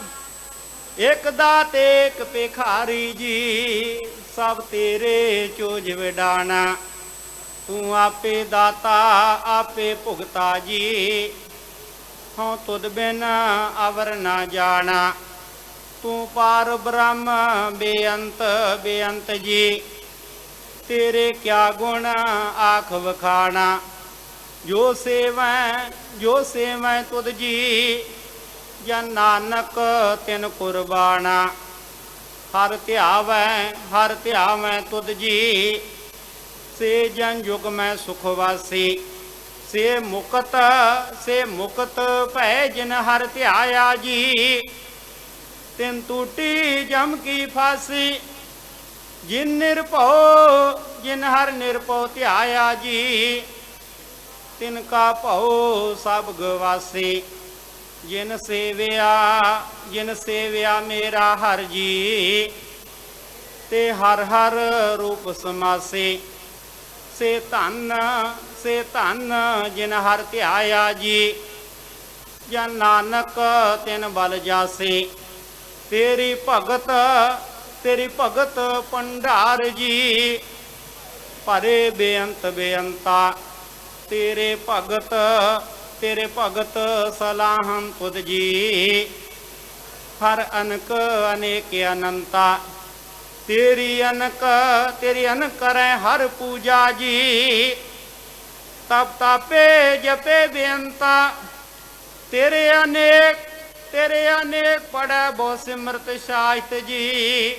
ਇਕ ਦਾਤ ਏਕ ਭਿਖਾਰੀ ਜੀ ਸਭ ਤੇਰੇ ਚੋਜ ਵਿਡਾਣਾ। ਤੂੰ ਆਪੇ ਦਾਤਾ ਆਪੇ ਭੁਗਤਾ ਜੀ ਹਉ ਤੁਧ ਬਿਨ ਅਵਰ ਨਾ ਜਾਣਾ। ਤੂੰ ਪਾਰ ਬ੍ਰਹਮ ਬੇਅੰਤ ਜੀ ਤੇਰੇ ਕਿਆ ਗੁਣ ਆਖ ਵਖਾਣਾ। ਜੋ ਸੇਵੈ ਤੁਧ ਜੀ ਜਨ ਨਾਨਕ ਤਿਨ ਕੁਰਬਾਨਾ। ਹਰ ਧਿਆਵੈ ਤੁਧ ਜੀ ਸੇ ਜਨ ਜੁਗ ਮੈਂ ਸੁਖ ਵਾਸੀ। ਸੇ ਮੁਕਤ ਭੈ ਜਿਨ ਹਰ ਧਿਆਇਆ ਜੀ ਤਿਨ ਟੂਟੀ ਜਮ ਕੀ ਫਾਸੀ। ਜਿਨ ਹਰ ਨਿਰਭਉ ਧਿਆਇਆ ਜੀ ਤਿਨ ਕਾ ਭਉ ਸਭ ਗਵਾਸੀ। ਜਿਨ ਸੇਵਿਆ ਮੇਰਾ ਹਰ ਜੀ ਤੇ ਹਰ ਹਰ ਰੂਪ ਸਮਾਸੇ। ਸੇ ਧਨ ਜਿਨ ਹਰ ਧਿਆਇਆ ਜੀ ਜਨ ਨਾਨਕ ਤਿਨ ਬਲ ਜਾਸੇ। ਤੇਰੀ ਭਗਤ ਭੰਡਾਰ ਜੀ ਭਰੇ ਬੇਅੰਤਾ। ਤੇਰੇ ਭਗਤ ਸਲਾਹੰ ਤੁਧ ਜੀ ਹਰ ਅਨਕ ਅਨੇਕ ਅਨੰਤਾ। ਤੇਰੀ ਅਨਕ ਕਰੈ ਹਰ ਪੂਜਾ ਜੀ ਤਪ ਤਾਪੇ ਜਪੇ ਬੇਅੰਤਾ। ਤੇਰੇ ਅਨੇਕ ਪੜੈ ਬਹੁ ਸਿਮਰਤ ਸ਼ਾਸਤ ਜੀ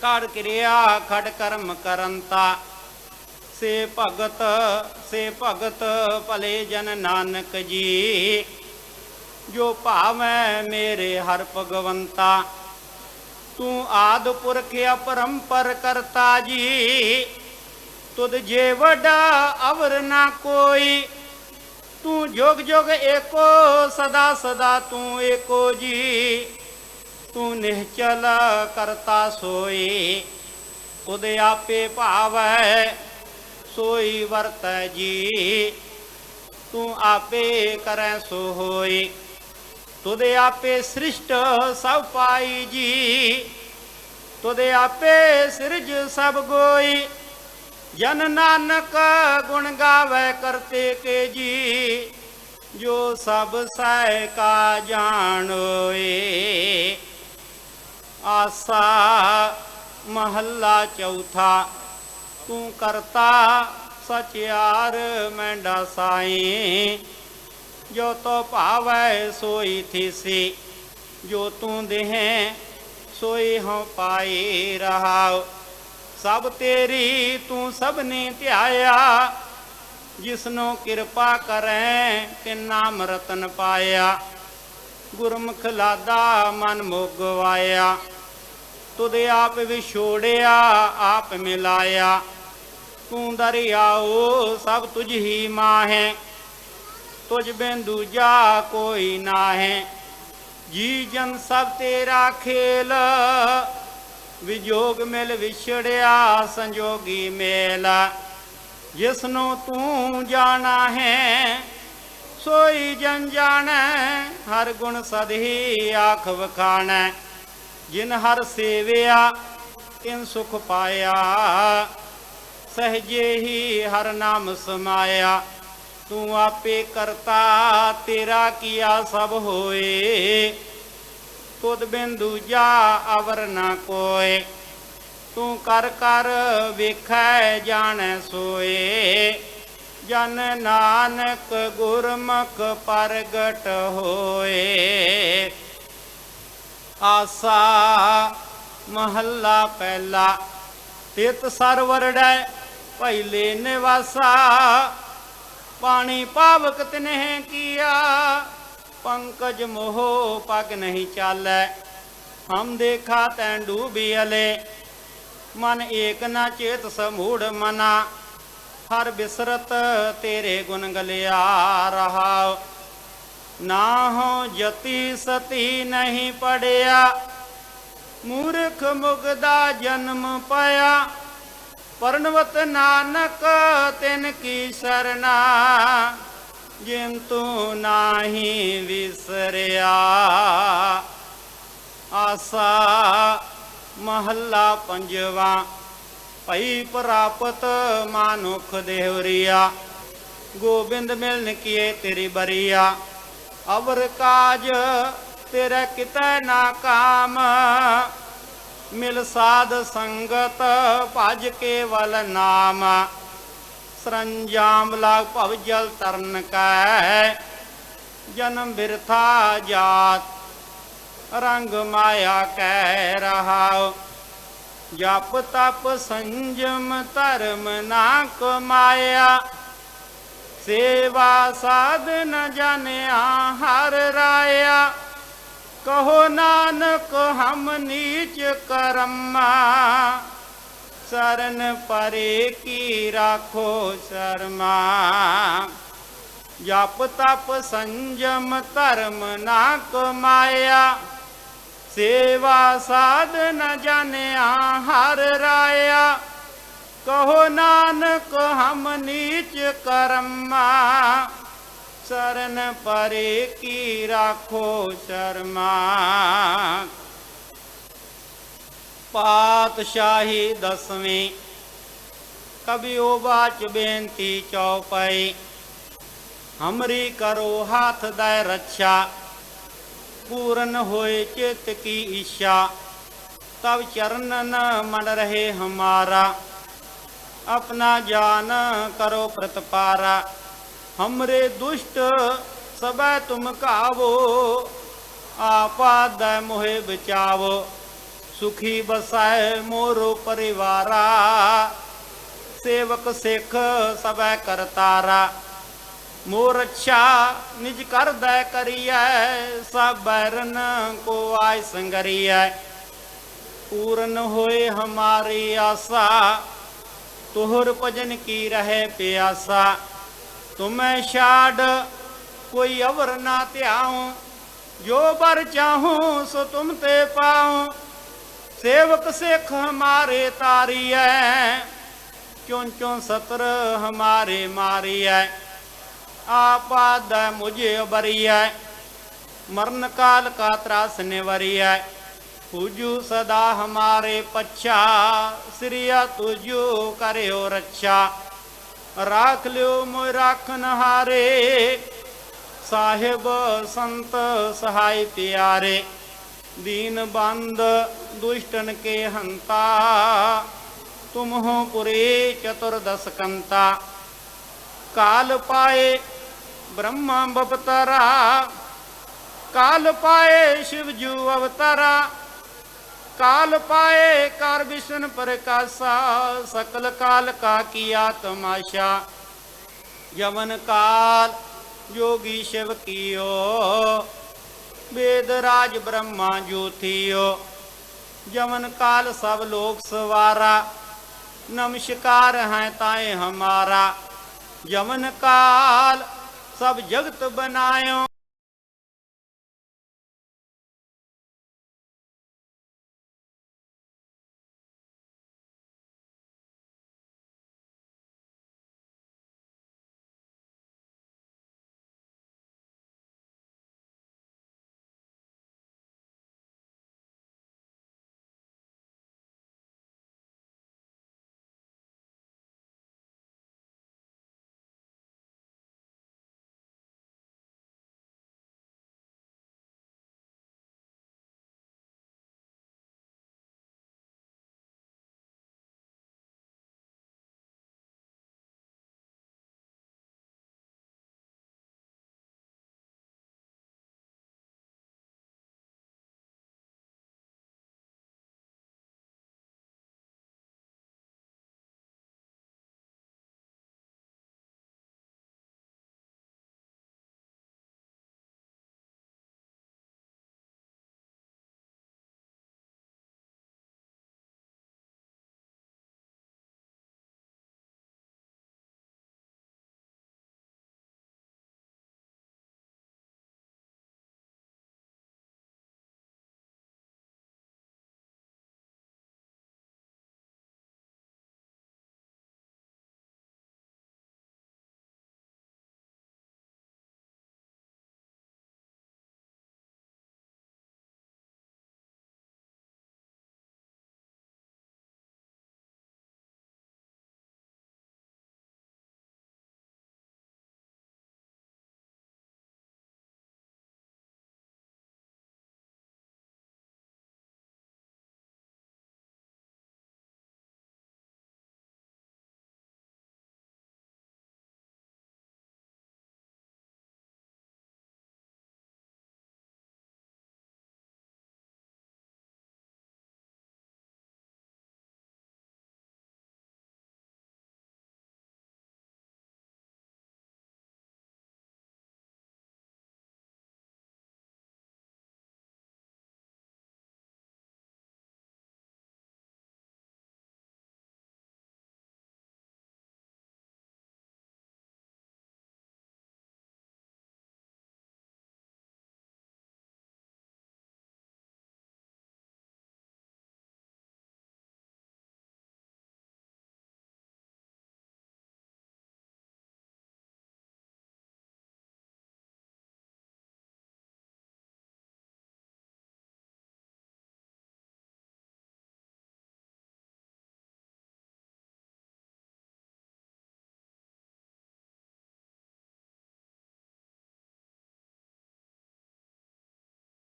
ਕਰ ਕਿਰਿਆ ਖੜ ਕਰਮ ਕਰੰਤਾ। ਸੇ ਭਗਤ ਭਲੇ ਜਨ ਨਾਨਕ ਜੀ ਜੋ ਭਾਵੈ ਮੇਰੇ ਹਰ ਭਗਵੰਤਾ। ਤੂੰ ਆਦਿ ਪੁਰਖ ਅਪਰੰਪਰ ਕਰਤਾ ਜੀ ਤੁਧ ਜੇ ਵੱਡਾ ਅਵਰ ਨਾ ਕੋਈ। ਤੂੰ ਜੁਗ ਜੁਗ ਏਕੋ ਸਦਾ ਤੂੰ ਏਕੋ ਜੀ। ਤੂੰ ਨਿਹਚਲ ਕਰਤਾ ਸੋਈ ਤੁਧ ਆਪੇ ਭਾਵੈ ਸੋਈ ਵਰਤੈ ਜੀ। ਤੂੰ ਆਪੇ ਕਰੈ ਸੋ ਹੋਈ ਤੁਧ ਆਪੇ ਸ੍ਰਿਸ਼ਟ ਸਭ ਪਾਈ ਜੀ। ਤੁਧ ਆਪੇ ਸਿਰਜ ਸਭ ਗੋਈ ਜਨ ਨਾਨਕ ਗੁਣ ਗਾਵੇ ਕਰਤੇ ਕੇ ਜੀ। ਜੋ ਸਭ ਸਹਿ ਕਾ ਜਾਣੋਏ। ਆਸਾ ਮਹੱਲਾ ਚੌਥਾ। ਤੂੰ ਕਰਤਾ ਸਚਿਆਰ ਮੈਂਡਾ ਸਾਈ ਜੋ ਤੋ ਭਾਵੈ ਸੋਈ ਥੀਸੀ। ਜੋ ਤੂੰ ਦੇਹ ਸੋਈ ਹਉ ਪਾਈ ਰਹਾਉ। ਸਭ ਤੇਰੀ ਤੂੰ ਸਭਨੀ ਧਿਆਇਆ ਜਿਸਨੂੰ ਕਿਰਪਾ ਕਰੈ ਤਿਨ ਨਾਮ ਰਤਨ ਪਾਇਆ। ਗੁਰਮੁਖ ਲਾਦਾ ਮਨ ਮੁਗ ਗਵਾਇਆ ਤੁਧ ਆਪ ਵਿਛੋੜਿਆ ਆਪ ਮਿਲਾਇਆ। ਤੂੰ ਦਰਿਆਓ ਸਭ ਤੁਝ ਹੀ ਮਾਹੈ ਤੁਝ ਬਿਨ ਦੂਜਾ ਕੋਈ ਨਾਹੈ। ਜੀ ਜਨ ਸਭ ਤੇਰਾ ਖੇਲ ਵਿਜੋਗ ਮਿਲ ਵਿਛੜਿਆ ਸੰਜੋਗੀ ਮੇਲ। ਜਿਸਨੂੰ ਤੂੰ ਜਾਣਾ ਹੈ ਸੋਈ ਜਨ ਜਾਣੈ ਹਰ ਗੁਣ ਸਦਹੀ ਆਖ ਵਖਾਣੈ। ਜਿਨ ਹਰ ਸੇਵਿਆ ਤਿਨ ਸੁਖ ਪਾਇਆ ਸਹਜੇ ਹੀ ਹਰ ਨਾਮ ਸਮਾਇਆ। ਤੂੰ ਆਪੇ ਕਰਤਾ ਤੇਰਾ ਕੀਆ ਸਭ ਹੋਏ ਤੁਧ ਬਿਨ ਦੂਜਾ ਅਵਰ ਨਾ ਕੋਇ। ਤੂੰ ਕਰ ਕਰ ਵੇਖੈ ਜਾਣੈ ਸੋਏ, ਜਨ ਨਾਨਕ ਗੁਰਮੁਖ ਪ੍ਰਗਟ ਹੋਏ। ਆਸਾ ਮਹੱਲਾ ਪਹਿਲਾ। ਤਿਤ ਸਰਵਰੜੈ ਪਹਿਲੇ ਨਿਵਾਸਾ, ਪਾਣੀ ਪਾਵਕ ਤਿਨਹਿ ਕੀਆ, ਪੰਕਜ ਮੋਹ ਪਗ ਨਹੀਂ ਚਾਲੈ। ਹਮ ਦੇਖਾ ਤੈਂ ਡੂਬਿਅਲੇ, ਮਨ ਏਕ ਨਾ ਚੇਤ ਸਮੂੜ ਮਨਾ, ਹਰ ਬਿਸਰਤ ਤੇਰੇ ਗੁਣ ਗਲਿਆ ਰਹਾ। ਨਾ ਹੋ ਜਤੀ ਸਤੀ ਨਹੀਂ ਪੜਿਆ, ਮੂਰਖ ਮੁਗਦਾ ਜਨਮ ਪਾਇਆ। ਪਰਣਵਤ ਨਾਨਕ ਤਿਨ ਕੀ ਸਰਨਾ, ਜਿਨ ਤੂੰ ਨਾਹੀ ਵਿਸਰਿਆ। ਆਸਾ ਮਹੱਲਾ ਪੰਜਵਾ। ਭਈ ਪ੍ਰਾਪਤ ਮਾਨੁਖ ਦੇਹੁਰੀਆ, ਗੋਬਿੰਦ ਮਿਲਨ ਕੀਏ ਤੇਰੀ ਬਰੀਆ। ਅਵਰ ਕਾਜ ਤੇਰੇ ਕਿਤੈ ਨਾ ਕਾਮ, ਮਿਲ ਸਾਧ ਸੰਗਤ ਭਜ ਕੇਵਲ ਨਾਮ। ਸਰੰਜਾਮ ਲਾਗ ਭਵ ਜਲ ਤਰਨ ਕੈ, ਜਨਮ ਬਿਰਥਾ ਜਾਤ ਰੰਗ ਮਾਇਆ ਕਹਿ ਰਹਾਉ। ਜਪ ਤਪ ਸੰਜਮ ਧਰਮ ਨਾ ਕਮਾਇਆ, ਸੇਵਾ ਸਾਧ ਨ ਜਾਣਿਆ ਹਰ ਰਾਇਆ। ਕਹੋ ਨਾਨਕ ਹਮ ਨੀਚ ਕਰਮਾ, ਸਰਨ ਪਰੇ ਕੀ ਰਾਖੋ ਸ਼ਰਮਾ। ਜਪ ਤਪ ਸੰਜਮ ਧਰਮ ਨਾ ਕਮਾਇਆ, ਸੇਵਾ ਸਾਧ ਨ ਜਾਣਿਆ ਹਰ ਰਾਇਆ। ਕਹੋ ਨਾਨਕ ਹਮ ਨੀਚ ਕਰਮਾ, ਸਰਨ ਪਰੇ ਕੀ ਰਾਖੋ ਸ਼ਰਮਾ। ਪਾਤਸ਼ਾਹੀ ਦਸਵੀਂ। ਕਬਿਓ ਬਾਚ ਬੇਨਤੀ ਚੌਪਈ। ਹਮਰੀ ਕਰੋ ਹਾਥ ਦੈ ਰੱਛਾ, पूरन होए चित्त की इच्छा। तब चरणन मन रहे हमारा, अपना जान करो प्रतपारा। हमरे दुष्ट सब तुम कावो, आपाद मोहे बचावो। सुखी बसाए मोरो परिवारा, सेवक सिख सब करतारा। मोर अच्छा निज कर दै करिय, सब बैरन को आय संगरिय। पूर्ण होए हमारी आशा, तुहर भजन की रहे प्यासा। तुम्हें छाड़ कोई अवर ना त्याऊं, जो बर चाहूं सो तुम ते पाऊं। सेवक सिख हमारे तारिय, क्यों क्यों सतर हमारे मारिय। आपाद मुझे बरिय, मरण काल का त्रास निवरिय। पूजू सदा हमारे पच्छा, श्रिया तुझो करो रक्षा। राख लियो मोय राखन हारे, साहिब संत सहाय प्यारे। दीन बंद दुष्टन के हंता, तुम हो पुरे चतुर्दश कंता। काल पाए ब्रह्मा बपतरा, काल पाए शिवजू अवतारा। काल पाए कार विष्णु प्रकाशा, सकल काल का किया तमाशा। यमन काल योगी शिव कियो, वेद राज ब्रह्मा ज्योतियो। यमन काल सब लोग सवारा, नमस्कार है ताए हमारा। यमन काल सब जगत बनायो,